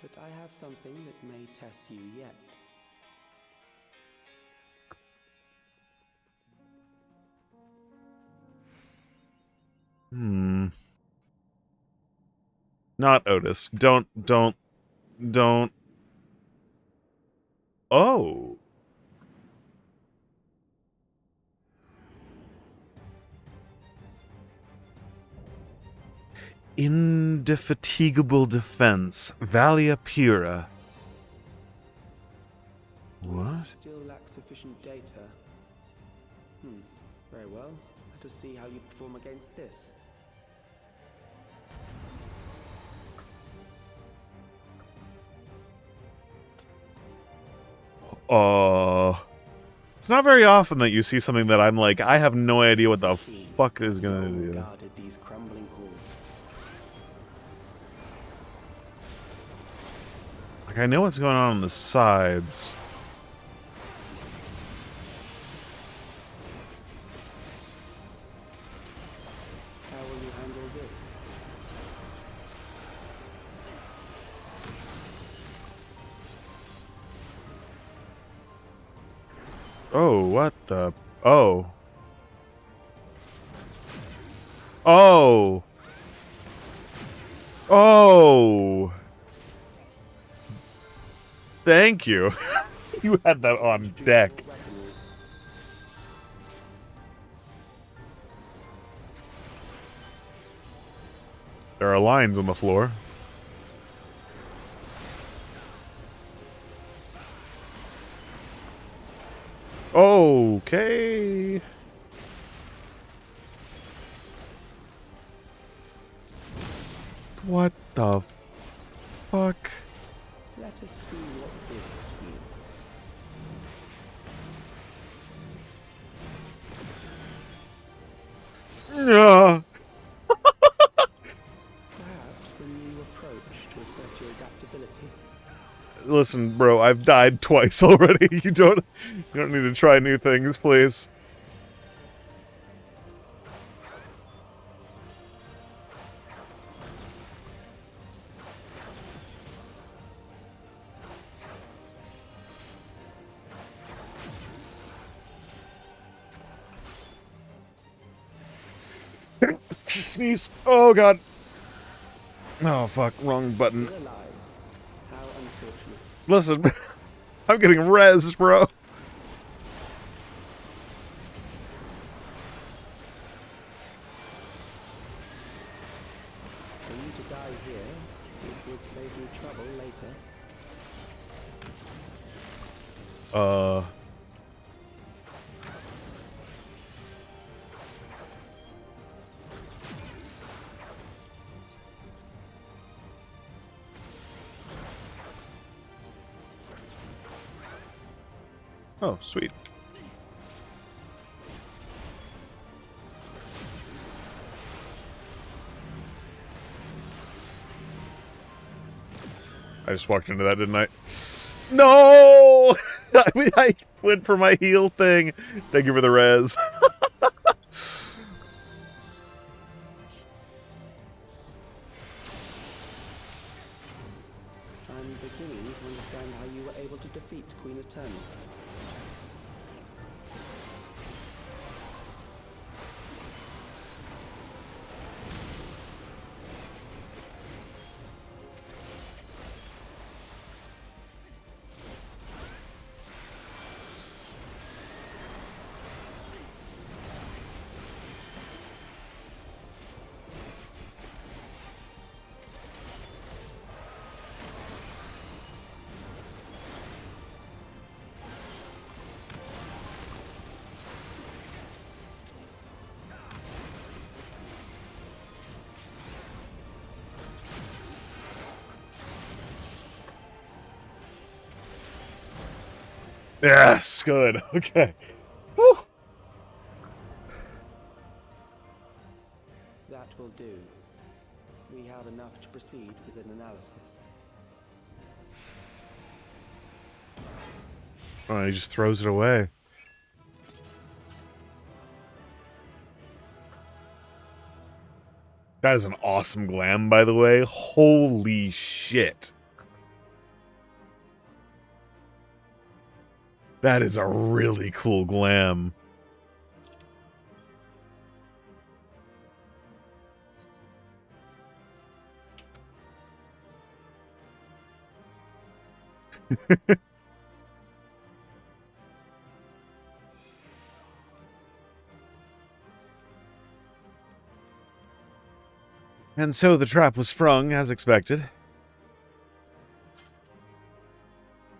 But I have something that may test you yet. Not Otis. Don't. Oh. Indefatigable defense. Valia Pura. What? Still lack sufficient data. Very well. Let us see how you perform against this. It's not very often that you see something that I'm like, I have no idea what the fuck is gonna do. Guarded these crumbling halls. Like, I know what's going on the sides. How will you handle this? Oh, what the... Oh. Oh! Oh! Thank you. You had that on deck. There are lines on the floor. Okay. What the fuck? Let us see what this means. Yeah. Perhaps a new approach to assess your adaptability. Listen, bro, I've died twice already. You don't need to try new things, please. Sneeze. Oh god. Oh fuck, wrong button. Still alive. How unfortunate. Listen, I'm getting rezzed, bro. For you to die here, it would save you trouble later. Oh, sweet. I just walked into that, didn't I? No! I went for my heal thing. Thank you for the res. I'm beginning to understand how you were able to defeat Queen Eternal. Yes, good. Okay. Whew. That will do. We have enough to proceed with an analysis. Oh, he just throws it away. That is an awesome glam, by the way. Holy shit. That is a really cool glam. And so the trap was sprung, as expected.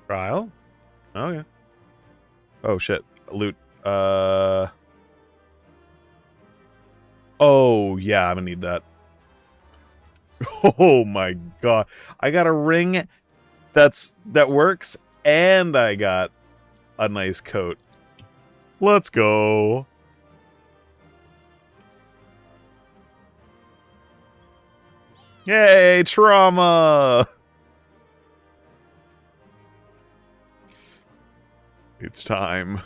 Trial? Okay. Oh, shit. Loot. Oh, yeah, I'm gonna need that. Oh my god. I got a ring that works, and I got a nice coat. Let's go. Yay, trauma! It's time.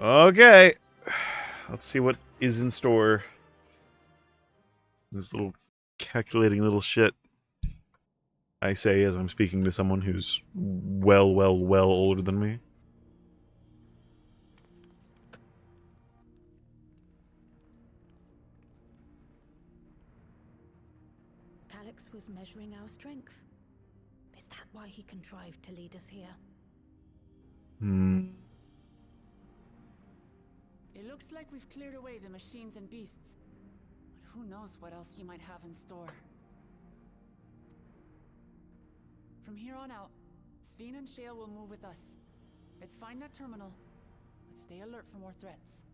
Okay. Let's see what is in store. This little calculating little shit. I say as I'm speaking to someone who's well older than me. Calix was measuring our strength. Is that why he contrived to lead us here? It looks like we've cleared away the machines and beasts. But who knows what else he might have in store. From here on out, Sveen and Shale will move with us. Let's find that terminal, but stay alert for more threats.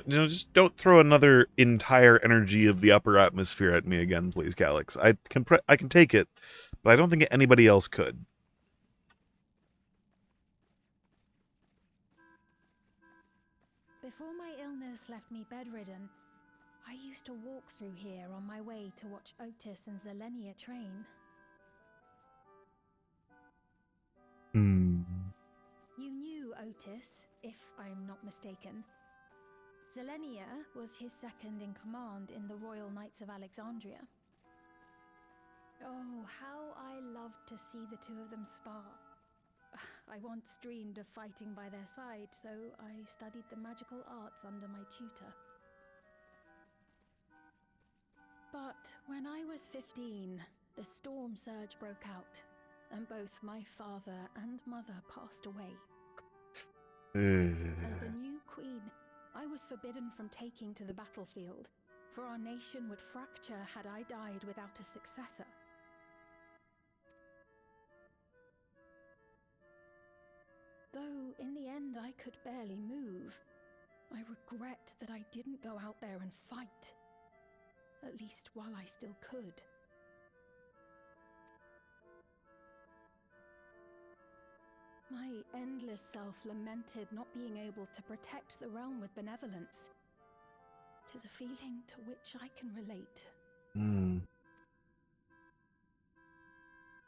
Just don't throw another entire energy of the upper atmosphere at me again, please, Calix. I can take it, but I don't think anybody else could. Before my illness left me bedridden, I used to walk through here on my way to watch Otis and Zelenia train. You knew Otis, if I'm not mistaken. Zelenia was his second in command in the Royal Knights of Alexandria. Oh, how I loved to see the two of them spar. I once dreamed of fighting by their side, so I studied the magical arts under my tutor. But when I was 15, the storm surge broke out, and both my father and mother passed away. As the new queen, I was forbidden from taking to the battlefield, for our nation would fracture had I died without a successor. Though in the end I could barely move, I regret that I didn't go out there and fight. At least while I still could. My endless self lamented not being able to protect the realm with benevolence. 'Tis a feeling to which I can relate.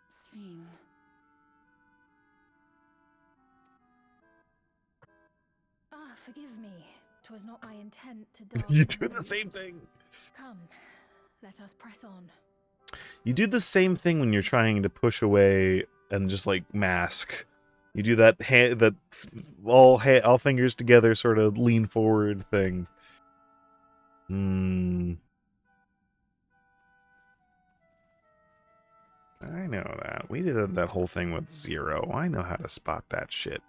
Sven. Ah, forgive me. 'Twas not my intent to dull You the do the mood. same thing. Come, let us press on. You do the same thing when you're trying to push away and just like mask. You do that all fingers together sort of lean forward thing. I know that. We did that whole thing with Zero. I know how to spot that shit.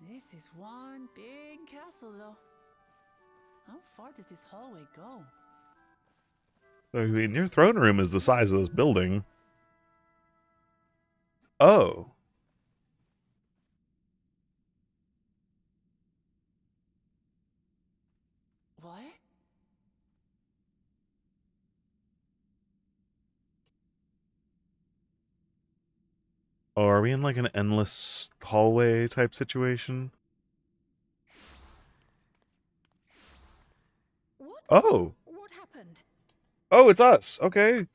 This is one big castle, though. How far does this hallway go? I mean, your throne room is the size of this building. Oh. What? Oh, are we in like an endless hallway type situation? What? Oh. What happened? Oh, it's us. Okay.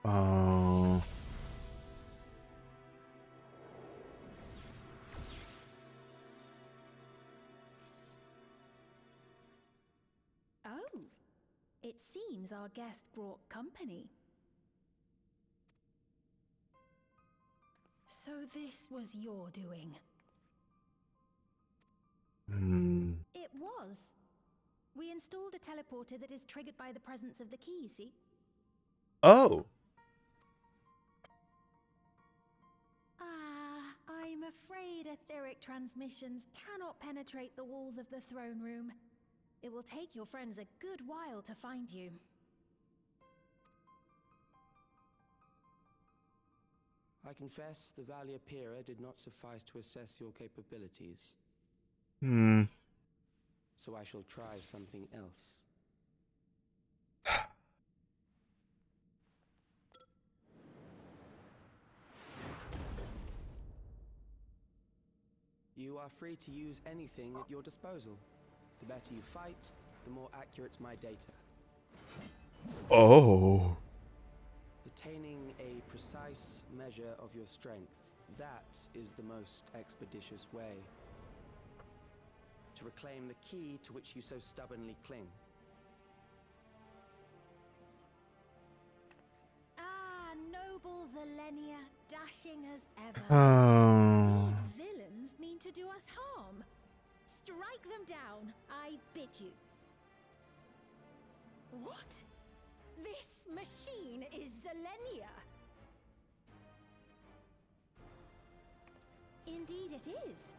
Oh. Oh, it seems our guest brought company. So this was your doing? It was. We installed a teleporter that is triggered by the presence of the key, you see? Oh. I'm afraid etheric transmissions cannot penetrate the walls of the throne room. It will take your friends a good while to find you. I confess the Valia Pira did not suffice to assess your capabilities. So I shall try something else. You are free to use anything at your disposal. The better you fight, the more accurate my data. Oh. Attaining a precise measure of your strength, that is the most expeditious way to reclaim the key to which you so stubbornly cling. Ah, noble Zelenia, dashing as ever. Oh. These villains mean to do us harm. Strike them down, I bid you. What? This machine is Zelenia. Indeed it is.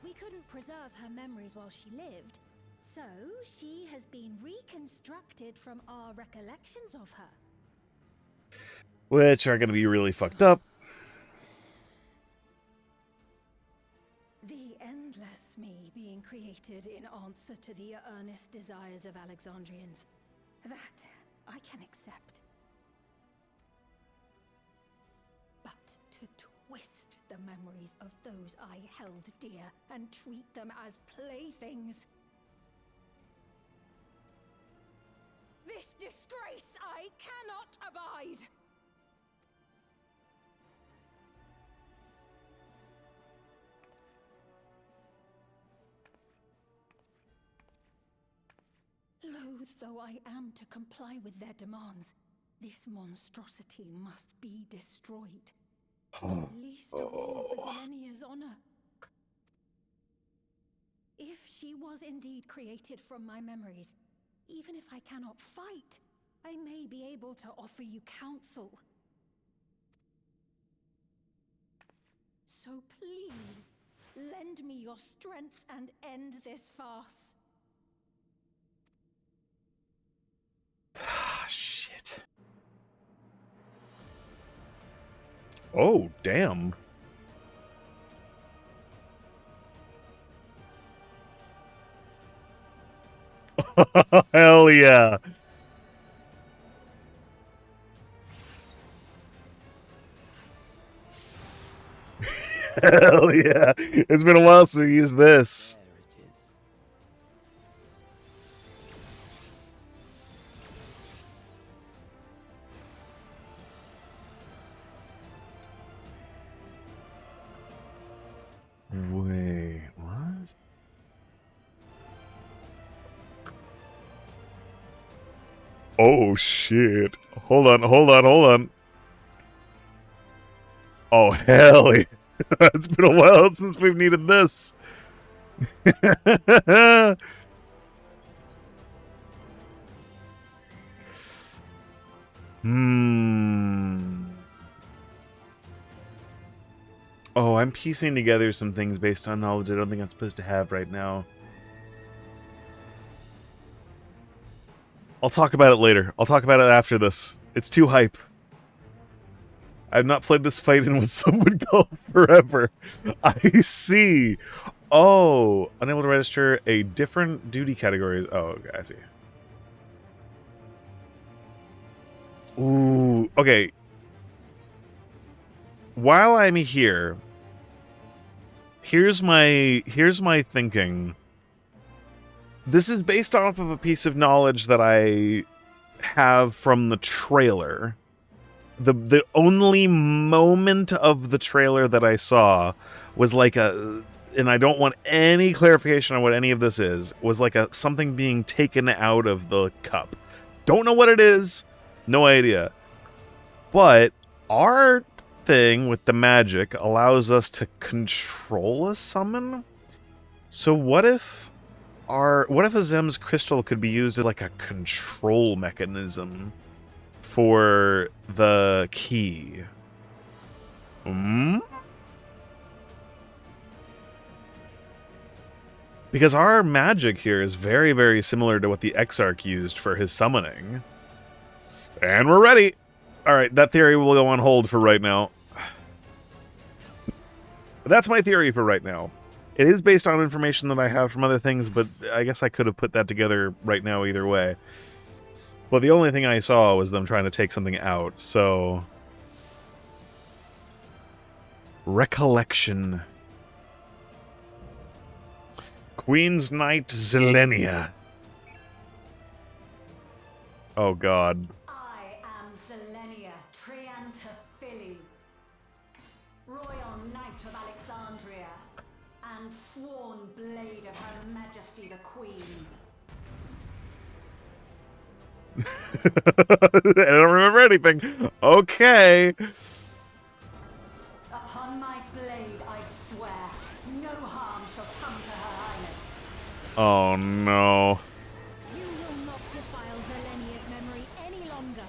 We couldn't preserve her memories while she lived, so she has been reconstructed from our recollections of her. Which are going to be really fucked up. The endless me being created in answer to the earnest desires of Alexandrians. That I can accept. But to twist the memories of those I held dear and treat them as playthings. This disgrace I cannot abide! Loath though I am to comply with their demands, this monstrosity must be destroyed. Least of all for Zelenia's honor. If she was indeed created from my memories, even if I cannot fight, I may be able to offer you counsel. So please, lend me your strength and end this farce. Ah, shit. Oh, damn. Hell yeah. Hell yeah. It's been a while since we used this. Wait, what? Oh shit. Hold on. Oh hell yeah. It's been a while since we've needed this. Oh, I'm piecing together some things based on knowledge I don't think I'm supposed to have right now. I'll talk about it later. I'll talk about it after this. It's too hype. I've not played this fight in what some would call forever. I see. Oh, unable to register a different duty category. Oh, okay, I see. Ooh, okay. While I'm here, here's my thinking. This is based off of a piece of knowledge that I have from the trailer. The only moment of the trailer that I saw was like a, and I don't want any clarification on what any of this is, was like a something being taken out of the cup. Don't know what it is, no idea. But our thing with the magic allows us to control a summon. So what if Azem's crystal could be used as like a control mechanism for the key? Because our magic here is very, very similar to what the Exarch used for his summoning. And we're ready! Alright, that theory will go on hold for right now. That's my theory for right now. It is based on information that I have from other things, but I guess I could have put that together right now either way. But the only thing I saw was them trying to take something out, so... Recollection. Queen's Knight Zelenia. Oh god. I am Zelenia Trianta Philly, Royal Knight of Alexandria, and sworn blade of Her Majesty the Queen. I don't remember anything. Okay. Upon my blade I swear, no harm shall come to Her Highness. Oh no. You will not defile Zelenia's memory any longer.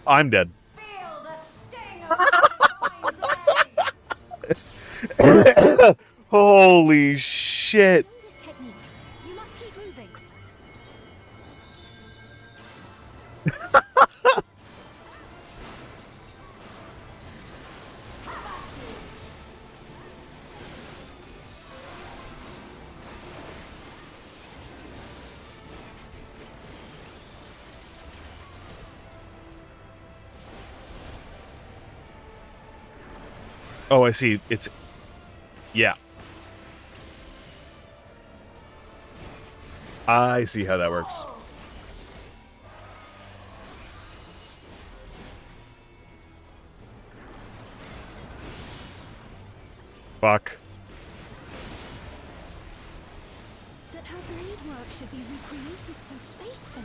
I'm dead. Feel the sting of my blade! Holy shit. This technique. You must keep moving. Oh, I see. It's... Yeah. I see how that works. Fuck. That her blade work should be recreated so faithfully.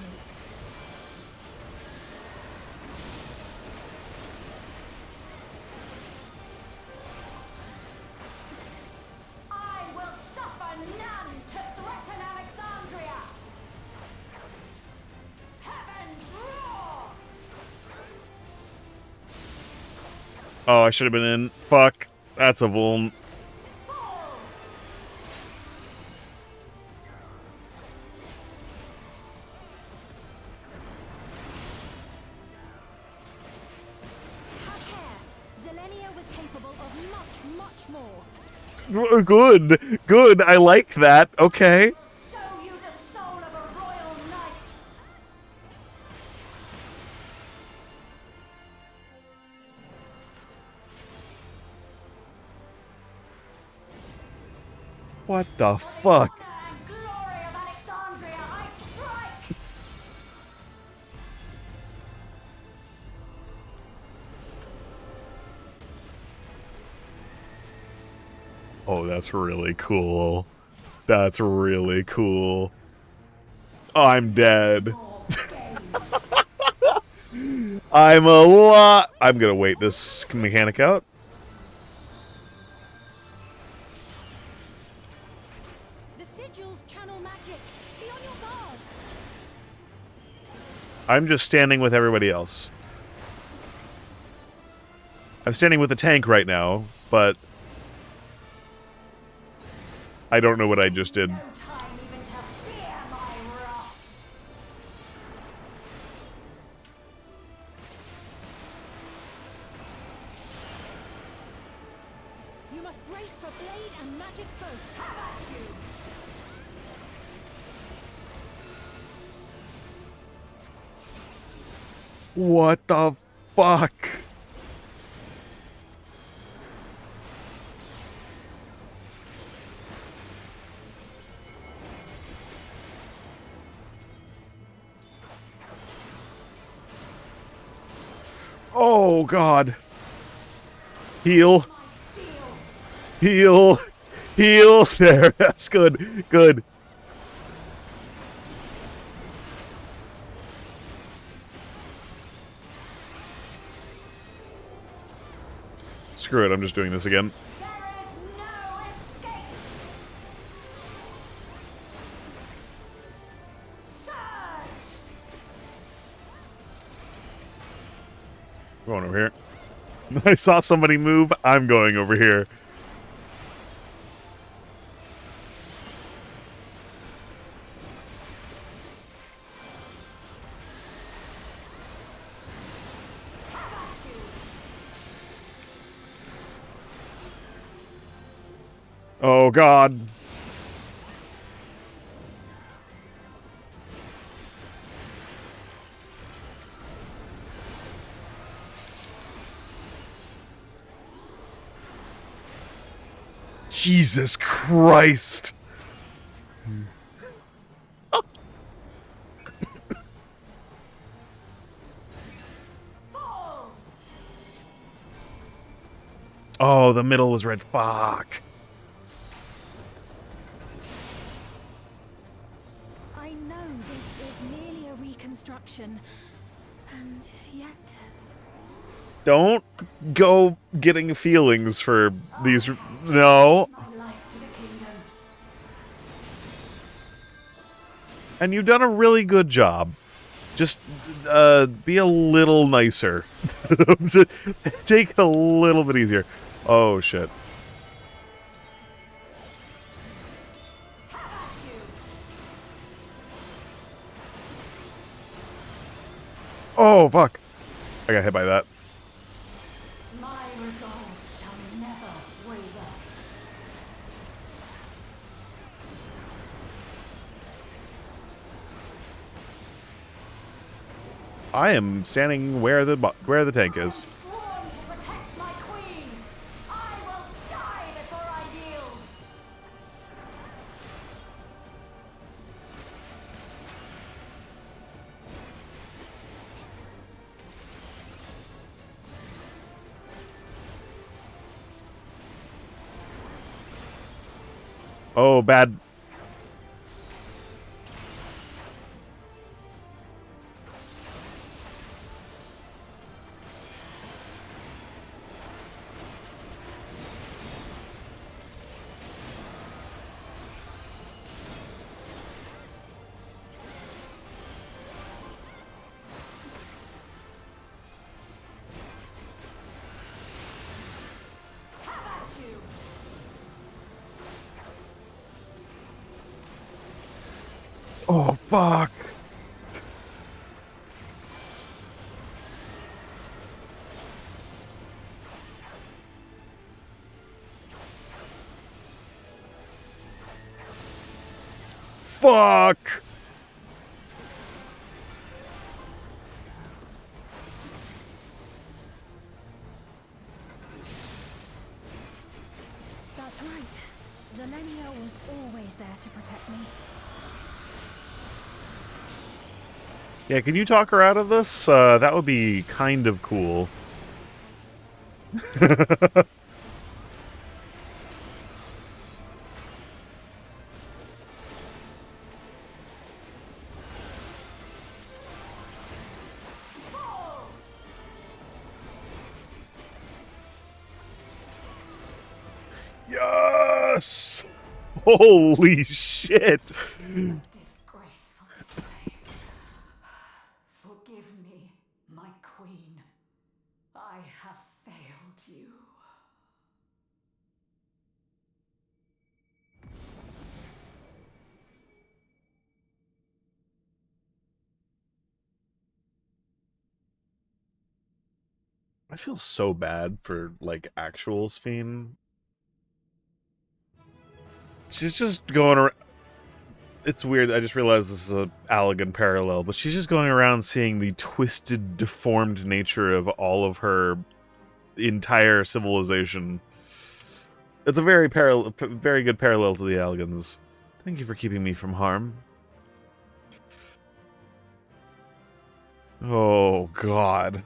Oh, I should have been in. Fuck. That's a vuln. Zelenia was capable of much more. Good. Good. I like that. Okay. Show you the soul of a royal knight. What the fuck? And glory of Alexandria, I strike. Oh, that's really cool. That's really cool. Oh, I'm dead. I'm a lot. I'm gonna wait this mechanic out. The sigils channel magic. Be on your guard. I'm just standing with everybody else. I'm standing with the tank right now, but I don't know what I just did. No time even to fear my wrath. You must brace for blade and magic both. Have at you. What the fuck? Oh, God. Heal. Heal. Heal. There. That's good. Good. Screw it. I'm just doing this again. There is no escape. Surge. Going over here. I saw somebody move. I'm going over here. Oh, God. Jesus Christ. Oh, the middle was red. Fuck. I know this is merely a reconstruction, and yet Don't go getting feelings for these. No. My life to the kingdom. And you've done a really good job. Just be a little nicer. Take it a little bit easier. Oh, shit. Oh, fuck. I got hit by that. My resolve shall never waver. I am standing where the tank is. Sworn to protect my queen. I will die before I yield. Oh, bad. Oh, fuck. Fuck! That's right. Zelenia was always there to protect me. Yeah, can you talk her out of this? That would be kind of cool. Yes! Holy shit! Disgraceful display. Forgive me, my queen. I have failed you. I feel so bad for, like, actual Sphene. She's just going around... It's weird, I just realized this is a Allegan parallel, but she's just going around seeing the twisted, deformed nature of all of her entire civilization. It's a very good parallel to the Allegans. Thank you for keeping me from harm. Oh, God.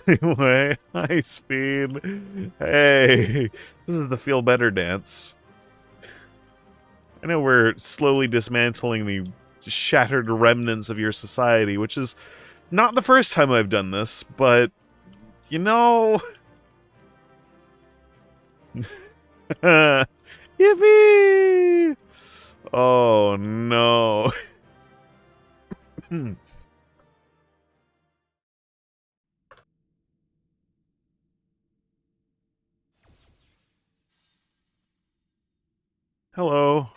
Anyway, hi, Speed. Hey, this is the Feel Better dance. I know we're slowly dismantling the shattered remnants of your society, which is not the first time I've done this, but, you know... Yippee! Oh, no. Hello.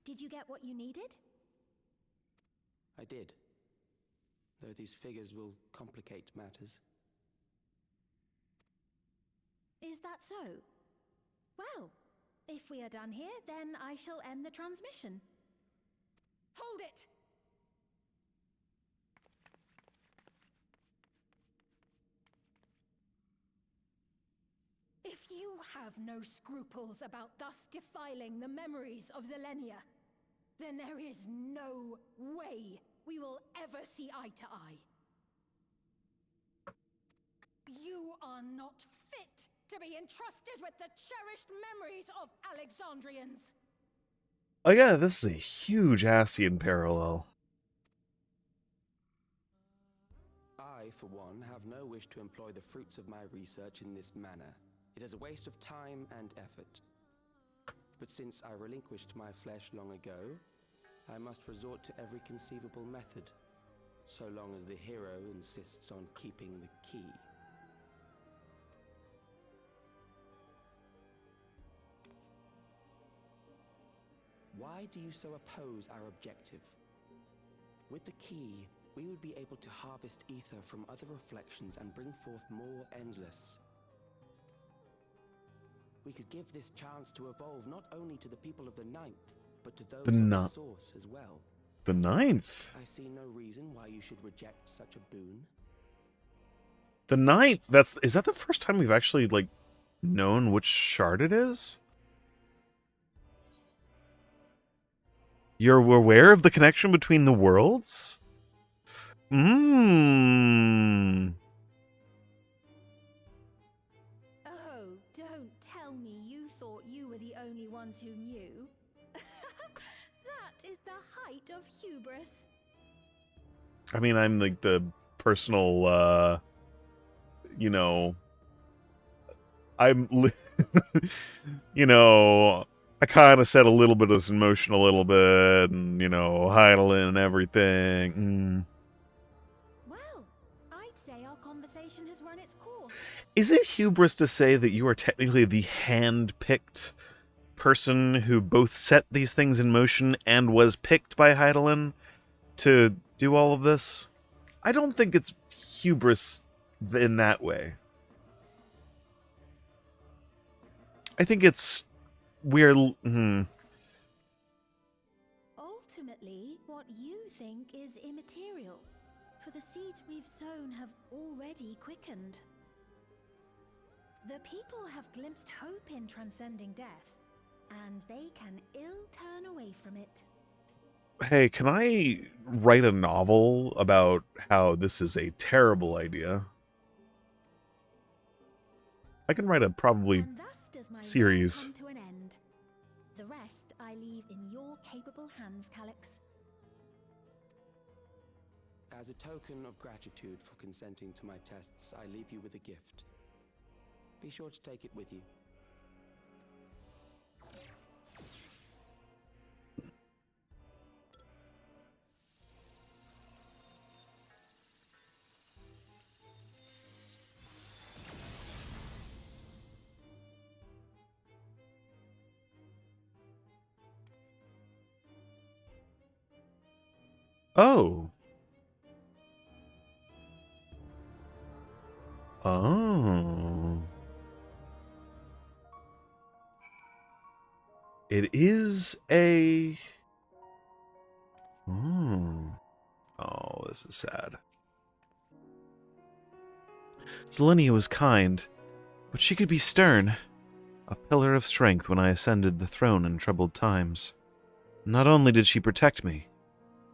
Did you get what you needed? I did. Though these figures will complicate matters. Is that so? Well, if we are done here, then I shall end the transmission. Hold it! If you have no scruples about thus defiling the memories of Zelenia, then there is no way we will ever see eye to eye. You are not fit to be entrusted with the cherished memories of Alexandrians. Oh yeah, this is a huge Ascian parallel. I, for one, have no wish to employ the fruits of my research in this manner. It is a waste of time and effort. But since I relinquished my flesh long ago, I must resort to every conceivable method, so long as the hero insists on keeping the key. Why do you so oppose our objective? With the key, we would be able to harvest ether from other reflections and bring forth more endless. We could give this chance to evolve not only to the people of the Ninth, but to those of the Source as well. The Ninth? I see no reason why you should reject such a boon. The Ninth? Is that the first time we've actually, like, known which shard it is? You're aware of the connection between the worlds? Mmm. Oh, don't tell me you thought you were the only ones who knew. That is the height of hubris. I mean, I'm like the personal, you know, you know, I kind of set a little bit of this in motion a little bit, and, you know, Heidelin and everything. Well, I'd say our conversation has run its course. Is it hubris to say that you are technically the hand-picked person who both set these things in motion and was picked by Heidelin to do all of this. I don't think it's hubris in that way. I think it's Ultimately, what you think is immaterial, for the seeds we've sown have already quickened. The people have glimpsed hope in transcending death, and they can ill turn away from it. Hey, can I write a novel about how this is a terrible idea? I can write a probably And thus does my series. work come to an end. The rest I leave in your capable hands, Calix. As a token of gratitude for consenting to my tests, I leave you with a gift. Be sure to take it with you. Oh. Oh. It is a... Oh, this is sad. Zelenia was kind, but she could be stern. A pillar of strength when I ascended the throne in troubled times. Not only did she protect me,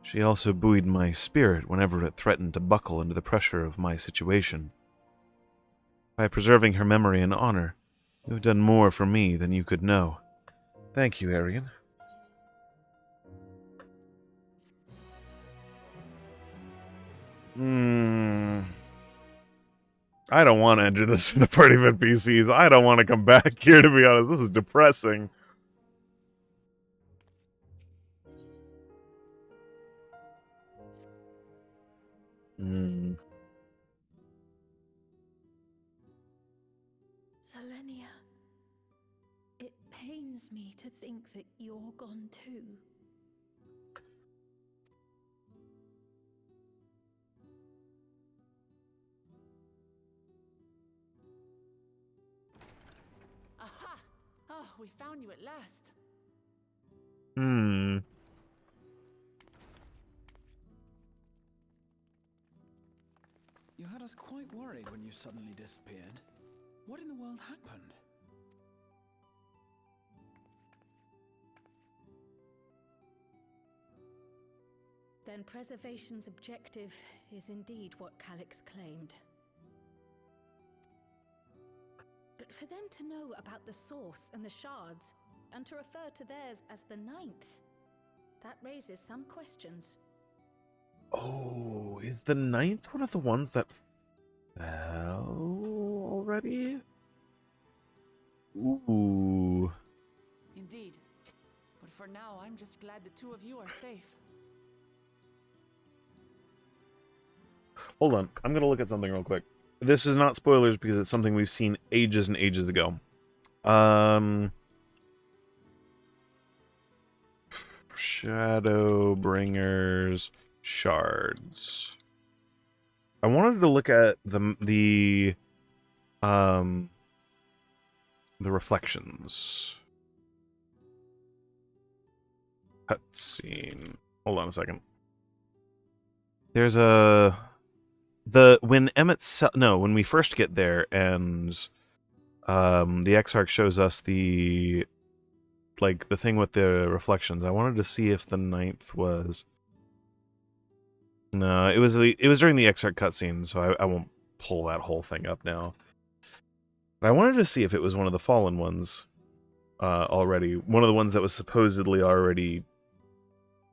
she also buoyed my spirit whenever it threatened to buckle under the pressure of my situation. By preserving her memory and honor, you have done more for me than you could know. Thank you, Arian. I don't want to enter this in the party of NPCs. I don't want to come back here, to be honest. This is depressing. Zelenia, it pains me to think that you're gone too. Aha! Oh, we found you at last. You had us quite worried when you suddenly disappeared. What in the world happened? Then preservation's objective is indeed what Calix claimed. But for them to know about the source and the shards, and to refer to theirs as the ninth, that raises some questions. Oh, is the ninth one of the ones that fell already? Ooh. Indeed. But for now, I'm just glad the two of you are safe. Hold on, I'm gonna look at something real quick. This is not spoilers because it's something we've seen ages and ages ago. Shadowbringers shards. I wanted to look at the reflections. Cutscene. Hold on a second. There's when when we first get there and the Exarch shows us the thing with the reflections. I wanted to see if the ninth was. No, it was during the Exarch cutscene, so I won't pull that whole thing up now. But I wanted to see if it was one of the fallen ones already. One of the ones that was supposedly already.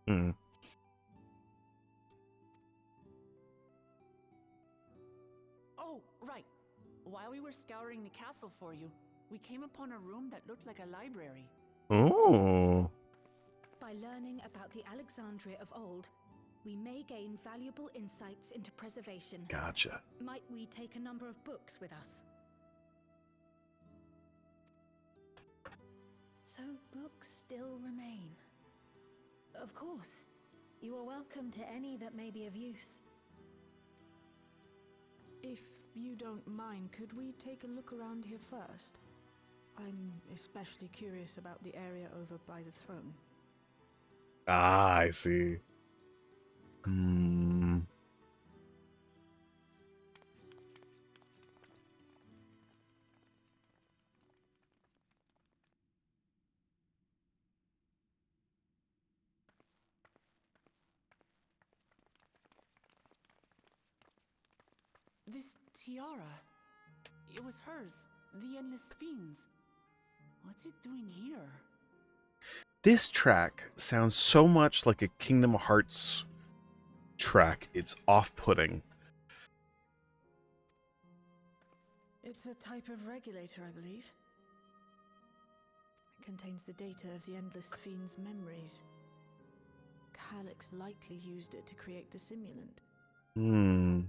Oh, right. While we were scouring the castle for you, we came upon a room that looked like a library. Oh. By learning about the Alexandria of old, we may gain valuable insights into preservation. Gotcha. Might we take a number of books with us? So books still remain. Of course. You are welcome to any that may be of use. If you don't mind, could we take a look around here first? I'm especially curious about the area over by the throne. Ah, I see. Hmm. This tiara. It was hers. The Endless Fiends. What's it doing here? This track sounds so much like a Kingdom Hearts track. It's off-putting. It's a type of regulator, I believe. It contains the data of the Endless Fiend's memories. Calyx likely used it to create the simulant. Hmm.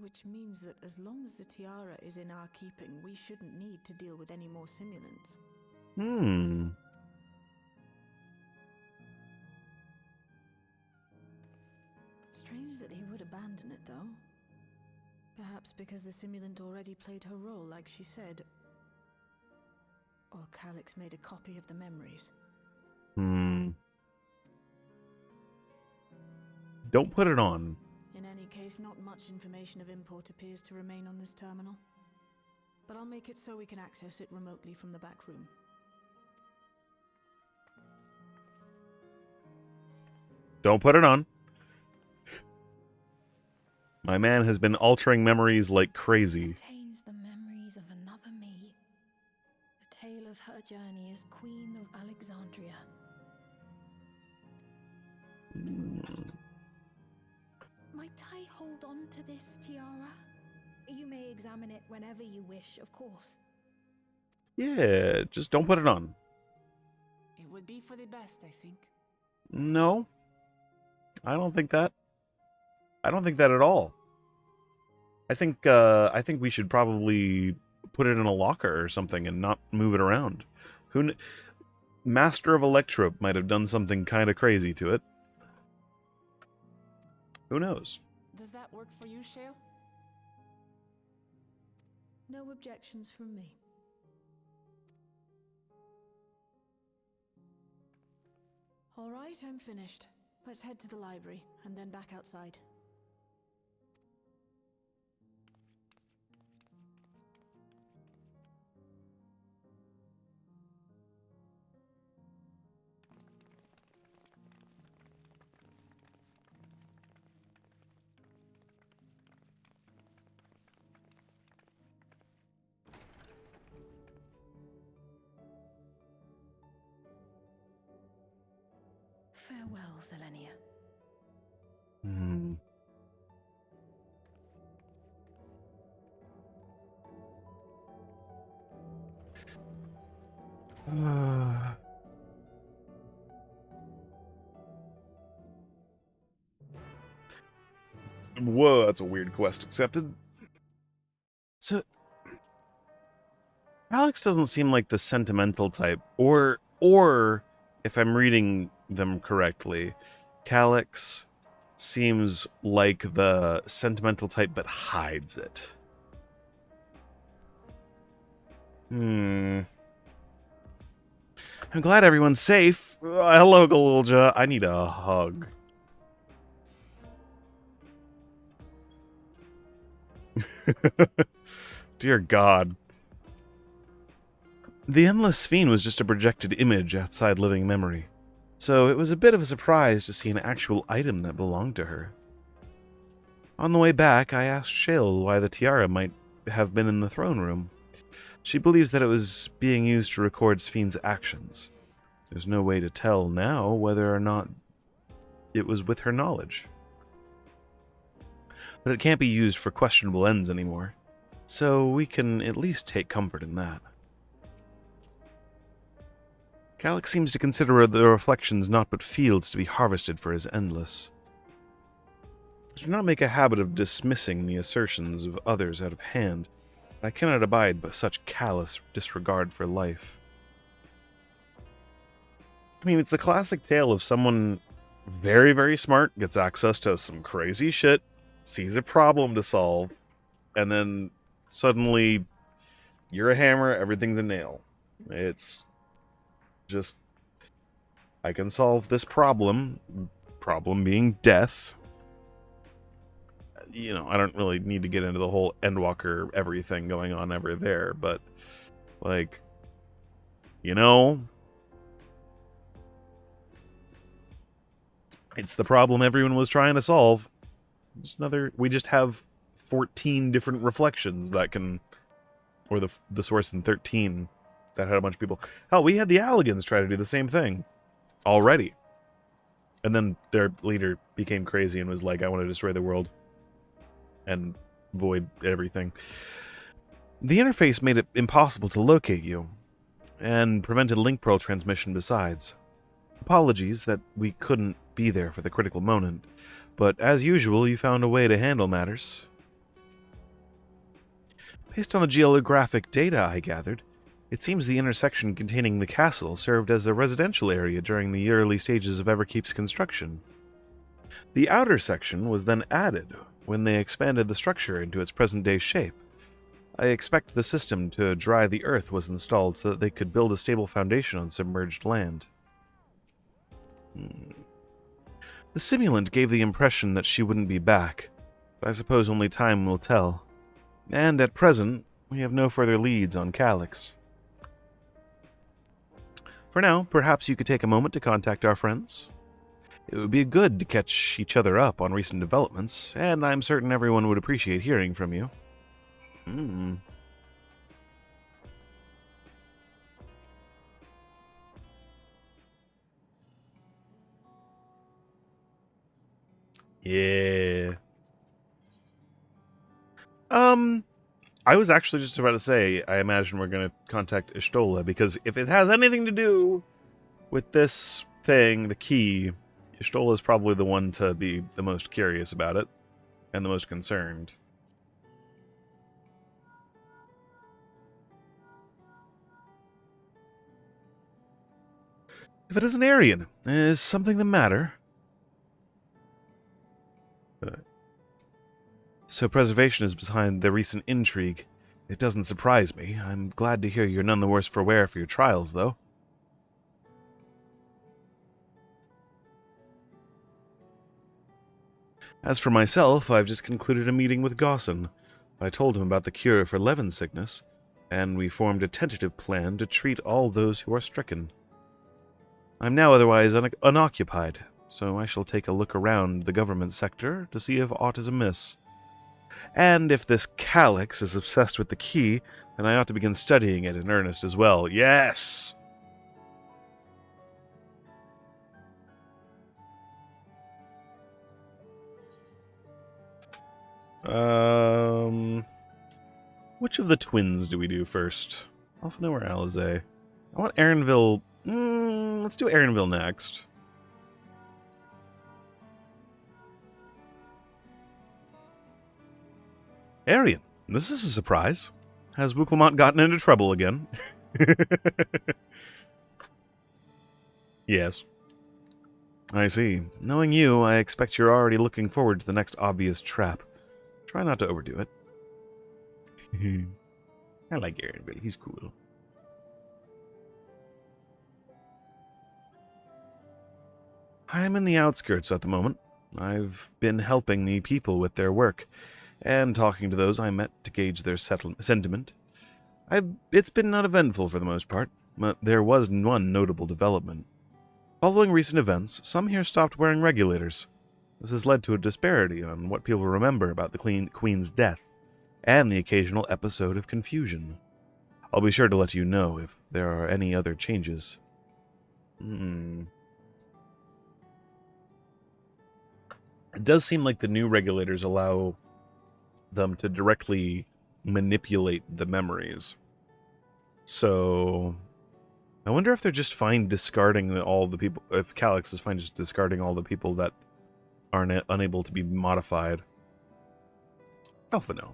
Which means that as long as the tiara is in our keeping, we shouldn't need to deal with any more simulants. Hmm. Strange that he would abandon it, though. Perhaps because the simulant already played her role, like she said. Or Calyx made a copy of the memories. Hmm. Don't put it on. In any case, not much information of import appears to remain on this terminal. But I'll make it so we can access it remotely from the back room. Don't put it on. My man has been altering memories like crazy. Contains the memories of another me. The tale of her journey as Queen of Alexandria. Might I hold on to this tiara? You may examine it whenever you wish, of course. Yeah, just don't put it on. It would be for the best, I think. No. I don't think that. I don't think that at all. I think we should probably put it in a locker or something and not move it around. Master of Electrope might have done something kind of crazy to it. Who knows? Does that work for you, Shale? No objections from me. All right, I'm finished. Let's head to the library and then back outside. Farewell, Selenia. Hmm. Whoa, that's a weird quest accepted. So, Alex doesn't seem like the sentimental type, or if I'm reading them correctly, Calyx seems like the sentimental type but hides it. I'm glad everyone's safe. Hello, Galulja. I need a hug. Dear God. The Endless Fiend was just a projected image outside living memory, so it was a bit of a surprise to see an actual item that belonged to her. On the way back, I asked Shale why the tiara might have been in the throne room. She believes that it was being used to record Sfiend's actions. There's no way to tell now whether or not it was with her knowledge. But it can't be used for questionable ends anymore, so we can at least take comfort in that. Calyx seems to consider the reflections not but fields to be harvested for his endless. I do not make a habit of dismissing the assertions of others out of hand, but I cannot abide by such callous disregard for life. I mean, it's the classic tale of someone very, very smart, gets access to some crazy shit, sees a problem to solve, and then suddenly you're a hammer, everything's a nail. It's just, I can solve this problem being death. You know, I don't really need to get into the whole Endwalker everything going on ever there, but, like, you know, it's the problem everyone was trying to solve. We just have 14 different reflections that can, or the source in 13 that had a bunch of people. Hell, we had the Alligans try to do the same thing already. And then their leader became crazy and was like, I want to destroy the world and void everything. The interface made it impossible to locate you, and prevented link pearl transmission besides. Apologies that we couldn't be there for the critical moment, but as usual, you found a way to handle matters. Based on the geographic data I gathered, it seems the intersection containing the castle served as a residential area during the early stages of Everkeep's construction. The outer section was then added when they expanded the structure into its present-day shape. I expect the system to dry the earth was installed so that they could build a stable foundation on submerged land. The simulant gave the impression that she wouldn't be back, but I suppose only time will tell. And at present, we have no further leads on Calyx. For now, perhaps you could take a moment to contact our friends. It would be good to catch each other up on recent developments, and I'm certain everyone would appreciate hearing from you. Yeah. I was actually just about to say, I imagine we're going to contact Ishtola, because if it has anything to do with this thing, the key, Ishtola is probably the one to be the most curious about it, and the most concerned. If it is an Aryan, is something the matter? So preservation is behind the recent intrigue. It doesn't surprise me. I'm glad to hear you're none the worse for wear for your trials, though. As for myself, I've just concluded a meeting with Gosson. I told him about the cure for Levin sickness, and we formed a tentative plan to treat all those who are stricken. I'm now otherwise unoccupied, so I shall take a look around the government sector to see if aught is amiss. And if this Calyx is obsessed with the key, then I ought to begin studying it in earnest as well. Yes! Which of the twins do we do first? Alphino or Alizé? I want Aaronville. Let's do Aaronville next. Arian, this is a surprise. Has Wooklamont gotten into trouble again? Yes. I see. Knowing you, I expect you're already looking forward to the next obvious trap. Try not to overdo it. I like Aaronville. He's cool. I'm in the outskirts at the moment. I've been helping the people with their work, and talking to those I met to gauge their sentiment. It's been uneventful for the most part, but there was one notable development. Following recent events, some here stopped wearing regulators. This has led to a disparity on what people remember about the Queen's death, and the occasional episode of confusion. I'll be sure to let you know if there are any other changes. It does seem like the new regulators allow them to directly manipulate the memories. So I wonder if they're just fine discarding all the people, if Calyx is fine just discarding all the people that aren't unable to be modified. Alphino.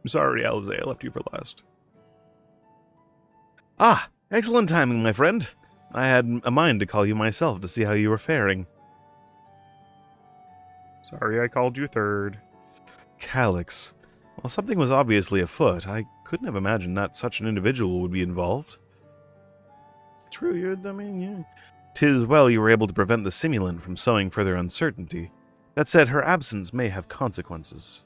I'm sorry, Alizé, I left you for last. Ah, Excellent timing, my friend. I had a mind to call you myself to see how you were faring. Sorry I called you third. Calyx. Well, something was obviously afoot. I couldn't have imagined that such an individual would be involved. True, yeah. 'Tis well you were able to prevent the simulant from sowing further uncertainty. That said, her absence may have consequences.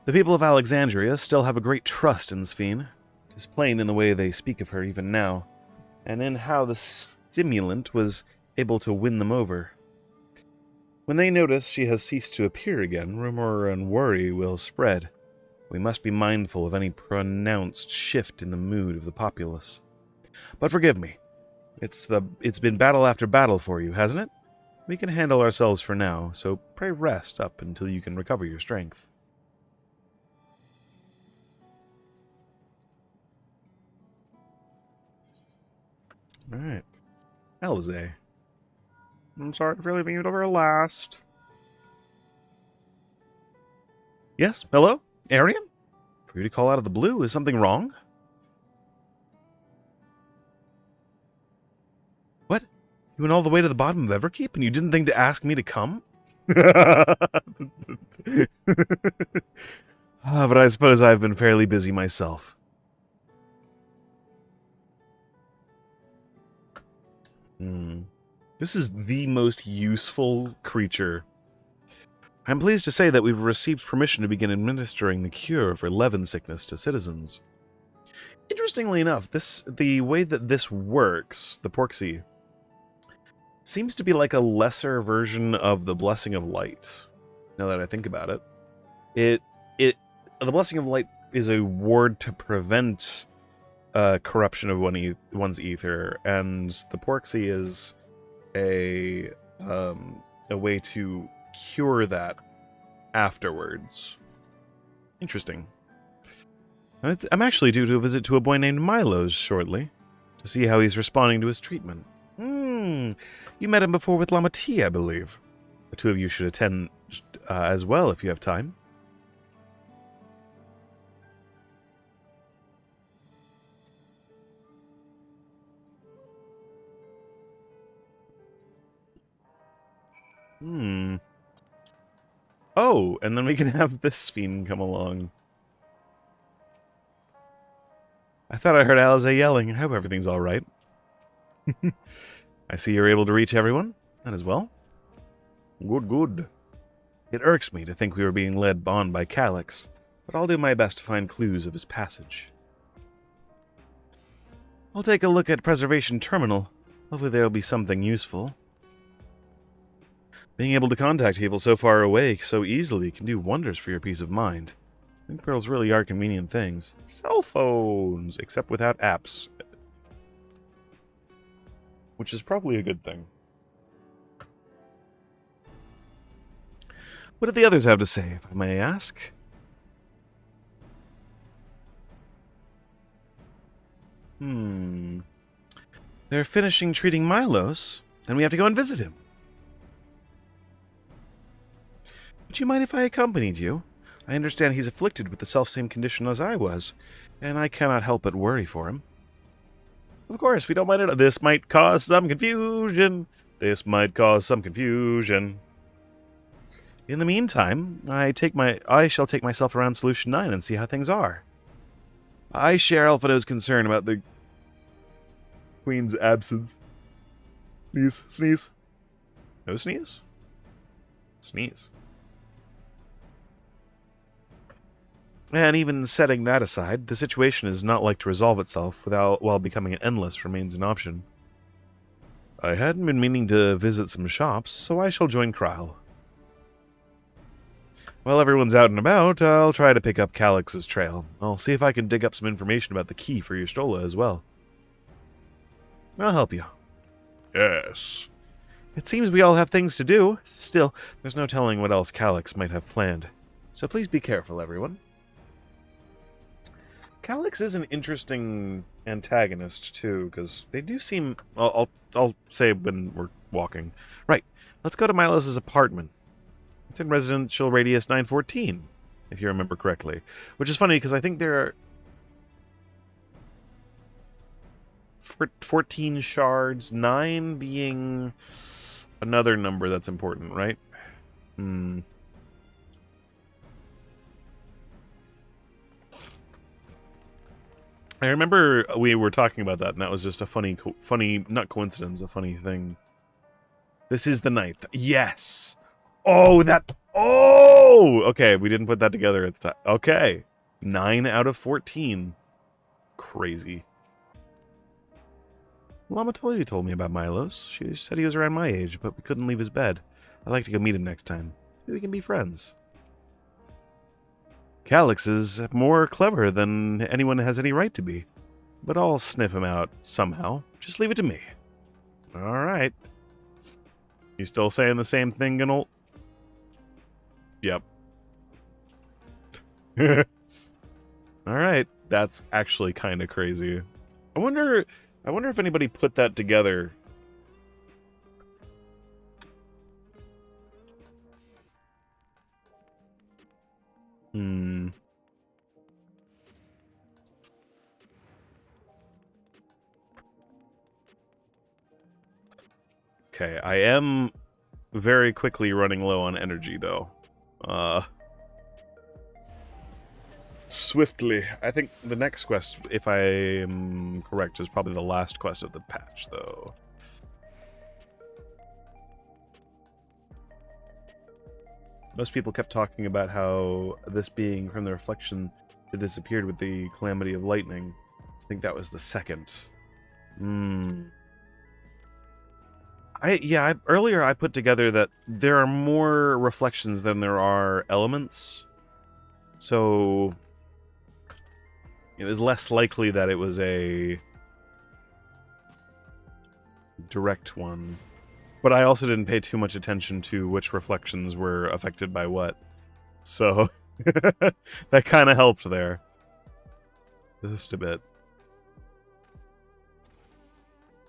The people of Alexandria still have a great trust in Sphene. It is plain in the way they speak of her even now, and in how the stimulant was able to win them over. When they notice she has ceased to appear again, rumor and worry will spread. We must be mindful of any pronounced shift in the mood of the populace. But forgive me. It's been battle after battle for you, hasn't it? We can handle ourselves for now, so pray rest up until you can recover your strength. Alright. Alize. I'm sorry for leaving you over last. Yes, hello? Arian? For you to call out of the blue, is something wrong? What? You went all the way to the bottom of Everkeep and you didn't think to ask me to come? But I suppose I've been fairly busy myself. This is the most useful creature. I'm pleased to say that we've received permission to begin administering the cure for Levin sickness to citizens. Interestingly enough, the way that this works, the Porksy, seems to be like a lesser version of the Blessing of Light. Now that I think about it, the Blessing of Light is a ward to prevent corruption of one's ether, and the Porksy is a way to cure that afterwards. Interesting. I'm actually due to a visit to a boy named Milo's shortly, to see how he's responding to his treatment. You met him before with Lama T, I believe. The two of you should attend as well if you have time. Oh, and then we can have this fiend come along. I thought I heard Alize yelling. I hope everything's alright. I see you're able to reach everyone. That as well. Good. It irks me to think we were being led on by Calyx, but I'll do my best to find clues of his passage. I'll take a look at Preservation Terminal. Hopefully there'll be something useful. Being able to contact people so far away so easily can do wonders for your peace of mind. I think pearls really are convenient things. Cell phones, except without apps. Which is probably a good thing. What do the others have to say, if I may ask? They're finishing treating Milos, and we have to go and visit him. Would you mind if I accompanied you? I understand he's afflicted with the selfsame condition as I was, and I cannot help but worry for him. Of course, we don't mind it. This might cause some confusion. In the meantime, I shall take myself around Solution 9 and see how things are. I share Alphino's concern about the Queen's absence. Sneeze. No sneeze? Sneeze. And even setting that aside, the situation is not like to resolve itself while becoming endless remains an option. I hadn't been meaning to visit some shops, so I shall join Kryle. While everyone's out and about, I'll try to pick up Calyx's trail. I'll see if I can dig up some information about the key for Y'shtola as well. I'll help you. Yes. It seems we all have things to do. Still, there's no telling what else Calyx might have planned. So please be careful, everyone. Calyx is an interesting antagonist, too, because they do seem... I'll say when we're walking. Right, let's go to Milos' apartment. It's in residential radius 914. if you remember correctly. Which is funny, because I think there are 14 shards, 9 being another number that's important, right? I remember we were talking about that, and that was just a funny, not coincidence, a funny thing. This is the 9th. Yes! Oh, okay, we didn't put that together at the time. Okay. 9 out of 14. Crazy. Lama Tolia told me about Milos. She said he was around my age, but we couldn't leave his bed. I'd like to go meet him next time. Maybe we can be friends. Calyx is more clever than anyone has any right to be. But I'll sniff him out somehow. Just leave it to me. Alright. You still saying the same thing, Gnolt? Yep. Alright. That's actually kind of crazy. I wonder if anybody put that together. Okay, I am very quickly running low on energy, though. Swiftly. I think the next quest, if I am correct, is probably the last quest of the patch, though. Most people kept talking about how this being from the reflection that disappeared with the calamity of lightning. I think that was the second. Earlier I put together that there are more reflections than there are elements. So it was less likely that it was a direct one. But I also didn't pay too much attention to which reflections were affected by what. So that kind of helped there. Just a bit.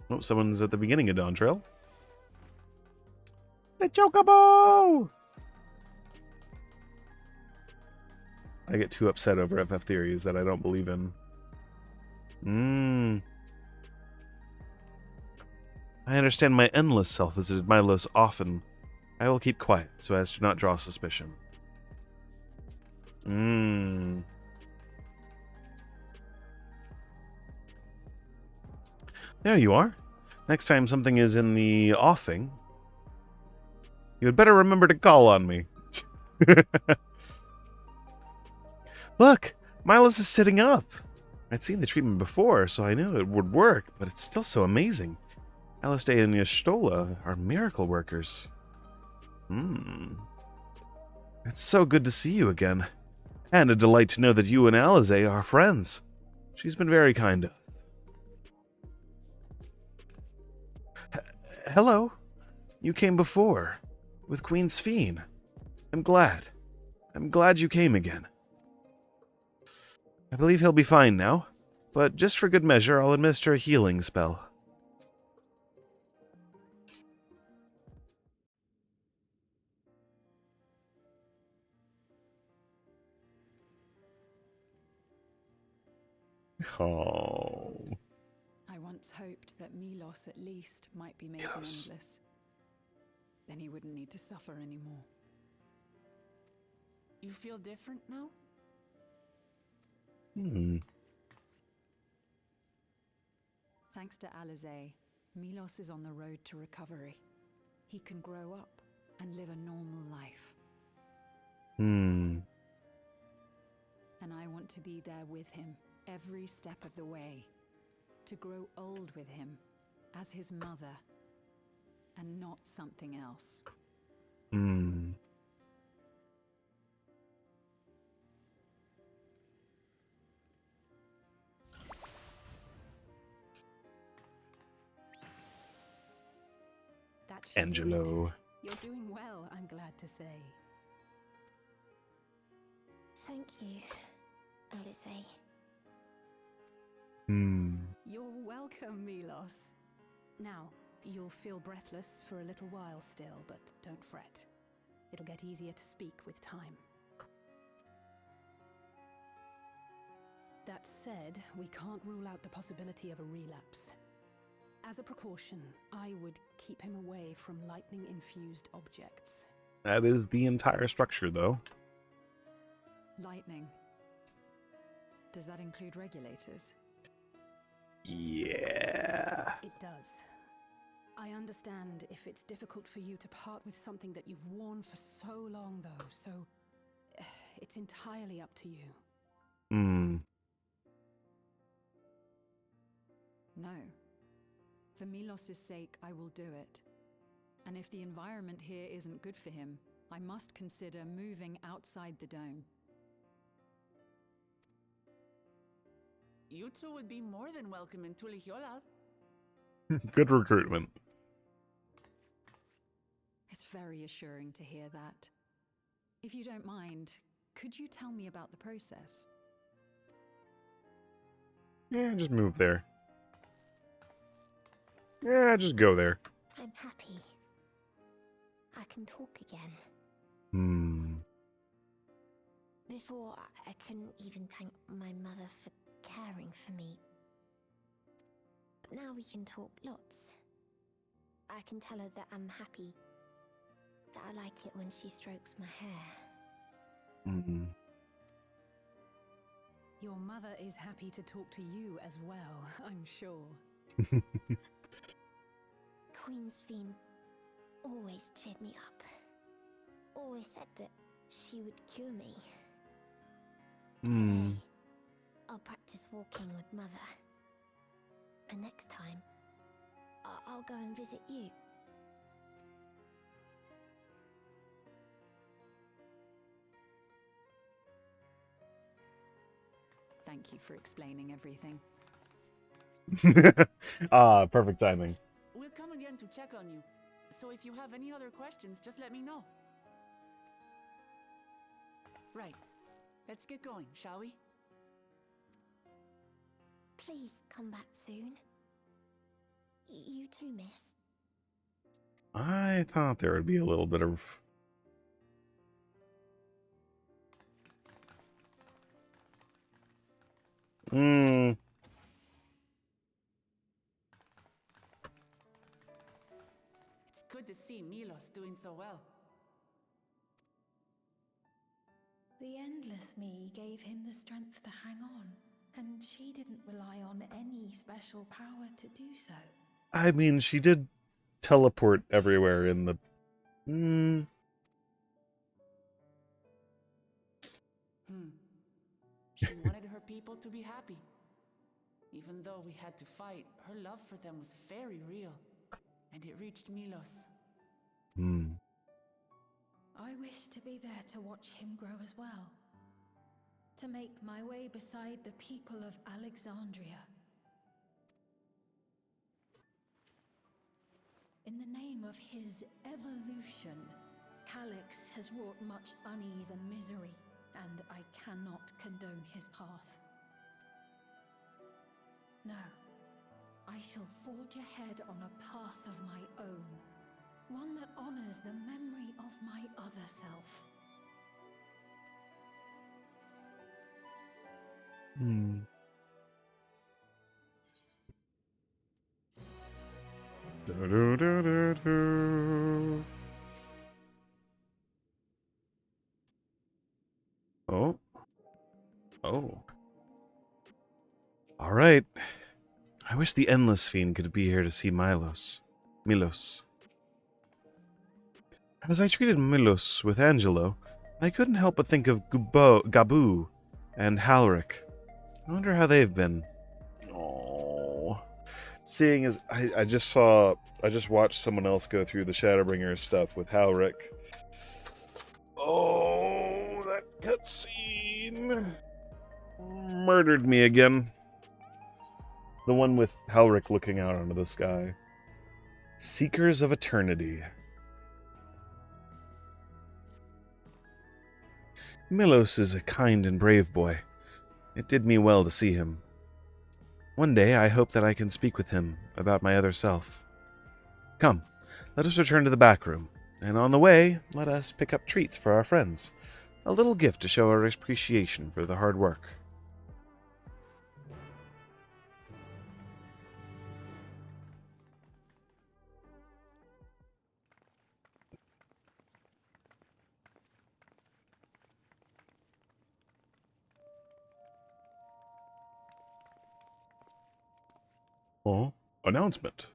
Oh, someone's at the beginning of Dawntrail. The Chocobo! I get too upset over FF theories that I don't believe in. I understand my endless self visited Milos often. I will keep quiet so as to not draw suspicion. There you are. Next time something is in the offing, you had better remember to call on me. Look, Milos is sitting up. I'd seen the treatment before, so I knew it would work, but it's still so amazing. Alistair and Y'shtola are miracle workers. It's so good to see you again. And a delight to know that you and Alize are friends. She's been very kind of. Hello. You came before. With Queen Sphene. I'm glad. I'm glad you came again. I believe he'll be fine now. But just for good measure, I'll administer a healing spell. Oh. I once hoped that Milos at least might be made endless. Then he wouldn't need to suffer anymore. You feel different now? Thanks to Alize, Milos is on the road to recovery. He can grow up and live a normal life. And I want to be there with him every step of the way. To grow old with him as his mother and not something else. Angelo. You're doing well, I'm glad to say. Thank you, Alize. You're welcome, Milos. Now, you'll feel breathless for a little while still, but don't fret. It'll get easier to speak with time. That said, we can't rule out the possibility of a relapse. As a precaution, I would keep him away from lightning-infused objects. That is the entire structure, though. Lightning. Does that include regulators? Yeah. It does. I understand if it's difficult for you to part with something that you've worn for so long, though, so it's entirely up to you. No. For Milos' sake, I will do it. And if the environment here isn't good for him, I must consider moving outside the dome. You two would be more than welcome in Tulihyolal. Good recruitment. It's very assuring to hear that. If you don't mind, could you tell me about the process? Yeah, just move there. Yeah, just go there. I'm happy. I can talk again. Before, I couldn't even thank my mother for caring for me. But now we can talk lots. I can tell her that I'm happy. That I like it when she strokes my hair. Your mother is happy to talk to you as well, I'm sure. Queen's Fiend always cheered me up. Always said that she would cure me. Today, I'll practice walking with Mother. And next time, I'll go and visit you. Thank you for explaining everything. Perfect timing. We'll come again to check on you. So if you have any other questions, just let me know. Right. Let's get going, shall we? Please come back soon. You too, miss. I thought there would be a little bit of... It's good to see Milos doing so well. The Endless Me gave him the strength to hang on, and she didn't rely on any special power to do so. I mean, she did teleport everywhere in the... She wanted her people to be happy. Even though we had to fight, her love for them was very real. And it reached Milos. I wish to be there to watch him grow as well. To make my way beside the people of Alexandria. In the name of his evolution, Calyx has wrought much unease and misery, and I cannot condone his path. No, I shall forge ahead on a path of my own, one that honors the memory of my other self. Oh. All right. I wish the Endless Fiend could be here to see Milos. As I treated Milos with Angelo, I couldn't help but think of Gabu and Halric. I wonder how they've been. Oh, seeing as I just watched someone else go through the Shadowbringer stuff with Halric. Oh, that cutscene murdered me again. The one with Halric looking out onto the sky. Seekers of Eternity. Milos is a kind and brave boy. It did me well to see him. One day I hope that I can speak with him about my other self. Come, let us return to the back room, and on the way, let us pick up treats for our friends. A little gift to show our appreciation for the hard work. Oh, announcement.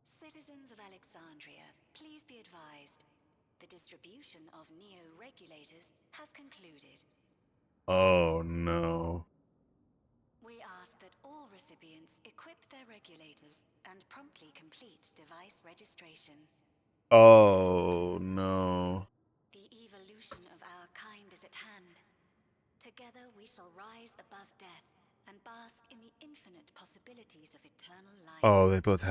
Citizens of Alexandria, please be advised. The distribution of neo-regulators has concluded. Oh, no. We ask that all recipients equip their regulators and promptly complete device registration. Oh, no. The evolution of our kind is at hand. Together we shall rise above death and bask in the infinite possibilities of eternal life. Oh, they both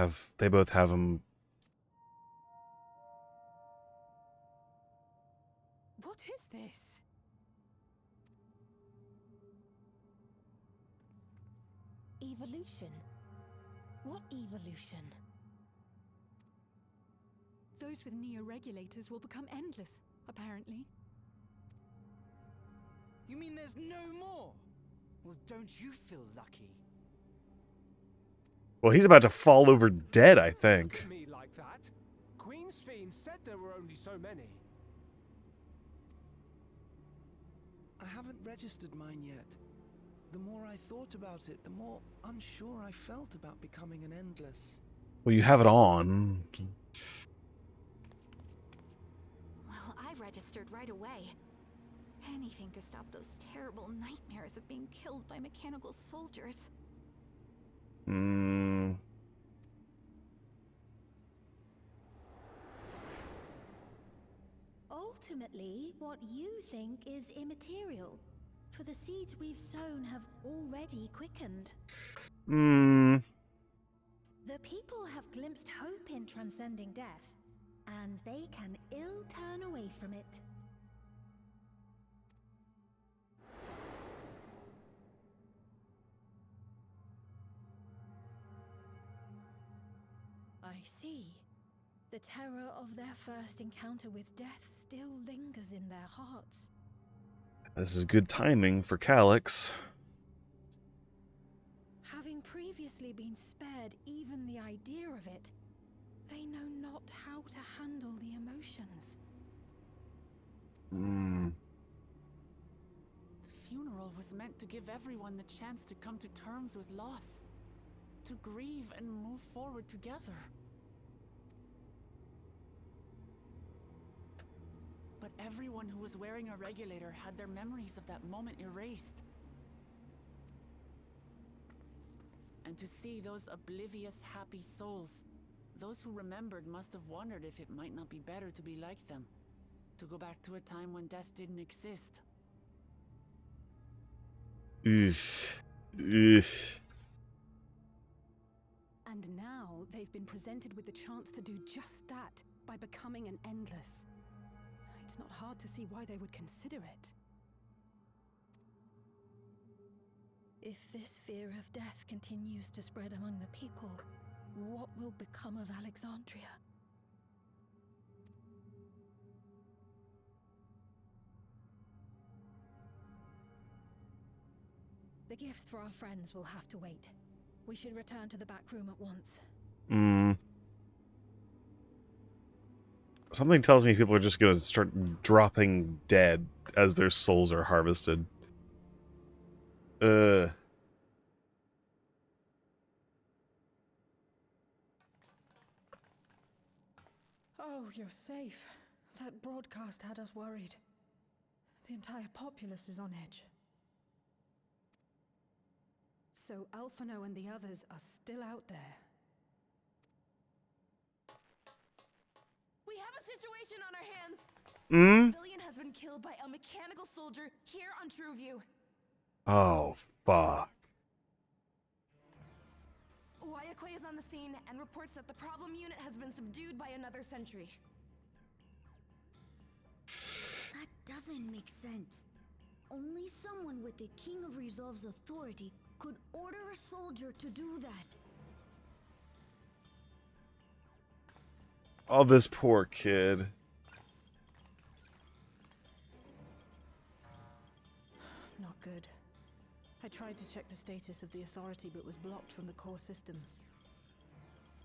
have them. What is this? Evolution? What evolution? Those with neo-regulators will become endless, apparently. You mean there's no more? Well, don't you feel lucky? Well, he's about to fall over dead, I think. Look at me like that. Queen's Fiend said there were only so many. I haven't registered mine yet. The more I thought about it, the more unsure I felt about becoming an endless. Well, you have it on. Well, I registered right away. Anything to stop those terrible nightmares of being killed by mechanical soldiers. Ultimately, what you think is immaterial. For the seeds we've sown have already quickened. The people have glimpsed hope in transcending death, and they can ill turn away from it. I see. The terror of their first encounter with death still lingers in their hearts. This is good timing for Calyx. Having previously been spared even the idea of it, they know not how to handle the emotions. The funeral was meant to give everyone the chance to come to terms with loss, to grieve and move forward together. But everyone who was wearing a regulator had their memories of that moment erased. And to see those oblivious, happy souls, those who remembered must have wondered if it might not be better to be like them, to go back to a time when death didn't exist. Oof. And now they've been presented with the chance to do just that by becoming an endless. It's not hard to see why they would consider it. If this fear of death continues to spread among the people, what will become of Alexandria? The gifts for our friends will have to wait. We should return to the back room at once. Something tells me people are just going to start dropping dead as their souls are harvested. Oh, you're safe. That broadcast had us worried. The entire populace is on edge. So Alphino and the others are still out there. We have a situation on our hands. A civilian has been killed by a mechanical soldier here on Trueview. Oh, fuck. Wayakwe is on the scene and reports that the problem unit has been subdued by another sentry. That doesn't make sense. Only someone with the King of Resolve's authority could order a soldier to do that. Oh, this poor kid. Not good. I tried to check the status of the authority but was blocked from the core system.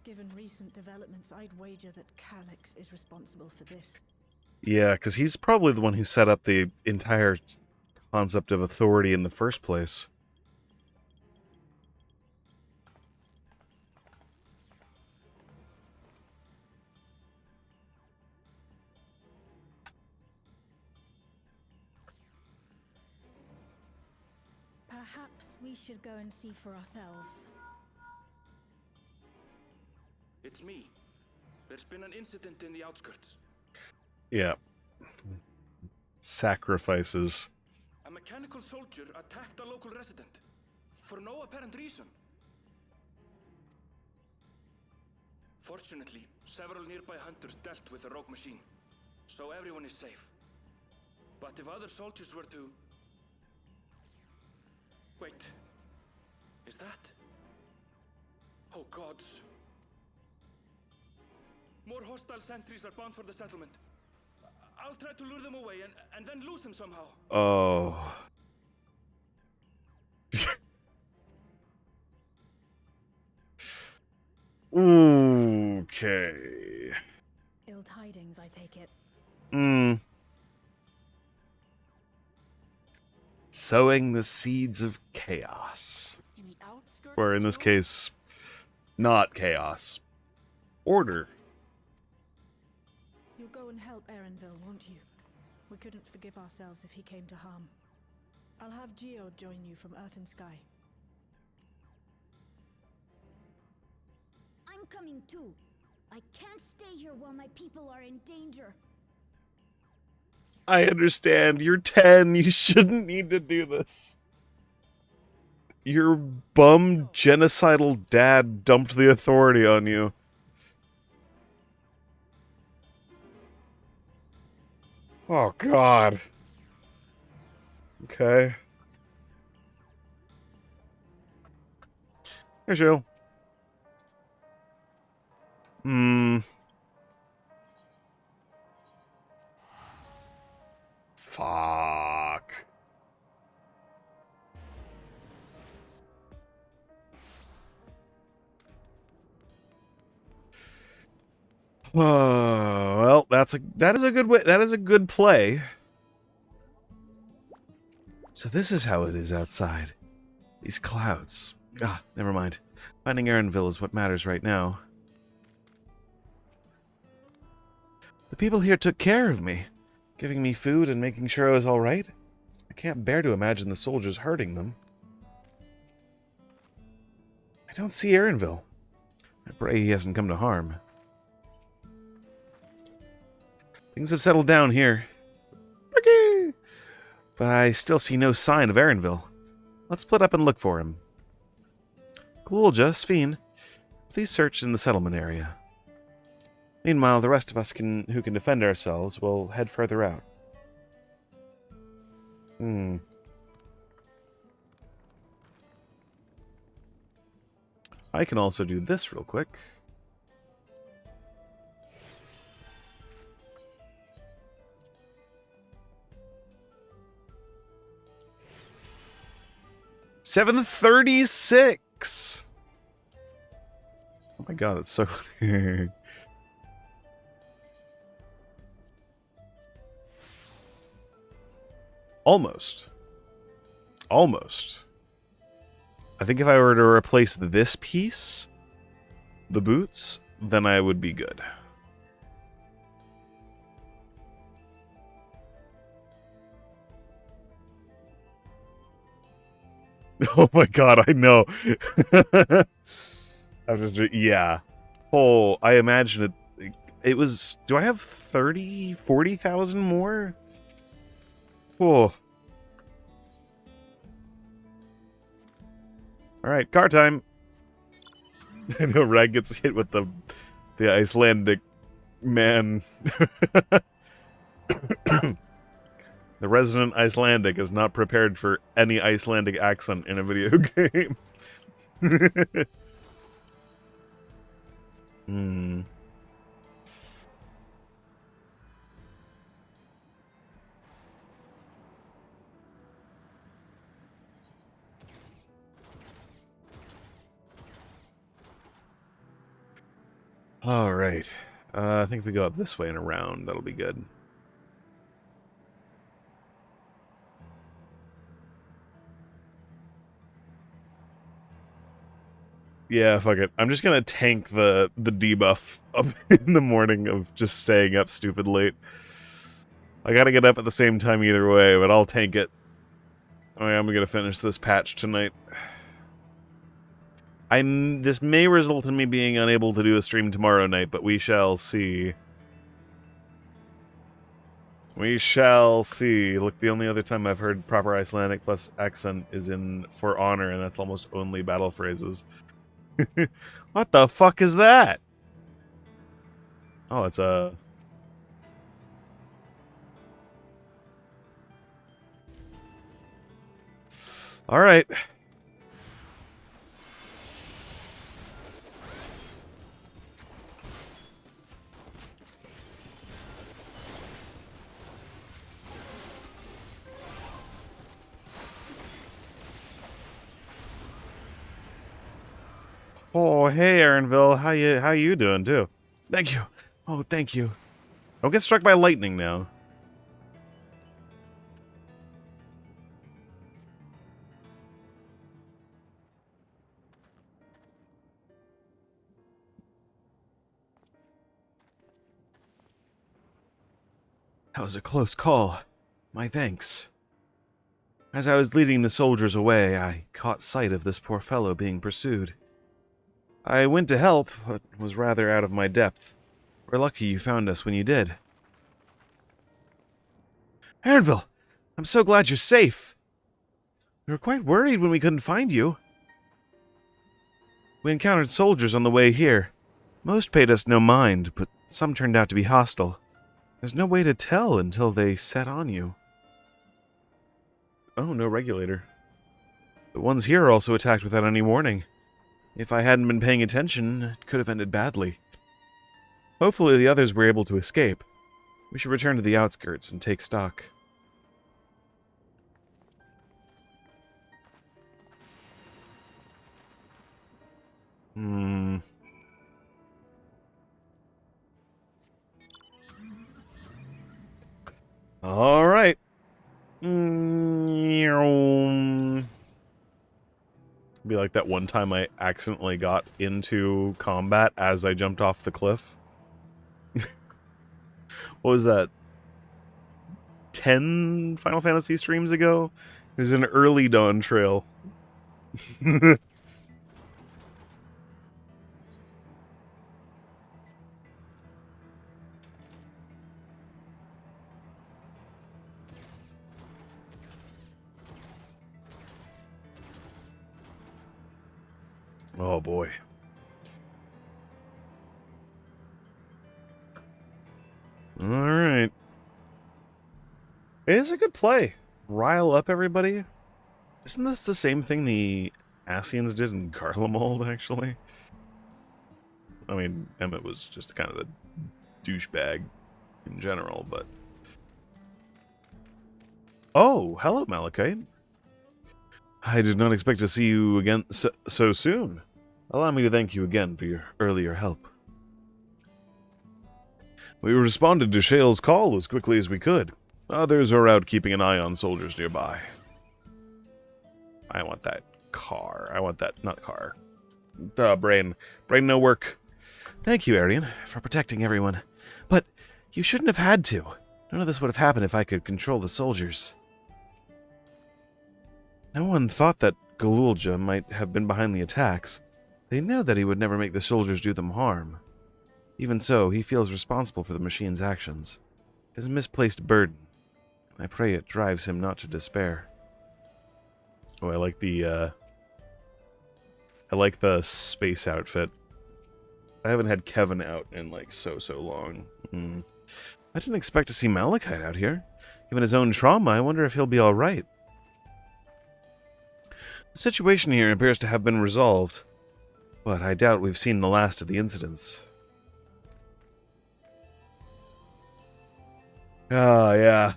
Given recent developments, I'd wager that Calyx is responsible for this. Yeah, because he's probably the one who set up the entire concept of authority in the first place. Perhaps we should go and see for ourselves. It's me. There's been an incident in the outskirts. Yeah. Sacrifices. A mechanical soldier attacked a local resident. For no apparent reason. Fortunately, several nearby hunters dealt with the rogue machine. So everyone is safe. But if other soldiers were to... Wait. Is that... Oh gods. More hostile sentries are bound for the settlement. I'll try to lure them away and then lose them somehow. Oh. Okay. Ill tidings, I take it. Sowing the seeds of chaos. Or in this case, not chaos. Order. You'll go and help Erenville, won't you? We couldn't forgive ourselves if he came to harm. I'll have Geo join you from Earth and Sky. I'm coming too. I can't stay here while my people are in danger. I understand. You're 10. You shouldn't need to do this. Your bum genocidal dad dumped the authority on you. Oh, God. Okay. Hey, Jill. Fuck. Well, that is a good way. That is a good play. So this is how it is outside. These clouds. Ah, never mind. Finding Erenville is what matters right now. The people here took care of me, giving me food and making sure I was all right. I can't bear to imagine the soldiers hurting them. I don't see Erenville. I pray he hasn't come to harm. Things have settled down here. Okay. But I still see no sign of Erenville. Let's split up and look for him. Kulja, Sphene, please search in the settlement area. Meanwhile, the rest of us who can defend ourselves will head further out. I can also do this real quick. $736. Oh my god, that's so. Almost. I think if I were to replace this piece, the boots, then I would be good. Oh my god, I know. Yeah. Oh, I imagine it was... Do I have 30, 40,000 more? Oh. Alright, car time. I know Rag gets hit with the Icelandic man. The resident Icelandic is not prepared for any Icelandic accent in a video game. Alright. I think if we go up this way and around, that'll be good. Yeah, fuck it. I'm just gonna tank the debuff in the morning of just staying up stupid late. I gotta get up at the same time either way, but I'll tank it. Oh yeah, I'm gonna finish this patch tonight. This may result in me being unable to do a stream tomorrow night, but we shall see. We shall see. Look, the only other time I've heard proper Icelandic plus accent is in For Honor, and that's almost only battle phrases. What the fuck is that? Oh, it's a... Alright. Oh, hey, Aaronville. How you doing, too? Thank you. Oh, thank you. Don't get struck by lightning now. That was a close call. My thanks. As I was leading the soldiers away, I caught sight of this poor fellow being pursued. I went to help, but was rather out of my depth. We're lucky you found us when you did. Aaronville, I'm so glad you're safe. We were quite worried when we couldn't find you. We encountered soldiers on the way here. Most paid us no mind, but some turned out to be hostile. There's no way to tell until they set on you. Oh, no regulator. The ones here are also attacked without any warning. If I hadn't been paying attention, it could have ended badly. Hopefully the others were able to escape. We should return to the outskirts and take stock. Alright. Be like that one time I accidentally got into combat as I jumped off the cliff. What was that? 10 Final Fantasy streams ago? It was an early Dawntrail. Oh boy. Alright. It is a good play. Rile up everybody. Isn't this the same thing the Asians did in Garlemald, actually? I mean, Emmett was just kind of a douchebag in general, but... Oh, hello, Malachite. I did not expect to see you again so soon. Allow me to thank you again for your earlier help. We responded to Shale's call as quickly as we could. Others are out keeping an eye on soldiers nearby. I want that car. I want that, not car. Brain. Brain no work. Thank you, Arian, for protecting everyone. But you shouldn't have had to. None of this would have happened if I could control the soldiers. No one thought that Galulja might have been behind the attacks. They know that he would never make the soldiers do them harm. Even so, he feels responsible for the machine's actions. It is a misplaced burden. I pray it drives him not to despair. Oh, I like the space outfit. I haven't had Kevin out in like so long. I didn't expect to see Malachite out here. Given his own trauma, I wonder if he'll be alright. The situation here appears to have been resolved, but I doubt we've seen the last of the incidents. Oh, yeah.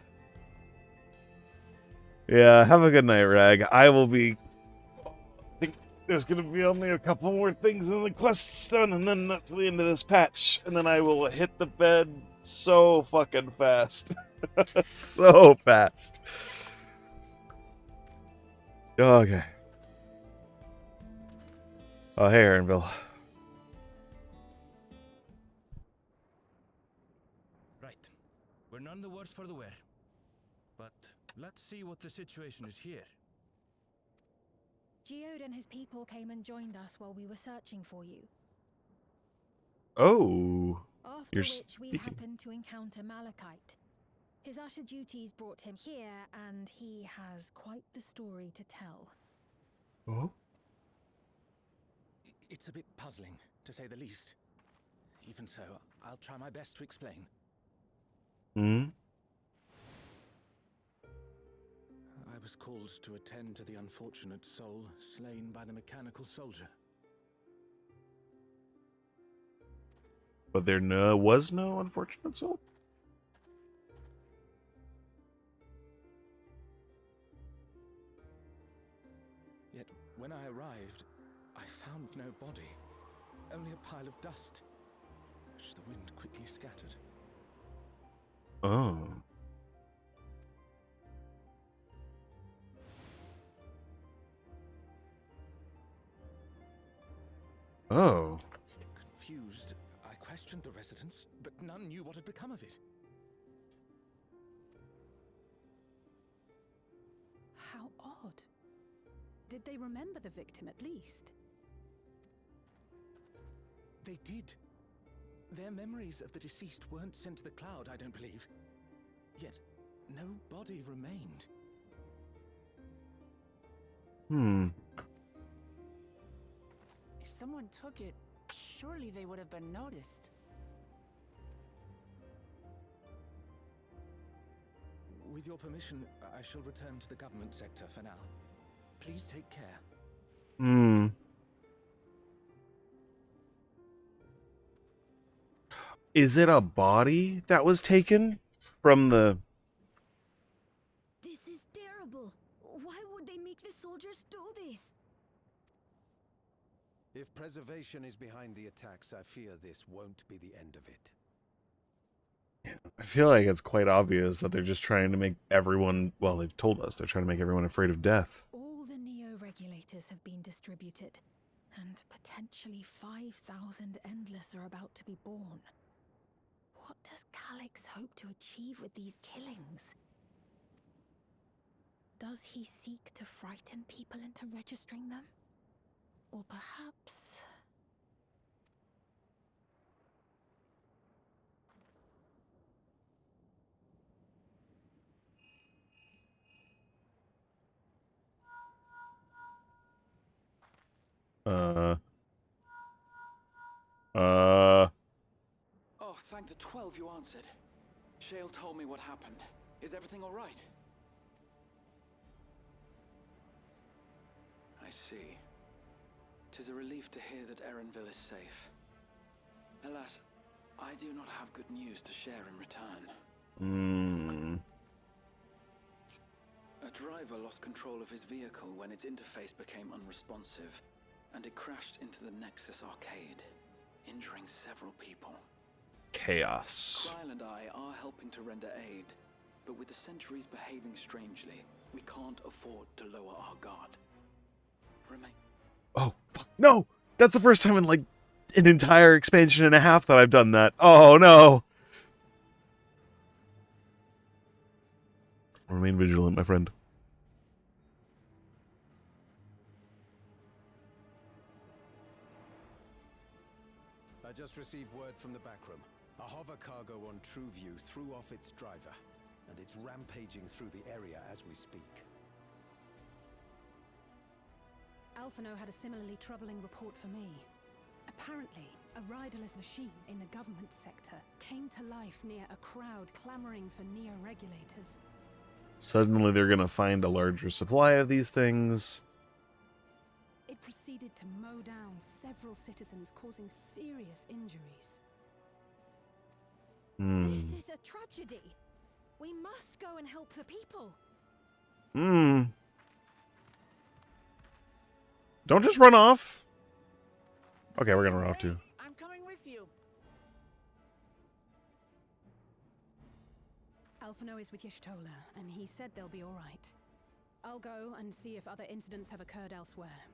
Yeah, have a good night, Rag. I will be... I think there's going to be only a couple more things in the quests done, and then that's the end of this patch. And then I will hit the bed so fucking fast. So fast. Okay. Oh, hey, Aaronville. Right. We're none the worse for the wear. But let's see what the situation is here. Geode and his people came and joined us while we were searching for you. Oh, After you're which we speaking. happened to encounter Malachite. His usher duties brought him here, and he has quite the story to tell. Oh? It's a bit puzzling, to say the least. Even so, I'll try my best to explain. Hmm? I was called to attend to the unfortunate soul slain by the mechanical soldier. But there was no unfortunate soul? Yet, when I arrived, I found no body. Only a pile of dust, which the wind quickly scattered. Oh. Oh. Confused, I questioned the residents, but none knew what had become of it. How odd. Did they remember the victim at least? They did. Their memories of the deceased weren't sent to the cloud, I don't believe. Yet, no body remained. If someone took it, surely they would have been noticed. With your permission, I shall return to the government sector for now. Please take care. Is it a body that was taken from the... This is terrible. Why would they make the soldiers do this? If preservation is behind the attacks, I fear this won't be the end of it. I feel like it's quite obvious that they're just trying to make everyone... Well, they've told us they're trying to make everyone afraid of death. All the Neo-regulators have been distributed, and potentially 5,000 Endless are about to be born. What does Calyx hope to achieve with these killings? Does he seek to frighten people into registering them? Or perhaps... Oh, thank the 12 you answered. Shale told me what happened. Is everything all right? I see. 'Tis a relief to hear that Erenville is safe. Alas, I do not have good news to share in return. A driver lost control of his vehicle when its interface became unresponsive, and it crashed into the Nexus arcade, injuring several people. Chaos. Krile and I are helping to render aid, but with the sentries behaving strangely, we can't afford to lower our guard. Oh, fuck. No! That's the first time in, like, an entire expansion and a half that I've done that. Oh, no! Remain vigilant, my friend. I just received word from the back room. A hover cargo on TrueView threw off its driver, and it's rampaging through the area as we speak. Alphino had a similarly troubling report for me. Apparently, a riderless machine in the government sector came to life near a crowd clamoring for Neo-regulators. Suddenly they're gonna find a larger supply of these things. It proceeded to mow down several citizens, causing serious injuries. This is a tragedy. We must go and help the people. Don't just run off. Okay, we're gonna run off too. I'm coming with you. Alphino is with Y'shtola, and he said they'll be all right. I'll go and see if other incidents have occurred elsewhere.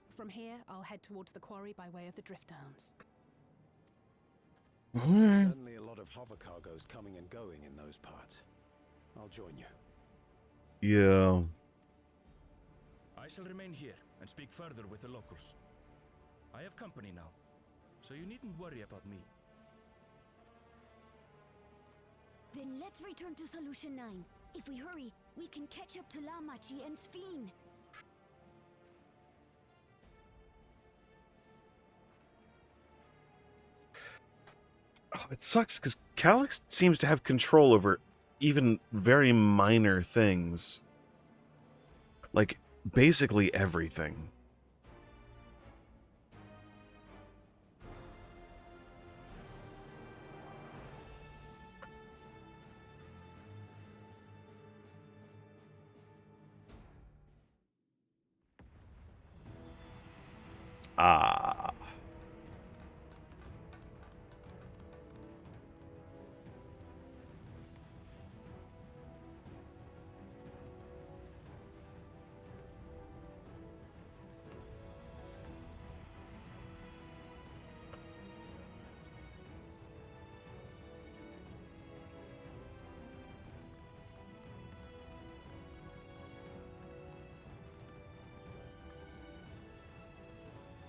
From here, I'll head towards the quarry by way of the Drift Downs. Certainly a lot of hover cargoes coming and going in those parts. I'll join you. Yeah. I shall remain here and speak further with the locals. I have company now, so you needn't worry about me. Then let's return to Solution 9. If we hurry, we can catch up to Lamachi and Sphene. Oh, it sucks because Calyx seems to have control over even very minor things. Like, basically everything. Ah.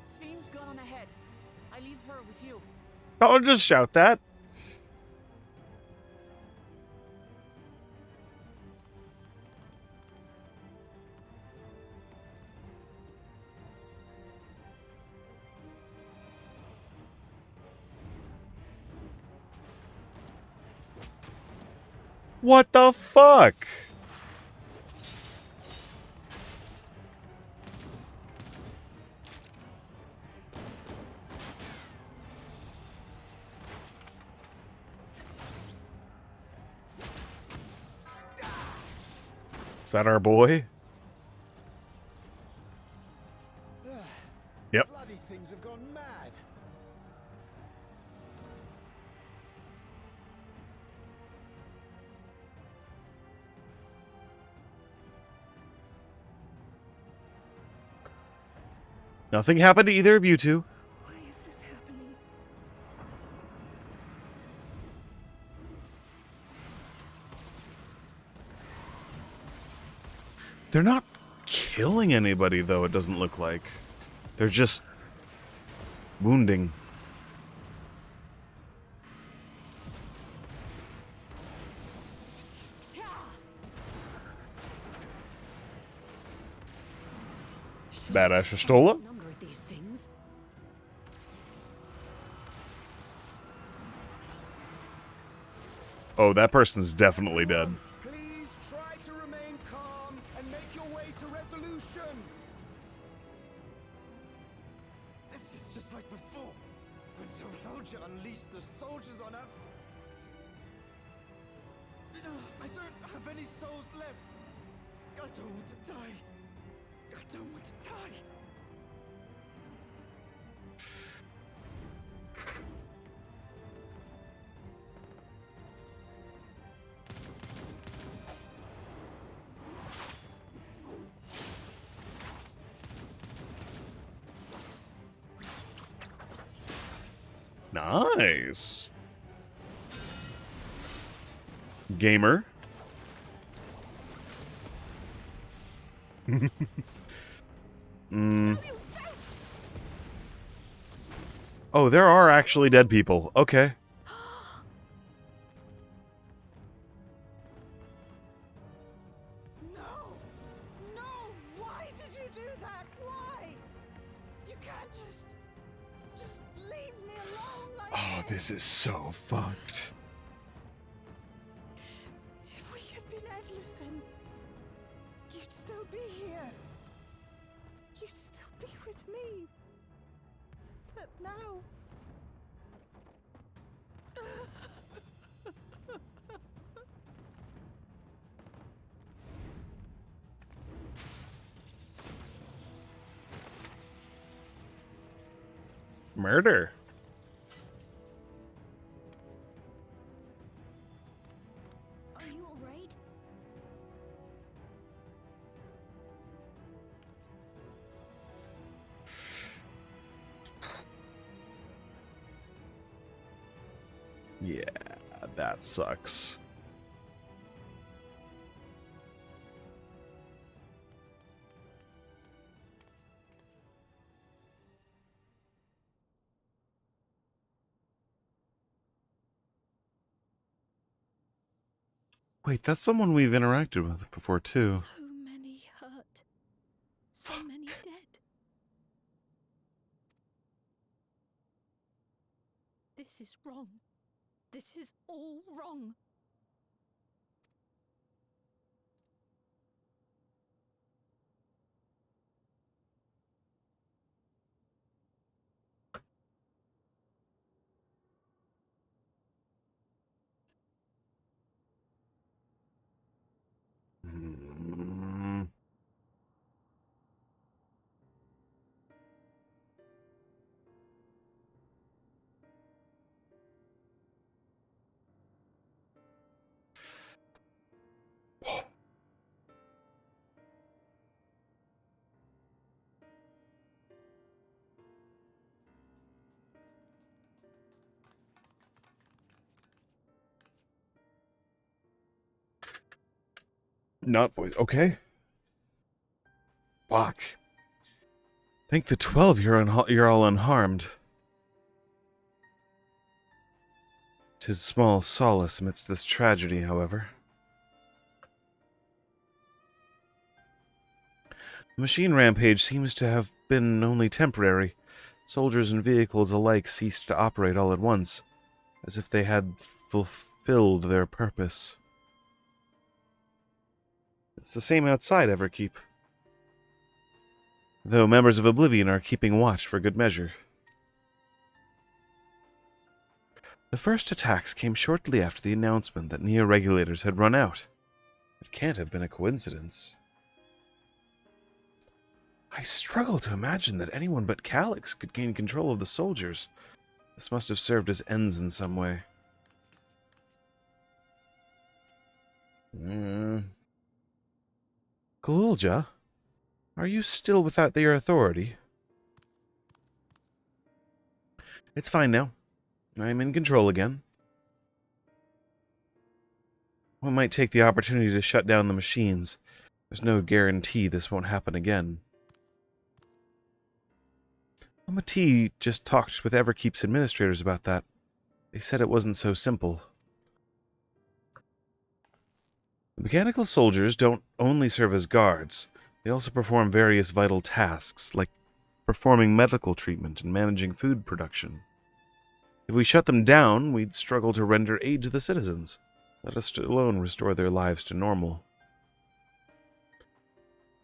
Sphene's gone on ahead. I leave her with you. I'll just shout that. What the fuck? Is that our boy? Yep. Bloody things have gone mad. Nothing happened to either of you two. Why is this happening? They're not killing anybody, though, it doesn't look like. They're just wounding. Badass Stola. Number of these things. Oh, that person's definitely dead. Please try to remain calm and make your way to resolution. This is just like before, when Zeralja unleashed the soldiers on us. I don't have any souls left. I don't want to die. I don't want to die. Nice. Gamer. Oh, there are actually dead people. Okay. No! No! Why did you do that? Why? You can't just leave me alone like Oh, this is so fucked. If we had been endless, then you'd still be here. You'd still be with me. But now... Murder. Are you alright? Yeah, that sucks. Wait, that's someone we've interacted with before, too. So many hurt. So many dead. This is wrong. This is all wrong. Not voice. Okay. Fuck. Thank the 12 you're all unharmed. 'Tis small solace amidst this tragedy, however. The machine rampage seems to have been only temporary. Soldiers and vehicles alike ceased to operate all at once, as if they had fulfilled their purpose. It's the same outside Everkeep, though members of Oblivion are keeping watch for good measure. The first attacks came shortly after the announcement that neo-regulators had run out. It can't have been a coincidence. I struggle to imagine that anyone but Calyx could gain control of the soldiers. This must have served as ends in some way. Galulja, are you still without your authority? It's fine now. I'm in control again. One might take the opportunity to shut down the machines. There's no guarantee this won't happen again. Amati just talked with Everkeep's administrators about that. They said it wasn't so simple. The mechanical soldiers don't only serve as guards. They also perform various vital tasks, like performing medical treatment and managing food production. If we shut them down, we'd struggle to render aid to the citizens, let us alone restore their lives to normal.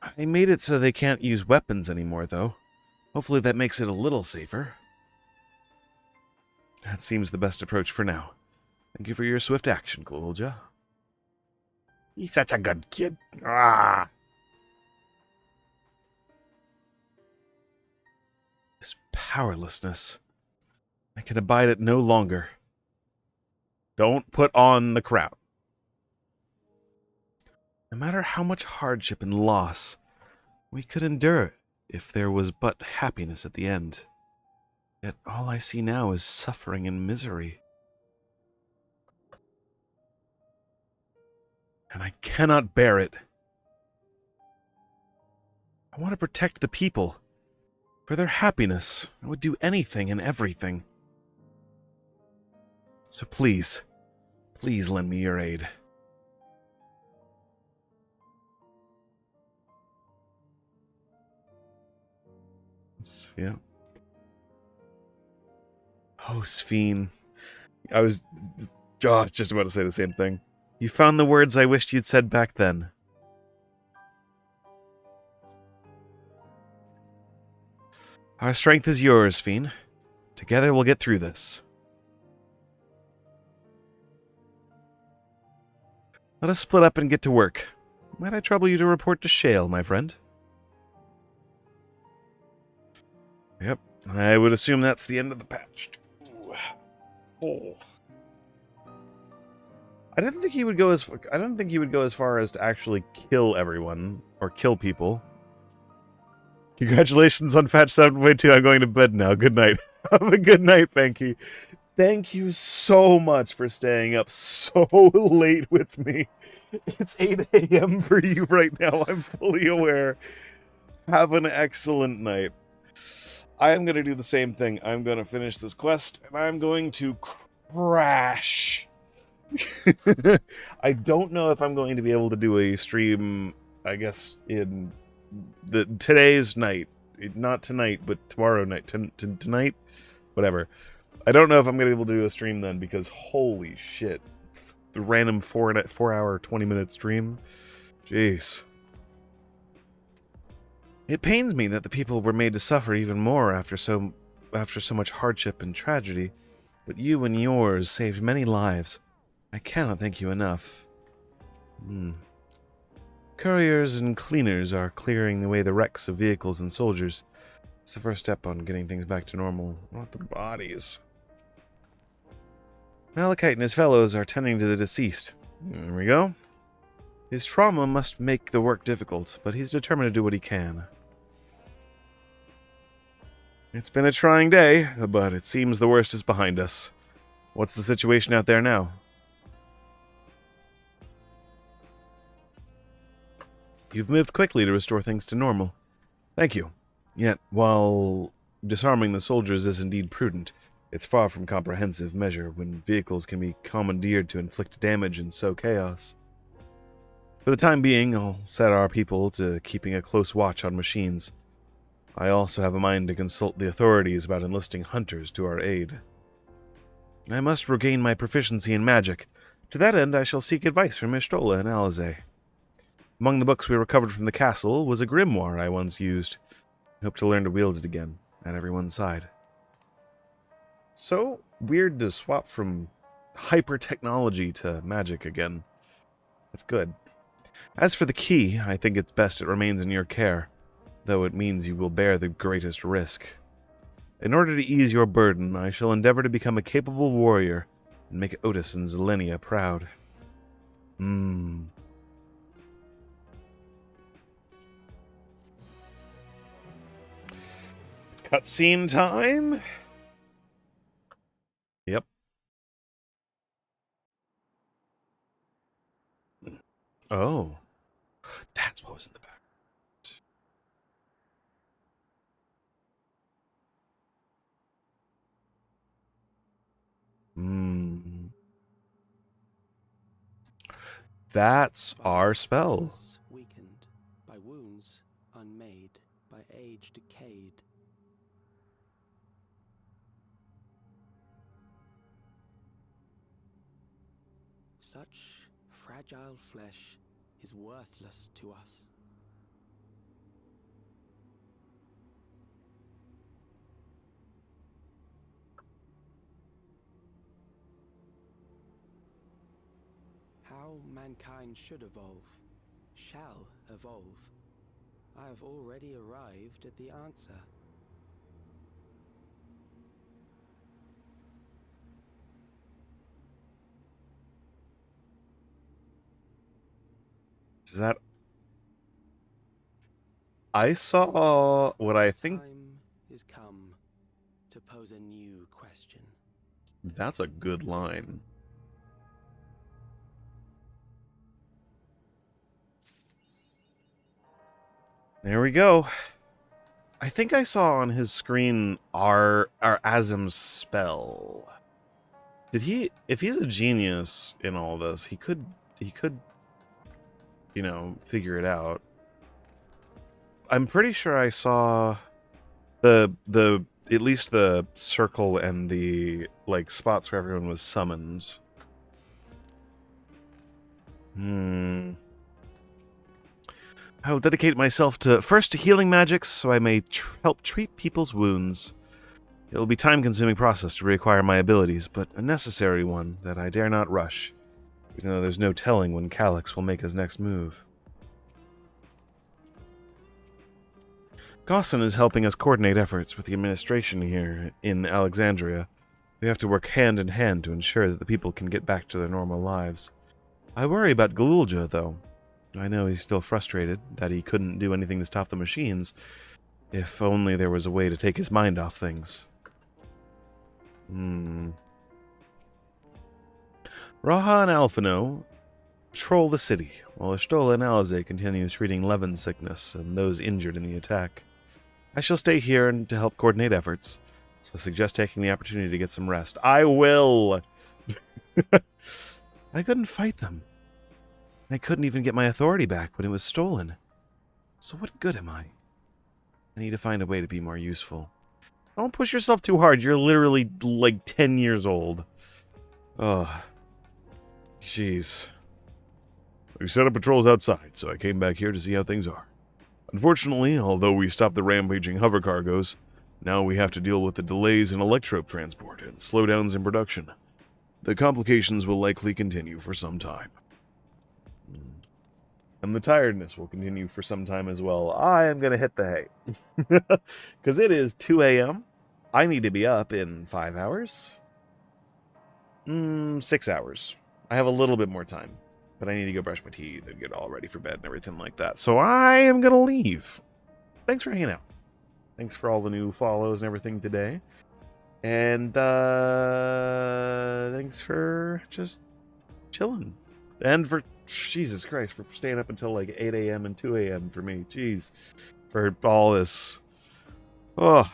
I made it so they can't use weapons anymore, though. Hopefully that makes it a little safer. That seems the best approach for now. Thank you for your swift action, Galulja. He's such a good kid. Ah! This powerlessness. I can abide it no longer. Don't put on the crown. No matter how much hardship and loss, we could endure it if there was but happiness at the end. Yet all I see now is suffering and misery. And I cannot bear it. I want to protect the people. For their happiness, I would do anything and everything. So please, please lend me your aid. Yeah. Oh, Sphene. I was just about to say the same thing. You found the words I wished you'd said back then. Our strength is yours, Sphene. Together we'll get through this. Let us split up and get to work. Might I trouble you to report to Shale, my friend? Yep, I would assume that's the end of the patch. Oh. I don't think he would go as far as to actually kill everyone or kill people. Congratulations on patch 7.2. I'm going to bed now. Good night. Have a good night, Fanky. Thank you so much for staying up so late with me. It's 8 a.m. for you right now. I'm fully aware. Have an excellent night. I am going to do the same thing. I'm going to finish this quest, and I'm going to crash I don't know if I'm going to be able to do a stream, I guess, in today's night. Not tonight, but tomorrow night. Tonight? Whatever. I don't know if I'm going to be able to do a stream then, because holy shit. The random 4-hour, 20-minute stream. Jeez. It pains me that the people were made to suffer even more after so much hardship and tragedy, but you and yours saved many lives. I cannot thank you enough. Couriers and cleaners are clearing away the wrecks of vehicles and soldiers. It's the first step on getting things back to normal. Not the bodies. Malachite and his fellows are tending to the deceased. There we go. His trauma must make the work difficult, but he's determined to do what he can. It's been a trying day, but it seems the worst is behind us. What's the situation out there now? You've moved quickly to restore things to normal. Thank you. Yet, while disarming the soldiers is indeed prudent, it's far from comprehensive measure when vehicles can be commandeered to inflict damage and sow chaos. For the time being, I'll set our people to keeping a close watch on machines. I also have a mind to consult the authorities about enlisting hunters to our aid. I must regain my proficiency in magic. To that end, I shall seek advice from Ishtola and Alizé. Among the books we recovered from the castle was a grimoire I once used. I hope to learn to wield it again, at everyone's side. So weird to swap from hyper-technology to magic again. That's good. As for the key, I think it's best it remains in your care, though it means you will bear the greatest risk. In order to ease your burden, I shall endeavor to become a capable warrior and make Otis and Zelenia proud. Cutscene time? Yep. Oh. That's what was in the back. That's our spell. Weakened by wounds unmade, by age decayed. Such fragile flesh is worthless to us. How mankind should evolve, shall evolve. I have already arrived at the answer. Is that... I saw what I think... Time is come to pose a new question. That's a good line. There we go. I think I saw on his screen our Azim's spell. Did he... If he's a genius in all this, he could, you know, figure it out. I'm pretty sure I saw the at least the circle and the, like, spots where everyone was summoned. I will dedicate myself to, first, healing magics, so I may help treat people's wounds. It will be a time-consuming process to reacquire my abilities, but a necessary one that I dare not rush, even though there's no telling when Calyx will make his next move. Gosson is helping us coordinate efforts with the administration here in Alexandria. We have to work hand in hand to ensure that the people can get back to their normal lives. I worry about Galulja, though. I know he's still frustrated that he couldn't do anything to stop the machines. If only there was a way to take his mind off things. Raha and Alphino patrol the city, while Ishtola and Alizé continue treating Levin's sickness and those injured in the attack. I shall stay here and to help coordinate efforts, so I suggest taking the opportunity to get some rest. I will! I couldn't fight them. I couldn't even get my authority back when it was stolen. So what good am I? I need to find a way to be more useful. Don't push yourself too hard. You're literally, like, 10 years old. Oh. Jeez. We set up patrols outside, so I came back here to see how things are. Unfortunately, although we stopped the rampaging hover cargoes, now we have to deal with the delays in electrope transport and slowdowns in production. The complications will likely continue for some time. And the tiredness will continue for some time as well. I am going to hit the hay. Because it is 2 a.m. I need to be up in 5 hours. 6 hours. I have a little bit more time. But I need to go brush my teeth and get all ready for bed and everything like that. So I am going to leave. Thanks for hanging out. Thanks for all the new follows and everything today. And thanks for just chilling. And for, Jesus Christ, for staying up until like 8 a.m. and 2 a.m. for me. Jeez. For all this. Oh.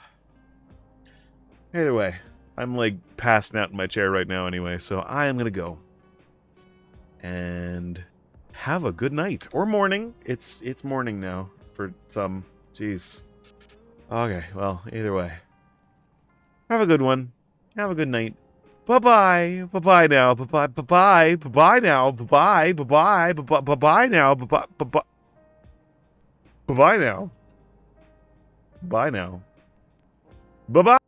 Either way, I'm like passing out in my chair right now anyway, so I am going to go. And have a good night. Or morning. It's morning now for some. Jeez. Okay, well, either way. Have a good one. Have a good night. Bye-bye. Bye-bye now. Bye-bye. Bye-bye. Bye-bye now. Bye-bye. Bye-bye. Bye-bye now. Bye-bye. Bye-bye. Bye-bye now. Bye now. Bye-bye.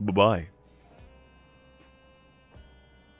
Bye-bye.